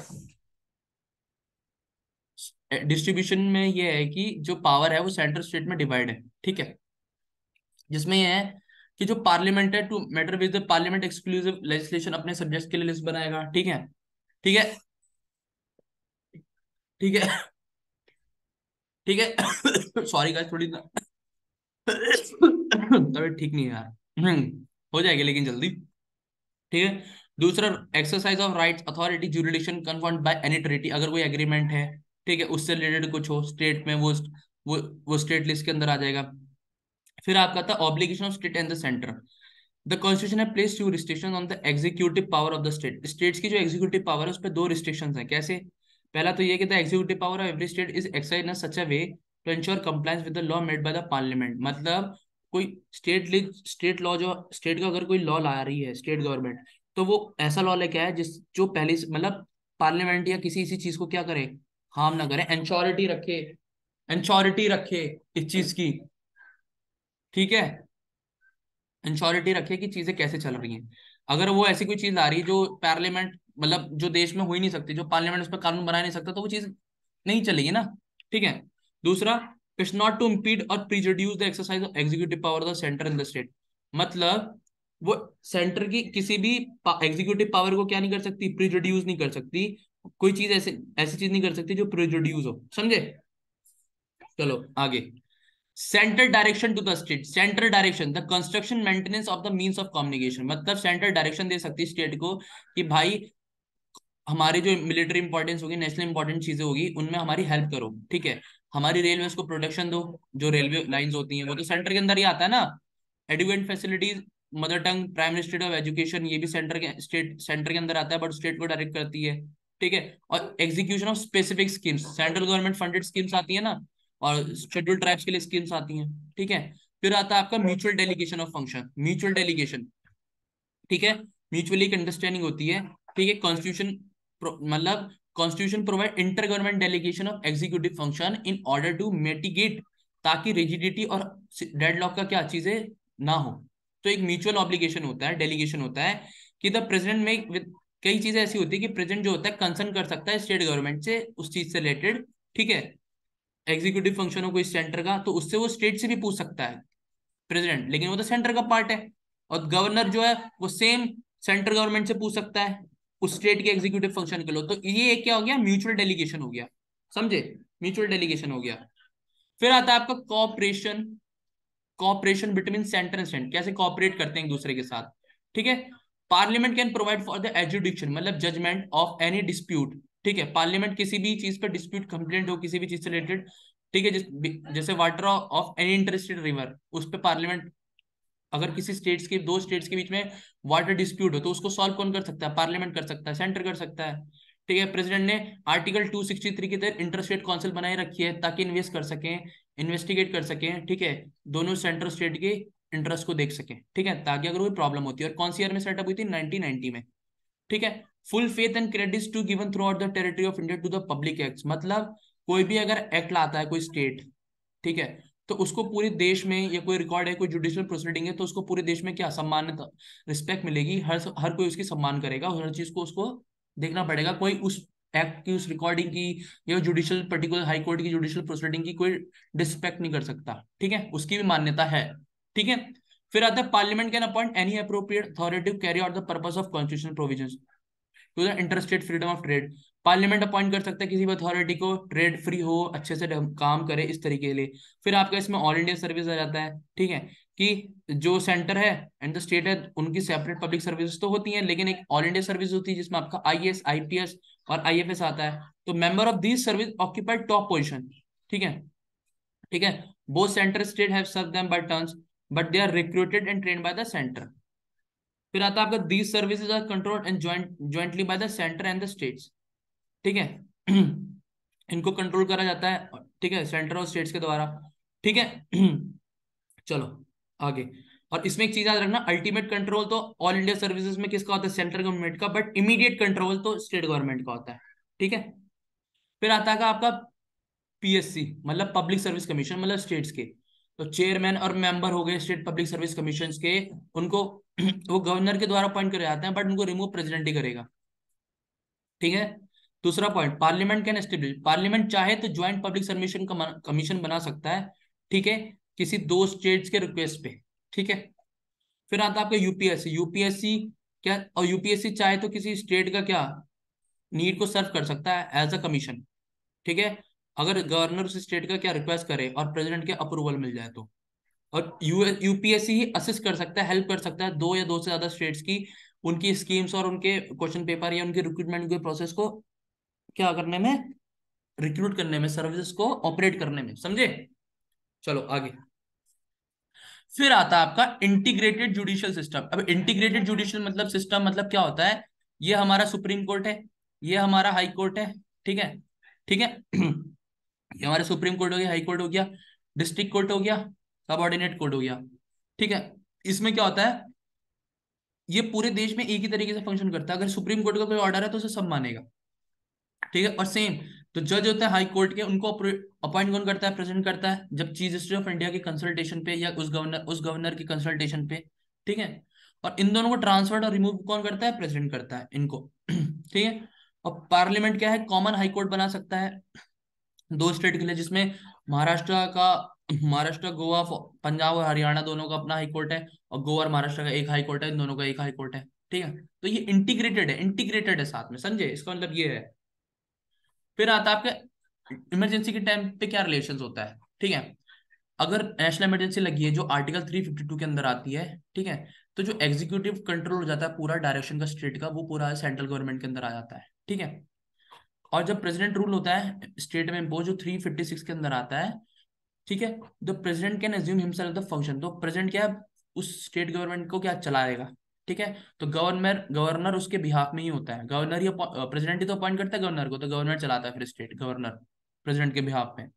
डिस्ट्रीब्यूशन में ये है कि जो पावर है वो सेंट्रल स्टेट में डिवाइड है, ठीक है, जिसमें ये है कि जो पार्लियामेंट है to matter with the parliament exclusive legislation अपने सब्जेक्ट के लिए लिस्ट बनाएगा, ठीक है, ठीक है, ठीक है, ठीक है। सॉरी गाइस, थोड़ी तबीयत ठीक नहीं है यार। हो जाएगी लेकिन जल्दी, ठीक है। दूसरा, exercise of rights authority jurisdiction confirmed by any treaty, अगर कोई एग्रीमेंट है, ठीक है, उससे रिलेटेड कुछ हो स्टेट में, वो वो स्टेट लिस्ट के अंदर आ जाएगा। फिर आपका था obligation of state and the centre, the constitution है place two restriction on the executive power of the state, states की जो एग्जीक्यूटिव पावर है उस पर दो रिस्ट्रिक्शंस हैं, कैसे, पहला तो ये कि the executive power of every state is exercised in such a way to ensure compliance with the law made by the parliament, मतलब कोई स्टेट लॉ, जो स्टेट का अगर कोई लॉ ला रही है स्टेट गवर्नमेंट, तो वो ऐसा लॉ लेके आए जिस जो पहले से मतलब पार्लियामेंट या किसी इसी चीज को क्या करे, हार्म ना करे, एंश्योरिटी रखे इस चीज की, ठीक है, इंश्योरिटी रखे कि चीजें कैसे चल रही हैं। अगर वो ऐसी कोई चीज आ रही है जो पार्लियामेंट मतलब जो देश में हो ही नहीं सकती, जो पार्लियामेंट उस पर कानून बना नहीं सकता, तो वो चीज नहीं चलेगी ना, ठीक है। दूसरा, it's not to impede or prejudice the exercise of executive power of the centre in the state, मतलब वो सेंटर की किसी भी एग्जीक्यूटिव पावर को क्या नहीं कर सकती, प्रिजुडियूस नहीं कर सकती, कोई चीज ऐसे ऐसी चीज नहीं कर सकती जो प्रिजुडियूस हो, समझे। चलो आगे, central direction to the state, central direction the construction maintenance of the means of communication, मतलब सेंट्रल डायरेक्शन दे सकती है स्टेट को कि भाई हमारी जो मिलिट्री इंपॉर्टेंस होगी, नेशनल इंपॉर्टेंट चीजें होगी, उनमें हमारी हेल्प करो, ठीक है, हमारी रेलवे को प्रोटेक्शन दो, जो रेलवे लाइंस होती हैं वो तो सेंटर के अंदर ही आता है ना, education facilities, mother tongue, prime ministry of education, ये भी सेंटर के अंदर आता है बट स्टेट को डायरेक्ट करती है, ठीक है। और execution of specific schemes, central government funded schemes आती है ना, और शेड्यूल ट्राइब्स के लिए स्कीम्स आती हैं, ठीक है। फिर आता है आपका mutual delegation of function, mutual delegation, ठीक है। म्यूचुअली एक अंडरस्टैंडिंग होती है, ठीक है। कॉन्स्टिट्यूशन मतलब constitution provide inter government delegation of executive function in order to mitigate, ताकि रिजिडिटी और डेडलॉक का क्या चीजें ना हो। तो एक म्यूचुअल ऑब्लिगेशन होता है, डेलीगेशन होता है कि द प्रेसिडेंट में कई चीजें ऐसी होती है कि प्रेसिडेंट जो होता है कंसर्न कर सकता है स्टेट गवर्नमेंट से उस चीज से रिलेटेड, ठीक है। एग्जीक्यूटिव फंक्शन हो कोई सेंटर का, तो उससे वो स्टेट से भी पूछ सकता है प्रेसिडेंट, लेकिन वो तो सेंटर का पार्ट है। और गवर्नर जो है वो सेम सेंट्रल गवर्नमेंट से पूछ सकता है उस स्टेट के एग्जीक्यूटिव फंक्शन के लिए। तो ये एक क्या हो गया, म्यूचुअल डेलीगेशन हो गया, समझे, म्यूचुअल डेलीगेशन हो गया। फिर आता है आपका cooperation, cooperation between centre and state, कैसे कॉपरेट करते हैं एक दूसरे के साथ, ठीक है। Parliament can provide for the adjudication, मतलब जजमेंट ऑफ एनी डिस्प्यूट, ठीक है। पार्लियामेंट किसी भी चीज पर डिस्प्यूट कंप्लेंट हो किसी भी चीज से रिलेटेड, ठीक है, जैसे water of any interested river, उस पर पार्लियामेंट, अगर किसी स्टेट्स के, दो स्टेट्स के बीच में वाटर डिस्प्यूट हो तो उसको सॉल्व कौन कर सकता है, पार्लियामेंट कर सकता है, सेंटर कर सकता है, ठीक है। प्रेसिडेंट ने आर्टिकल 263 के तहत इंटर स्टेट काउंसिल बनाए रखी है ताकि इन्वेस्ट कर सकें, इन्वेस्टिगेट कर सकें, ठीक है, दोनों सेंट्रल स्टेट के इंटरेस्ट को देख सकें, ठीक है, ताकि अगर कोई प्रॉब्लम होती है। और कौन सी ईयर में सेटअप हुई थी, 1990 में, ठीक है। Full faith and credit to given throughout the territory of India to the public act, मतलब कोई भी अगर एक्ट लाता है कोई स्टेट, ठीक है, तो उसको पूरे देश में, या कोई रिकॉर्ड है कोई जुडिशियल प्रोसीडिंग है तो उसको पूरे देश में क्या सम्मान, रिस्पेक्ट मिलेगी, हर कोई उसकी सम्मान करेगा, और हर चीज को उसको देखना पड़ेगा, कोई उस एक्ट की, उस रिकॉर्डिंग की, या जुडिशियल पर्टिकुलर हाई कोर्ट की जुडिशियल प्रोसीडिंग की कोई डिस्पेक्ट नहीं कर सकता, ठीक है, उसकी भी मान्यता है, ठीक है। फिर आता है parliament can appoint any appropriate authority carry out the purpose of constitutional provisions to the interstate freedom of trade. Parliament appoint कर सकता है किसी भी अथॉरिटी को, ट्रेड फ्री हो, अच्छे से काम करे, इस तरीके के लिए। फिर आपका इसमें ऑल इंडिया सर्विस आ जाता है, ठीक है, कि जो सेंटर है एंड द स्टेट है उनकी सेपरेट पब्लिक सर्विस तो होती है, लेकिन एक ऑल इंडिया सर्विस होती है जिसमें आपका आईएएस, आईपीएस और आईएफएस आता है। तो member of these service occupied top position, ठीक है, ठीक है। Both centre state have serve them by turns, but they are recruited and trained by the centre. फिर आता है आपका these services are controlled and jointly by the centre and the states, ठीक है। इनको कंट्रोल करा जाता है, ठीक है, सेंटर और स्टेट्स के द्वारा, ठीक है। चलो आगे। और इसमें एक चीज याद रखना, अल्टीमेट कंट्रोल तो ऑल इंडिया सर्विसेज में किसका होता है, सेंट्रल गवर्नमेंट का, बट इमीडिएट कंट्रोल तो स्टेट गवर्नमेंट का होता है, ठीक है। फिर आता है आपका पीएससी, मतलब पब्लिक सर्विस कमीशन, मतलब स्टेट्स के। तो चेयरमैन और मेंबर हो गए स्टेट पब्लिक सर्विस कमीशन के, उनको वो गवर्नर के द्वारा अपॉइंट करे जाते हैं, बट उनको रिमूव प्रेसिडेंट ही करेगा, ठीक है। दूसरा point, parliament can establish, parliament चाहे तो ज्वाइंट पब्लिक सर्विस कमीशन बना सकता है, ठीक है, किसी दो स्टेट्स के रिक्वेस्ट पे, ठीक है। फिर आता है आपका यूपीएससी, यूपीएससी क्या, और यूपीएससी चाहे तो किसी स्टेट का क्या नीड को सर्व कर सकता है एज अ कमीशन, ठीक है, अगर गवर्नर उस स्टेट का क्या रिक्वेस्ट करे और प्रेसिडेंट के अप्रूवल मिल जाए तो। और यूपीएससी ही असिस्ट कर सकता है, हेल्प कर सकता है दो या दो से ज्यादा स्टेट्स की, उनकी स्कीम्स और उनके क्वेश्चन पेपर या उनके रिक्रूटमेंट के प्रोसेस को क्या करने में, रिक्रूट करने में, सर्विसेज को ऑपरेट करने में, समझे। चलो आगे। फिर आता है आपका इंटीग्रेटेड जुडिशियल सिस्टम। अब इंटीग्रेटेड जुडिशियल मतलब सिस्टम मतलब क्या होता है, ये हमारा सुप्रीम कोर्ट है, ये हमारा हाई कोर्ट है, ठीक है, ठीक है। ये हमारा सुप्रीम कोर्ट हो गया, हाई कोर्ट हो गया, डिस्ट्रिक्ट कोर्ट हो गया, सबऑर्डिनेट कोर्ट हो गया, ठीक है। इसमें क्या होता है, ये पूरे देश में एक ही तरीके से फंक्शन करता है, अगर सुप्रीम कोर्ट का कोई ऑर्डर है तो उसे सब मानेगा, ठीक है। और सेम तो जज होते हैं हाई कोर्ट के, उनको अपॉइंट कौन करता है, प्रेसिडेंट करता है, जब चीफ जस्टिस ऑफ इंडिया के कंसल्टेशन पे या उस गवर्नर के कंसल्टेशन पे, ठीक है। और इन दोनों को ट्रांसफर और रिमूव कौन करता है, प्रेसिडेंट करता है इनको, ठीक है। और पार्लियामेंट क्या है, कॉमन हाई कोर्ट बना सकता है दो स्टेट के लिए, जिसमें महाराष्ट्र का, महाराष्ट्र, गोवा, पंजाब और हरियाणा दोनों का अपना हाई कोर्ट है, और गोवा और महाराष्ट्र का एक हाई कोर्ट है, इन दोनों का एक हाई कोर्ट है, ठीक है। तो ये इंटीग्रेटेड है, इंटीग्रेटेड है साथ में, समझे, इसका मतलब ये है। फिर आता है आपके इमरजेंसी के टाइम पे क्या रिलेशन होता है, ठीक है। अगर नेशनल इमरजेंसी लगी है जो आर्टिकल 352 के अंदर आती है, ठीक है, तो जो एग्जीक्यूटिव कंट्रोल हो जाता है पूरा डायरेक्शन का स्टेट का, वो पूरा सेंट्रल गवर्नमेंट के अंदर आ जाता है, ठीक है। और जब प्रेसिडेंट रूल होता है स्टेट में, वो जो 356 के अंदर आता है, ठीक है, the president can assume himself the function, तो प्रेसिडेंट क्या है, उस स्टेट गवर्नमेंट को क्या चलाएगा, ठीक है। तो गवर्नर गवर्नर उसके बिहाफ में ही होता है, गवर्नर ही प्रेसिडेंट ही तो अपॉइंट करता है गवर्नर को, तो गवर्नर चलाता है फिर स्टेट, गवर्नर प्रेसिडेंट के बिहाफ में,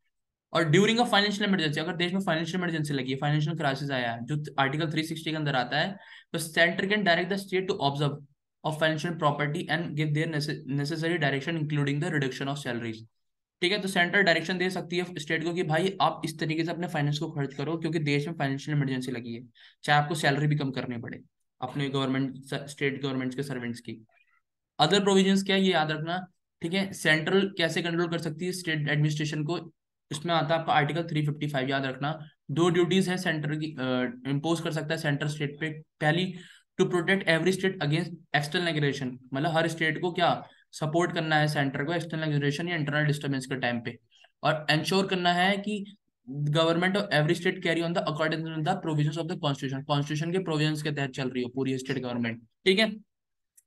और ड्यूरिंग अ फाइनेंशियल इमरजेंसी, अगर देश में फाइनेंशियल इमरजेंसी लगी है, फाइनेंशियल क्राइसिस आया है, जो आर्टिकल 360 के अंदर आता है, तो centre can direct the state to observe of financial property and give their necessary direction including the reduction of salaries. ठीक है, तो सेंटर डायरेक्शन दे सकती है स्टेट को कि भाई आप इस तरीके से अपने फाइनेंस को खर्च करो, क्योंकि देश में फाइनेंशियल इमरजेंसी लगी है, चाहे आपको सैलरी भी कम करनी पड़े अपने गवर्नमेंट स्टेट गवर्नमेंट के सर्वेंट्स की। अदर प्रोविजंस क्या है, ये याद रखना। ठीक है, सेंट्रल कैसे कंट्रोल कर सकती है स्टेट एडमिनिस्ट्रेशन को, इसमें आता है आपका आर्टिकल 355, याद रखना। दो ड्यूटीज है सेंटर की, इम्पोज कर सकता है सेंटर स्टेट पे। पहली, to protect every state against external aggression, मतलब हर स्टेट को क्या सपोर्ट करना है सेंटर को एक्सटर्नल एग्रेशन या इंटरनल डिस्टर्बेंस के टाइम पे। और इंश्योर करना है कि government of every state carry on the according to the provisions of the constitution, constitution के प्रोविजंस के तहत चल रही हो पूरी स्टेट गवर्नमेंट। ठीक है,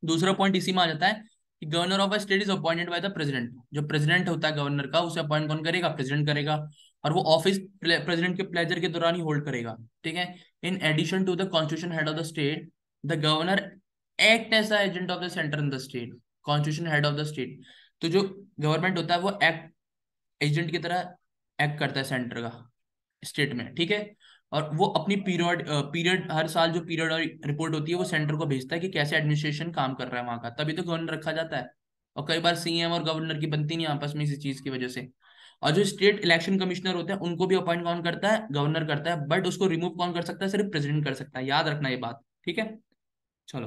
दूसरा पॉइंट इसी में आ जाता है कि governor of a state is appointed by the president, जो प्रेसिडेंट होता है गवर्नर का, उसे अपॉइंट कौन करेगा, प्रेसिडेंट करेगा। और वो ऑफिस प्रेसिडेंट के प्लेजर के दौरान ही होल्ड करेगा। ठीक है, in addition to the constitution head of the state, the governor act as the agent of the centre in the state, constitution head of the state. तो जो गवर्नमेंट होता है वो एक्ट एजेंट की तरह एक्ट करता है सेंटर का स्टेट में। ठीक है, और वो अपनी पीरियड पीरियड हर साल जो पीरियड और रिपोर्ट होती है वो सेंटर को भेजता है कि कैसे एडमिनिस्ट्रेशन काम कर रहा है वहां का, तभी तो गवर्नर रखा जाता है। और कई बार सीएम और गवर्नर की बनती नहीं आपस में इसी चीज की वजह से। और जो स्टेट इलेक्शन कमिश्नर होते हैं उनको भी अपॉइंट कौन करता है, गवर्नर करता है, बट उसको रिमूव कौन कर सकता है, सिर्फ प्रेसिडेंट कर सकता है, याद रखना ये बात। ठीक है, चलो।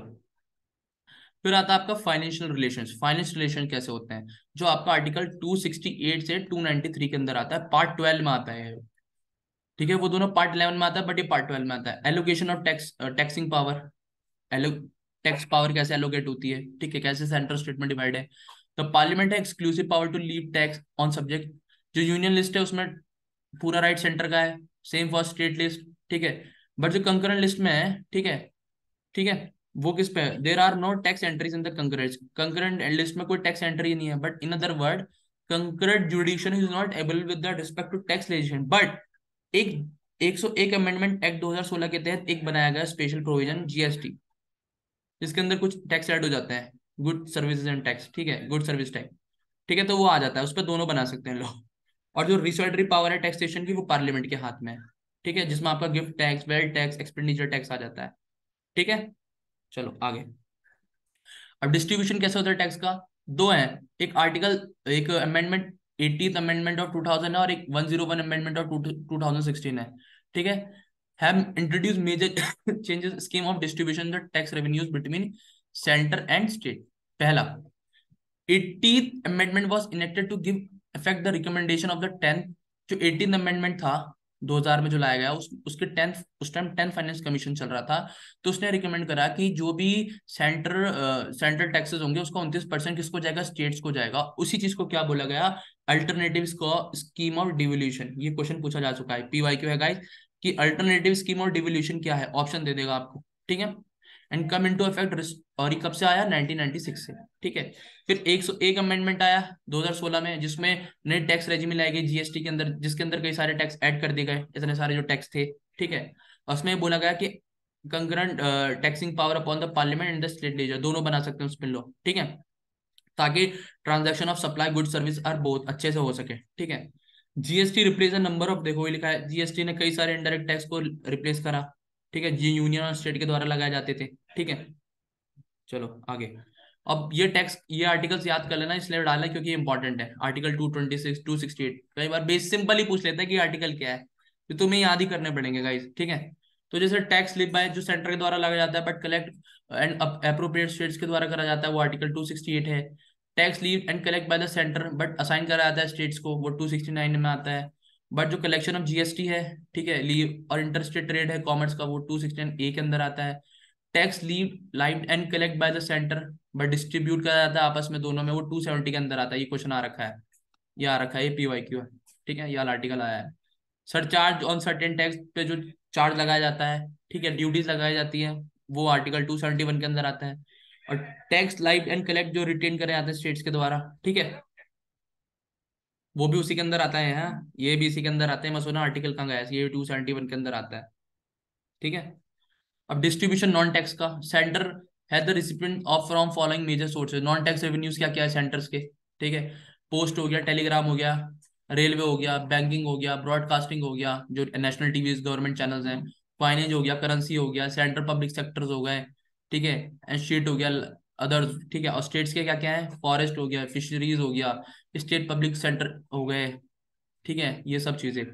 फिर आता है आपका फाइनेंशियल रिलेशंस। फाइनेंशियल रिलेशन कैसे होते हैं, जो आपका आर्टिकल 268 से 293 के अंदर आता है, पार्ट 12 में आता है। ठीक है, वो दोनों पार्ट 11 में आता है, बट ये पार्ट 12 में आता है। Allocation of tax, taxing power, allow tax power कैसे एलोकेट होती है, ठीक है, कैसे सेंट्रल स्टेट में डिवाइड है। तो पार्लियामेंट है exclusive power to leave tax on subject. जो यूनियन लिस्ट है उसमें पूरा राइट सेंटर का है, सेम फॉर स्टेट लिस्ट। ठीक है, बट जो कंकरेंट लिस्ट में है, ठीक है, ठीक है, वो किस पे, there are no tax entries in the concurrent, concurrent list में कोई टैक्स एंट्री नहीं है। But in other word, concurrent jurisdiction is not able with the respect to tax legislation. But एक 101 अमेंडमेंट एक्ट 2016 के तहत एक बनाया गया स्पेशल प्रोविजन जीएसटी, जिसके अंदर कुछ टैक्स ऐड हो जाते हैं, गुड सर्विसेज एंड टैक्स। ठीक है, गुड सर्विस टैक्स। ठीक है, तो वो आ जाता है, उस पर दोनों बना सकते हैं लोग। और जो रिसोर्टरी पावर है टैक्सेशन की, वो पार्लियामेंट के हाथ में है। ठीक है, जिसमें आपका gift tax, wealth tax, expenditure tax आ जाता है। ठीक है, चलो आगे। अब डिस्ट्रीब्यूशन कैसे होता है टैक्स का, दो है। एक आर्टिकल, एक अमेंडमेंट 80th अमेंडमेंट ऑफ 2000 है, और एक 101 अमेंडमेंट ऑफ 2016 है। ठीक है, have introduce major changes scheme of distribution the tax revenues between centre and state. पहला, 80th amendment was enacted to give effect the recommendation of the 10th। जो 18th amendment था 2000 में जो लाया गया, उसके 10th, उस टाइम 10th फाइनेंस कमीशन चल रहा था, तो उसने रिकमेंड करा कि जो भी सेंट्रल टैक्सेस होंगे उसका 29% किसको जाएगा, स्टेट्स को जाएगा। उसी चीज को क्या बोला गया, अल्टरनेटिव स्कीम ऑफ डिवोल्यूशन। ये क्वेश्चन पूछा जा चुका है, पीवाईक्यू है गाइस, कि अल्टरनेटिव स्कीम ऑफ डिवोल्यूशन क्या है, ऑप्शन दे देगा आपको। ठीक है, एंड कम इनटू इफेक्ट, और ये कब से आया, 1996 से। ठीक है, फिर 101 अमेंडमेंट आया 2016 में, जिसमें नई टैक्स रेजिम लाई गई जीएसटी के अंदर, जिसके अंदर कई सारे टैक्स ऐड कर दिए गए, इतने सारे जो टैक्स थे। ठीक है, और उसमें बोला गया कि concurrent taxing power upon the parliament and the state legislature, दोनों बना सकते हैं उसमें लोग। ठीक है, ताकि transaction of supply good service are बहुत अच्छे से हो सके। ठीक है, GST replace the number of, देखो ये लिखा है, जीएसटी ने कई सारे इनडायरेक्ट टैक्स को रिप्लेस करा। ठीक है, जी यूनियन और स्टेट के द्वारा लगाए जाते थे। ठीक है, चलो आगे। अब ये टैक्स, ये आर्टिकल्स याद कर लेना, इसलिए डालना क्योंकि इंपॉर्टेंट है। आर्टिकल 226, 268, कई बार बेस सिंपल ही पूछ लेता है कि आर्टिकल क्या है, तो तुम्हें याद ही करने पड़ेंगे गाइस। ठीक है, तो जैसे टैक्स स्लिप है जो सेंटर के द्वारा लगाया जाता है, but collect and appropriate states के द्वारा करा जाता है, वो आर्टिकल 268 है। Tax leave and collect bye the centre, but assign करा जाता है स्टेट्स को, वो 269 में आता है। बट जो कलेक्शन ऑफ जीएसटी है, ठीक है, लीव और इंटरस्टेट ट्रेड है कॉमर्स का, वो 269 ए के अंदर आता है। Tax leave live and collect bye the centre, but distribute करा जाता है आपस में दोनों में, वो 270 के अंदर आता है। ये क्वेश्चन आ रखा है, ये आ रखा है, ये पीवाईक्यू है। ठीक है, ये आर्टिकल आया है। सरचार्ज ऑन सर्टेन टैक्स पे जो चार्ज लगाया जाता है, ठीक है, ड्यूटीज लगाई जाती है, वो आर्टिकल 271 के अंदर आता है। और टैक्स लाइव एंड कलेक्ट जो रिटेन करे जाते हैं स्टेट्स के द्वारा, ठीक है, वो भी उसी के अंदर आता है। हाँ, ये भी इसी के अंदर आते हैं, मैं सुना आर्टिकल कहाँ गया, ये 271 के अंदर आता है। ठीक है, अब डिस्ट्रीब्यूशन नॉन टैक्स का, सेंटर है the recipient of from following major sources. Non tax revenues क्या क्या है सेंटर्स के, ठीक है, पोस्ट हो गया, टेलीग्राम हो गया, रेलवे हो गया, बैंकिंग हो गया, ब्रॉडकास्टिंग हो गया जो नेशनल टीवी गवर्नमेंट चैनल्स हैं, फाइनेंस हो गया, करेंसी हो गया, सेंट्रल पब्लिक सेक्टर्स हो गए, ठीक है, इंस्टीट्यूट हो गया, अदर, ठीक है। और स्टेट्स के क्या क्या है, फॉरेस्ट हो गया, फिशरीज हो गया, स्टेट पब्लिक सेंटर हो गए, ठीक है, ये सब चीजें,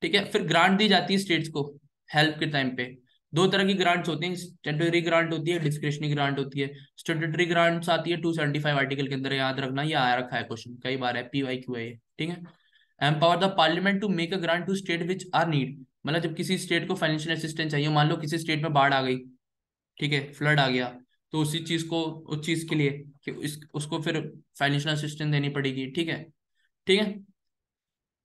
ठीक है। फिर ग्रांट दी जाती है स्टेट्स को हेल्प के टाइम पे। दो तरह की ग्रांट्स होती हैं, स्टैट्यूटरी ग्रांट होती है, डिस्क्रिशनरी ग्रांट होती है। स्टैट्यूटरी ग्रांट्स आती है 275 आर्टिकल के अंदर, याद रखना, ये आ रखा है क्वेश्चन कई बार है, PYQ है ये, ठीक है। Empower the parliament to make a grant to state which are need, मतलब जब किसी स्टेट को फाइनेंशियल असिस्टेंस चाहिए, मान लो किसी स्टेट में बाढ़ आ गई, ठीक है, फ्लड आ गया, तो उसी चीज को, उस चीज के लिए कि उसको फिर फाइनेंशियल असिस्टेंस देनी पड़ेगी, ठीक है, ठीक है।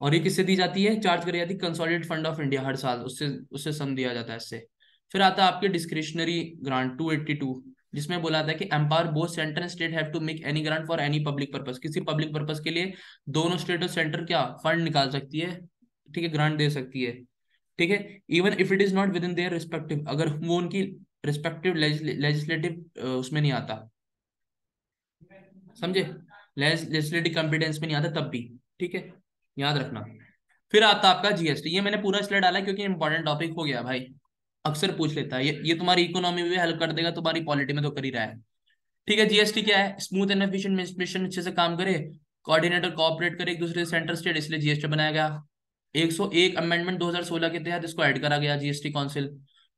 और ये किससे दी जाती है, चार्ज करी जाती है कंसोलिडेटेड फंड ऑफ इंडिया हर साल, उससे उससे सम दिया जाता है इससे। फिर आता है आपके डिस्क्रिशनरी ग्रांट 282, जिसमें बोला था कि empower both centre and state have to make any grant for any public purpose, किसी पब्लिक पर्पस के लिए दोनों स्टेट और सेंटर क्या फंड निकाल सकती है, ठीक है, ग्रांट दे सकती है, ठीक है। Even if it is not with in their respective, अगर वो उनकी रिस्पेक्टिव लेजिस्लेटिव उसमें नहीं आता, समझे, लेजिस्लेटिव कॉम्पिटेंस में नहीं आता तब भी, ठीक है, याद रखना। फिर आता आपका GST, ये मैंने पूरा इसलिए डाला क्योंकि इंपॉर्टेंट टॉपिक हो गया भाई, अक्सर पूछ लेता है ये तुम्हारी इकोनॉमी में भी हेल्प कर देगा, तुम्हारी पॉलिटी में तो कर ही रहा है, ठीक है। GST क्या है, स्मूथ एंड एफिशिएंट एडमिनिस्ट्रेशन, अच्छे से काम करे, कोऑर्डिनेटर कोऑपरेट करे एक दूसरे से, सेंटर स्टेट, इसलिए GST बनाया गया। 101 अमेंडमेंट 2016 के तहत इसको ऐड करा गया GST काउंसिल,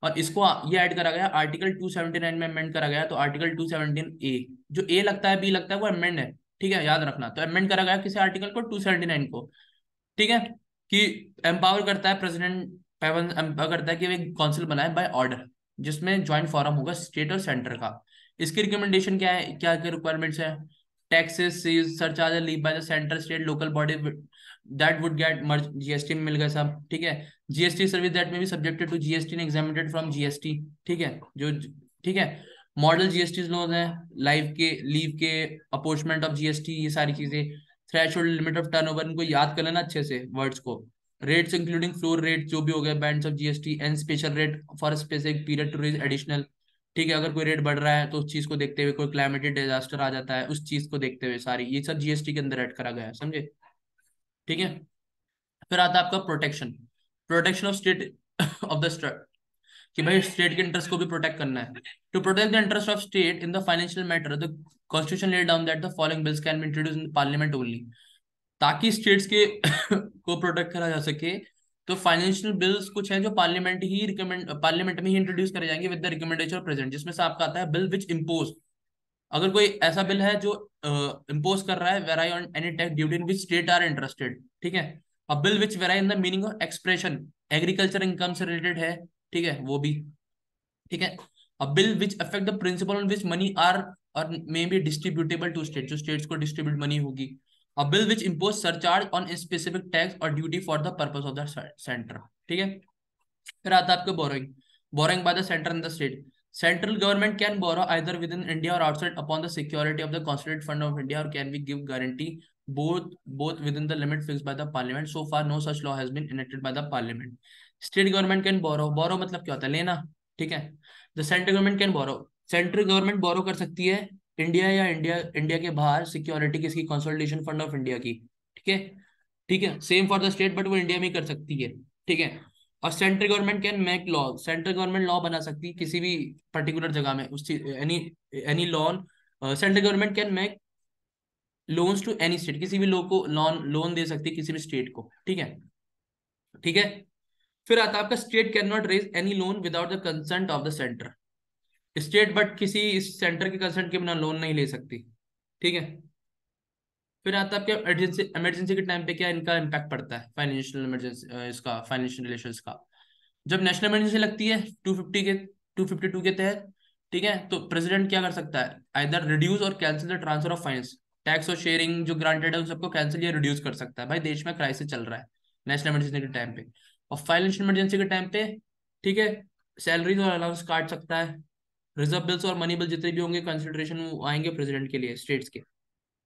और इसको ये ऐड करा गया आर्टिकल 279 में अमेंड करा गया, तो आर्टिकल 217A, जो A लगता है B लगता है वो अमेंड है, ठीक है, याद रखना। तो अमेंड करा गया किसी आर्टिकल को, 279 को, ठीक है, कि एम्पावर करता है प्रेसिडेंट, पैवन एम्पावर करता है कि वे काउंसिल बनाए बाय ऑर्डर, जिसमें ज्वाइंट फोरम होगा स्टेट और सेंटर का। इसकी रिकमेंडेशन क्या है, क्या क्या रिक्वायरमेंट्स है, taxes surcharge leave bye the centre state local body that would get merge, GST में मिल गया सब, ठीक है। GST सर्विस दैट में भी subjected to GST and exempted from GST, ठीक है, जो, ठीक है। मॉडल GST लोन है, लाइव के लीव के अपॉर्चमेंट ऑफ GST, ये सारी चीजें। थ्रेशोल्ड लिमिट ऑफ टर्नओवर, इनको याद कर लेना अच्छे से वर्ड्स को। रेट्स इंक्लूडिंग फ्लोर रेट जो भी हो गए, bands of GST and special rate for specific period to raise additional, ठीक है, अगर कोई रेट बढ़ रहा है तो उस चीज को देखते हुए, कोई क्लाइमेटिक डिजास्टर आ जाता है उस चीज को देखते हुए, सारी ये सब GST के अंदर ऐड करा गया है, समझे, ठीक है। फिर आता है आपका protection, protection of state of the state, कि भाई स्टेट के इंटरेस्ट को भी प्रोटेक्ट करना है। To protect the interest of state in the financial matter, the constitution laid down that the following bills can be introduce in parliament only, ताकि states के को प्रोटेक्ट करा जा सके। तो फाइनेंशियल बिल्स कुछ है जो पार्लियामेंट में ही इंट्रोड्यूस करे जाएंगे with the recommendation of president, जिसमें से आपका आता है बिल विच इम्पोज, अगर कोई ऐसा बिल है जो इम्पोज कर रहा है vary on any tax duty in which state are interested, ठीक है। A bill which vary in the meaning of expression, agriculture income से रिलेटेड है, ठीक है, वो भी, ठीक है। A bill which affect the principle on which money are or may be distributable to state, जो स्टेट्स को डिस्ट्रीब्यूट मनी होगी। A bill which impose surcharge on specific tax or duty for the purpose of the centre, ठीक है। फिर आता है आपका borrowing, borrowing by the centre and the state, central government can borrow either within India or outside upon the security of the constitute fund of India, or can be give guarantee both both within the limit fixed by the parliament. So far no such law has been enacted by the parliament. State government can borrow मतलब क्या होता है, लेना, ठीक है। The central government can borrow, central government borrow कर सकती है इंडिया या इंडिया इंडिया के बाहर सिक्योरिटी किसकी, कंसोलिडेशन फंड ऑफ इंडिया की, ठीक है, ठीक है। Same for the state, but वो इंडिया में ही कर सकती है, ठीक है। और central government can make law, central government law बना सकती है किसी भी पर्टिकुलर जगह में, उस any any loan, central government can make loans to any state, किसी भी लोग को लोन दे सकती है किसी भी स्टेट को, ठीक है, ठीक है। फिर आता है आपका state can not raise any loan without the consent of the centre, state but किसी सेंटर के कंसेंट के बिना लोन नहीं ले सकती, ठीक है। फिर आता है आपके इमरजेंसी, इमरजेंसी के टाइम पे क्या इनका इम्पैक्ट पड़ता है, फाइनेंशियल इमरजेंसी, इसका फाइनेंशियल रिलेशंस का। जब नेशनल इमरजेंसी लगती है 252 के तहत, ठीक है, तो प्रेसिडेंट क्या कर सकता है, आइदर रिड्यूस और cancel the transfer of finance, tax और शेयरिंग जो ग्रांटेड है उन सबको कैंसिल या रिड्यूस कर सकता है, भाई देश में क्राइसिस चल रहा है नेशनल इमरजेंसी के टाइम पे। और फाइनेंशियल इमरजेंसी के टाइम पे, ठीक है, सैलरीज और अलाउंस काट सकता है, रिजर्व बिल्स और मनी बिल जितने भी होंगे कंसिडरेशन आएंगे प्रेसिडेंट के लिए स्टेट्स के,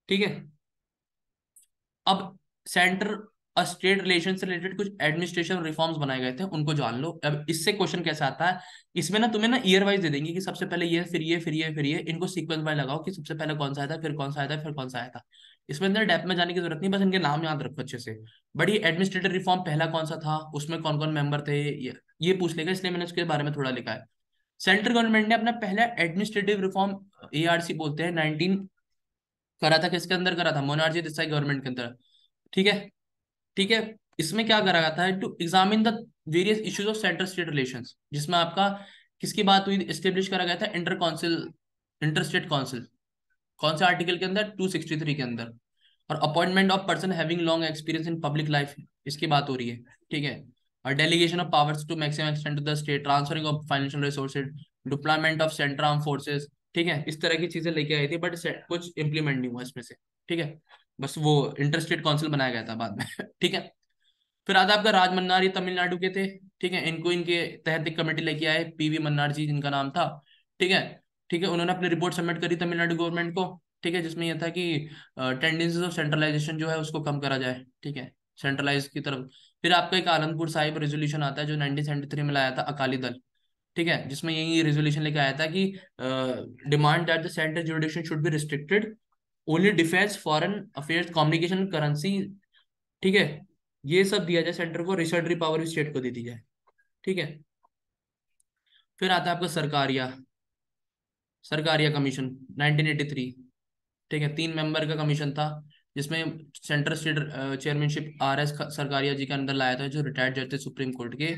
ठीक है। अब सेंटर स्टेट रिलेशन से रिलेटेड कुछ एडमिनिस्ट्रेशन रिफॉर्म्स बनाए गए थे, उनको जान लो। अब इससे क्वेश्चन कैसे आता है, इसमें ना तुम्हें ना ईयर वाइज दे देंगे कि सबसे पहले ये, फिर ये, फिर ये, फिर ये, इनको सीक्वेंस वाइज लगाओ कि सबसे पहले कौन सा आया था, फिर कौन सा आया था, फिर कौन सा आया था। इसमें अंदर डेप्थ में जाने की जरूरत नहीं, बस इनके नाम याद रखो अच्छे से। बट ये एडमिनिस्ट्रेटिव रिफॉर्म पहला कौन सा था, उसमें कौन कौन मेंबर थे, ये पूछ लेगा, इसलिए मैंने उसके बारे में थोड़ा लिखा है। सेंट्रल गवर्नमेंट ने अपना पहला एडमिनिस्ट्रेटिव रिफॉर्म, एआरसी बोलते हैं, 19 करा था। किसके अंदर करा था, मोनार्जी देसाई गवर्नमेंट के अंदर। ठीक है, ठीक है। इसमें क्या करा गया था, to examine the various issues of centre state relations, जिसमें आपका किसकी बात हुई, एस्टेब्लिश करा गया था inter council, inter state council. कौन से आर्टिकल के अंदर, 263 के अंदर। और appointment of person having long experience in public life, इसकी बात हो रही है। ठीक है। और delegation of powers to maximum extent to the state, transferring of financial resources, deployment of central arm forces. ठीक है, इस तरह की चीजें लेके आई थी, बट कुछ इंप्लीमेंट नहीं हुआ इसमें से। ठीक है, बस वो इंटर स्टेट काउंसिल बनाया गया था बाद में। ठीक है। फिर आता आपका राज मन्नार, ये तमिलनाडु के थे। ठीक है, इनको इनके तहत एक कमेटी लेके आए, पीवी मन्नार जी जिनका नाम था। ठीक है, ठीक है। उन्होंने अपनी रिपोर्ट सबमिट करी तमिलनाडु गवर्नमेंट को। ठीक है, जिसमें यह था कि टेंडेंसीज ऑफ सेंट्रलाइजेशन जो है उसको कम करा जाए। ठीक है, सेंट्रलाइज की तरफ। फिर आपका एक आनंदपुर साहिब रेजोल्यूशन आता है जो 1973 में लाया था अकाली दल। ठीक है, जिसमें यही रेजोल्यूशन लेके आया था कि demand that the central jurisdiction should be restricted, only defence, foreign affairs, communication, currency. ठीक है, ये सब दिया जाए सेंटर को, रिसर्टरी पावर भी स्टेट को दे दी जाए। ठीक है। फिर आता है आपका सरकारिया, सरकारिया कमीशन 1983। ठीक है, 3 मेंबर का कमीशन था, जिसमें central state chairmanship R S Sarkaria ji के अंदर लाया था, जो रिटायर्ड जज थे सुप्रीम कोर्ट के।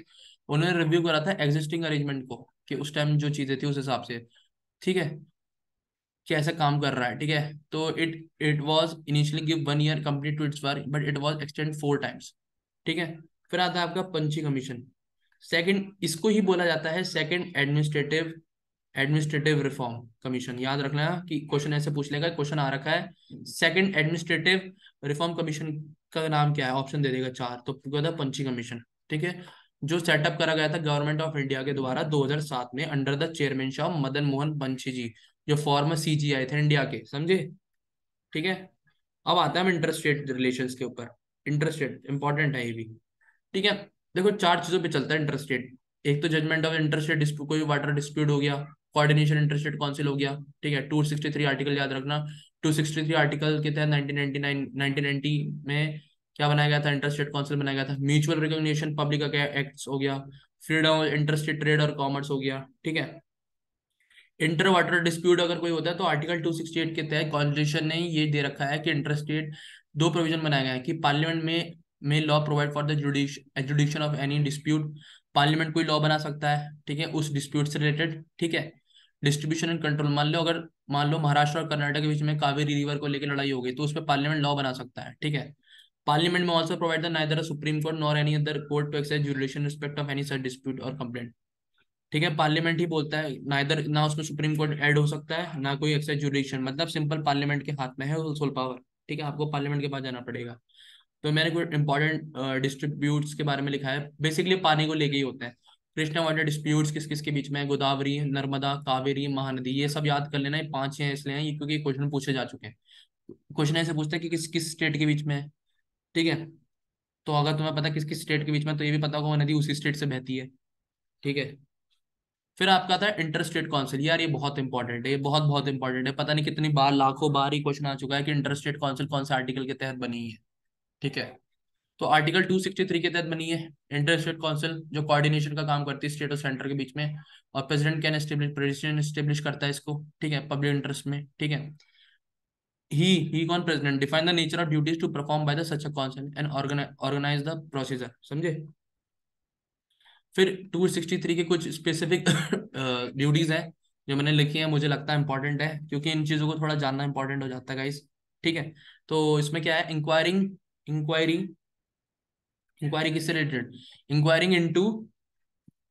उन्होंने रिव्यू करा था एग्जिस्टिंग अरेंजमेंट को, कि उस टाइम जो चीजें थी उस हिसाब से। ठीक है, कैसे काम कर रहा है। ठीक है, तो it was initially give 1 year complete to its work, but it was extend 4 times. ठीक है। फिर आता है आपका पंची कमीशन, सेकंड, इसको ही बोला जाता है second administrative, administrative reform commission. याद रखना कि क्वेश्चन ऐसे पूछ लेगा, क्वेश्चन आ रखा है सेकंड एडमिनिस्ट्रेटिव रिफॉर्म कमीशन का नाम क्या है, ऑप्शन दे देगा 4, तो क्या था, पंची कमीशन। ठीक है, जो सेटअप करा गया था गवर्नमेंट ऑफ इंडिया के द्वारा 2007 में, under the chairmanship of Madan Mohan Punchhi ji, जो फॉर्मर सीजीआई थे इंडिया के, समझे। ठीक है। अब आता है हम इंटर स्टेट रिलेशंस के ऊपर। इंटर स्टेट इंपॉर्टेंट है ये भी। ठीक है, देखो 4 चीजों पे चलता है इंटर स्टेट। एक तो judgement of inter state dispute, कोई वाटर डिस्प्यूट हो गया, कोऑर्डिनेशन इंटर स्टेट काउंसिल हो गया। ठीक है, 263 आर्टिकल याद रखना। 263 आर्टिकल के तहत 1990 में क्या बनाया गया था, इंटर स्टेट काउंसिल बनाया गया था। म्यूचुअल रिकॉग्निशन पब्लिक एक्ट हो गया, freedom of inter state trade और कॉमर्स हो गया। ठीक है, इंटर वाटर डिस्प्यूट अगर कोई होता है तो आर्टिकल 268 के तहत कॉन्स्टिट्यूशन ने ये दे रखा है कि इंटर स्टेट, 2 प्रोविजन बनाए गए हैं कि पार्लियामेंट में law provide for the जुडिक्शन of any dispute. Parliament कोई लॉ बना सकता है, ठीक है, उस डिस्प्यूट से रिलेटेड। ठीक है, डिस्ट्रीब्यूशन एंड कंट्रोल, मान लो महाराष्ट्र और कर्नाटक के बीच में कावेरी रिवर को लेकर लड़ाई हो गई, तो उस पर पार्लियामेंट लॉ बना सकता है। ठीक है, पार्लियामेंट में also provide the neither supreme court nor any other court to exercise jurisdiction respect of any such dispute और कंप्लेंट। ठीक है, पार्लियामेंट ही बोलता है, नाइदर, ना उसमें सुप्रीम कोर्ट ऐड हो सकता है, ना कोई एक्साइज जुडिक्शन, मतलब सिंपल पार्लियामेंट के हाथ में है वो सोल पावर। ठीक है, आपको पार्लियामेंट के पास जाना पड़ेगा। तो मैंने कुछ इंपॉर्टेंट डिस्ट्रीब्यूट्स के बारे में लिखा है, बेसिकली पानी को लेके ही होता है। कृष्णा वाटर डिस्प्यूट्स किस किस के बीच में है, गोदावरी, नर्मदा, कावेरी, महानदी, ये सब याद कर लेना। ये 5 हैं इसलिए हैं ये, क्योंकि क्वेश्चन पूछे जा चुके हैं। क्वेश्चन ऐसे पूछता है कि किस किस स्टेट के बीच में है। ठीक है, तो अगर तुम्हें पता किस किस स्टेट के बीच में, तो ये भी पता होगा वो नदी उसी स्टेट से बहती है। ठीक है। फिर आपका था इंटर स्टेट काउंसिल। यार ये बहुत इंपॉर्टेंट है, ये बहुत बहुत इंपॉर्टेंट है, पता नहीं कितनी बार, लाखों बार ही क्वेश्चन आ चुका है कि इंटर स्टेट काउंसिल कौन से आर्टिकल के तहत बनी है। ठीक है, तो आर्टिकल 263 के तहत बनी है इंटर स्टेट काउंसिल, जो कोऑर्डिनेशन का काम करती है स्टेट और सेंटर के बीच में। और president can establish, president establish करता है इसको। ठीक है, पब्लिक इंटरेस्ट में। ठीक है, ही कौन, president define the nature of duties to perform by the such a council and organise the procedure, समझे। फिर 263 के कुछ स्पेसिफिक ड्यूटीज हैं जो मैंने लिखी हैं, मुझे लगता है इंपॉर्टेंट है, क्योंकि इन चीजों को थोड़ा जानना इंपॉर्टेंट हो जाता है गाइस। ठीक है, तो इसमें क्या है, इंक्वायरी, इंक्वायरी किससे related, inquiring into,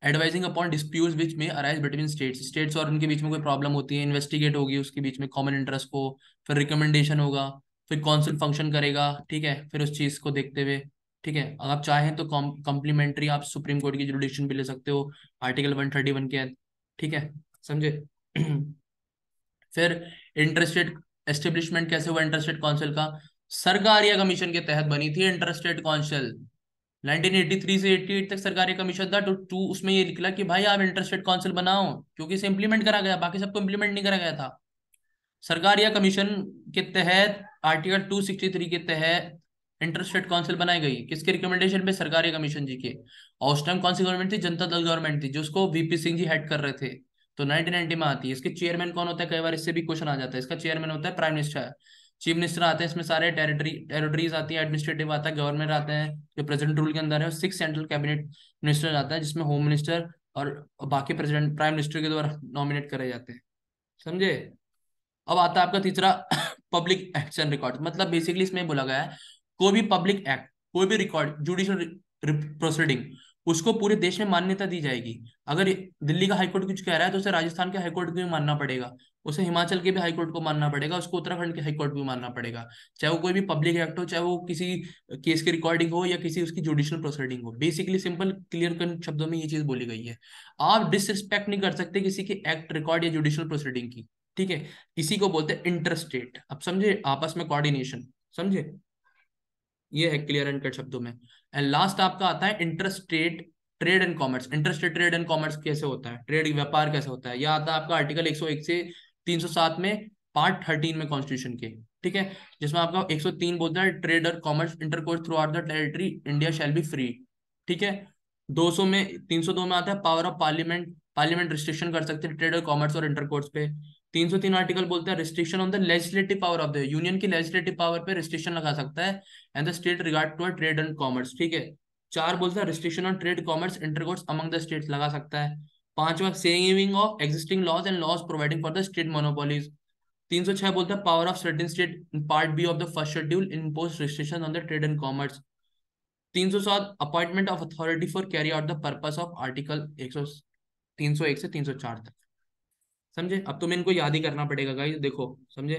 advising upon disputes which में अराइज बिटवीन स्टेट्स, स्टेट्स और उनके बीच में कोई प्रॉब्लम होती है, इन्वेस्टिगेट होगी उसके बीच में कॉमन इंटरेस्ट को। फिर रिकमेंडेशन होगा, फिर काउंसिल फंक्शन करेगा। ठीक है, फिर उस चीज को देखते हुए, ठीक है, अगर आप चाहें तो कॉम्प्लीमेंट्री आप सुप्रीम कोर्ट की जुडिक्शन भी ले सकते हो, आर्टिकल 131 के। ठीक है, समझे। फिर इंटरस्टेट एस्टेब्लिशमेंट कैसे हुआ इंटरस्टेट काउंसिल का, सरकारिया कमीशन के तहत बनी थी इंटर स्टेट काउंसिल। 1983 से 88 तक सरकारी कमीशन था। टू उसमें ये निकला कि भाई आप इंटर स्टेट काउंसिल बनाओ, क्योंकि इसे इंप्लीमेंट करा गया, बाकी सबको इंप्लीमेंट नहीं करा गया था। सरकारिया कमीशन के तहत आर्टिकल 263 के तहत इंटर स्टेट काउंसिल बनाई गई, किसके रिकमेंडेशन पे? सरकारिया कमीशन जी के। और उस टाइम कौन सी गवर्नमेंट थी? जनता दल गवर्नमेंट थी, जिसको वीपी सिंह जी हेड कर रहे थे। तो 1990 में आती है। इसके चेयरमैन कौन होता है? कई बार इससे भी क्वेश्चन आ जाता है। इसका चेयरमैन होता है प्राइम मिनिस्टर। चीफ मिनिस्टर आते हैं इसमें, सारे टेरिटरीज आती है, एडमिनिस्ट्रेटिव आता है, गवर्नर आते हैं जो प्रेसिडेंट रूल के अंदर है, और 6 सेंट्रल कैबिनेट मिनिस्टर आता है, जिसमें होम मिनिस्टर और बाकी प्रेसिडेंट प्राइम मिनिस्टर के द्वारा नॉमिनेट करे जाते हैं। समझे? अब आता है आपका तीसरा पब्लिक एक्ट्स एंड रिकॉर्ड। मतलब बेसिकली इसमें बोला गया है कोई भी पब्लिक एक्ट, कोई भी रिकॉर्ड, जुडिशियल प्रोसीडिंग, उसको पूरे देश में मान्यता दी जाएगी। अगर दिल्ली का हाईकोर्ट कुछ कह रहा है तो उसे राजस्थान के हाईकोर्ट को भी मानना पड़ेगा, उसे हिमाचल के भी हाईकोर्ट को मानना पड़ेगा, उसको उत्तराखंड के हाईकोर्ट को भी मानना पड़ेगा। चाहे वो कोई भी पब्लिक एक्ट हो, चाहे वो किसी केस की रिकॉर्डिंग हो या किसी उसकी जुडिशियल प्रोसीडिंग हो। बेसिकली सिंपल क्लियर कट शब्दों में ये चीज बोली गई है। आप डिसरिस्पेक्ट नहीं कर सकते किसी के एक्ट, रिकॉर्ड या जुडिशियल प्रोसीडिंग की। ठीक है? इसी को बोलते हैं इंटरस्टेट। अब समझे? आपस में कोऑर्डिनेशन। समझे? ये है क्लियर एंड कट शब्दों में। एंड लास्ट आपका आता है interstate trade and commerce. Interstate trade and commerce कैसे होता है? ट्रेड व्यापार कैसे होता है? यह आता है आपका आर्टिकल 101 से 307 में, पार्ट 13 में कॉन्स्टिट्यूशन के। ठीक है? जिसमें आपका 103 बोलता है ट्रेड और commerce intercourse through out the territory India shall be free. ठीक है? 200 में 302 में आता है power of parliament, parliament restriction कर सकते हैं ट्रेड और कॉमर्स और इंटरकोर्स पे। 303 आर्टिकल बोलता है restriction on the legislative power of the union, की लेजिस्लेटिव पावर पे रिस्ट्रिक्शन लगा सकता है and the state regard to trade and commerce. ठीक है? 4 बोलता है restriction on trade commerce intercourse among the states, लगा सकता है। 5वां saving of existing laws and laws providing for the state monopolies. 306 बोलता है power of certain state part B of the first schedule impose restriction on the trade and commerce. 307 appointment of authority for carry out the purpose of article 301 से 304 तक। समझे? अब तुम्हें इनको याद ही करना पड़ेगा गाइस, देखो। समझे?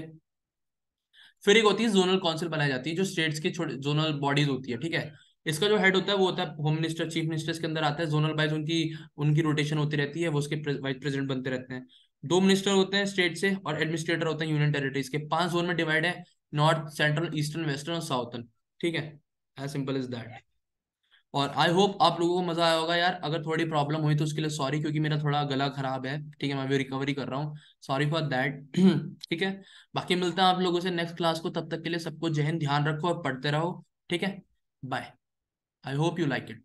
फिर एक होती है जोनल काउंसिल बनाई जाती है, जो स्टेट्स की छोटी जोनल बॉडीज होती है। ठीक है? इसका जो हेड होता है वो होता है होम मिनिस्टर, चीफ मिनिस्टर के अंदर आता है। जोनल वाइज उनकी उनकी रोटेशन होती रहती है, वो उसके वाइस प्रेसिडेंट बनते रहते हैं। 2 मिनिस्टर होते हैं स्टेट से, और एडमिनिस्ट्रेटर होते हैं यूनियन टेरिटरीज के। 5 जोन में डिवाइड है, नॉर्थ, सेंट्रल, ईस्टर्न, वेस्टर्न और साउथर्न। ठीक है? As simple is that. और आई होप आप लोगों को मजा आया होगा यार। अगर थोड़ी प्रॉब्लम हुई तो उसके लिए सॉरी, क्योंकि मेरा थोड़ा गला खराब है। ठीक है? मैं भी रिकवरी कर रहा हूँ, सॉरी फॉर दैट। ठीक है? बाकी मिलता है आप लोगों से नेक्स्ट क्लास को। तब तक के लिए सबको जय हिंद, ध्यान रखो और पढ़ते रहो। ठीक है? Bye. I hope you like it.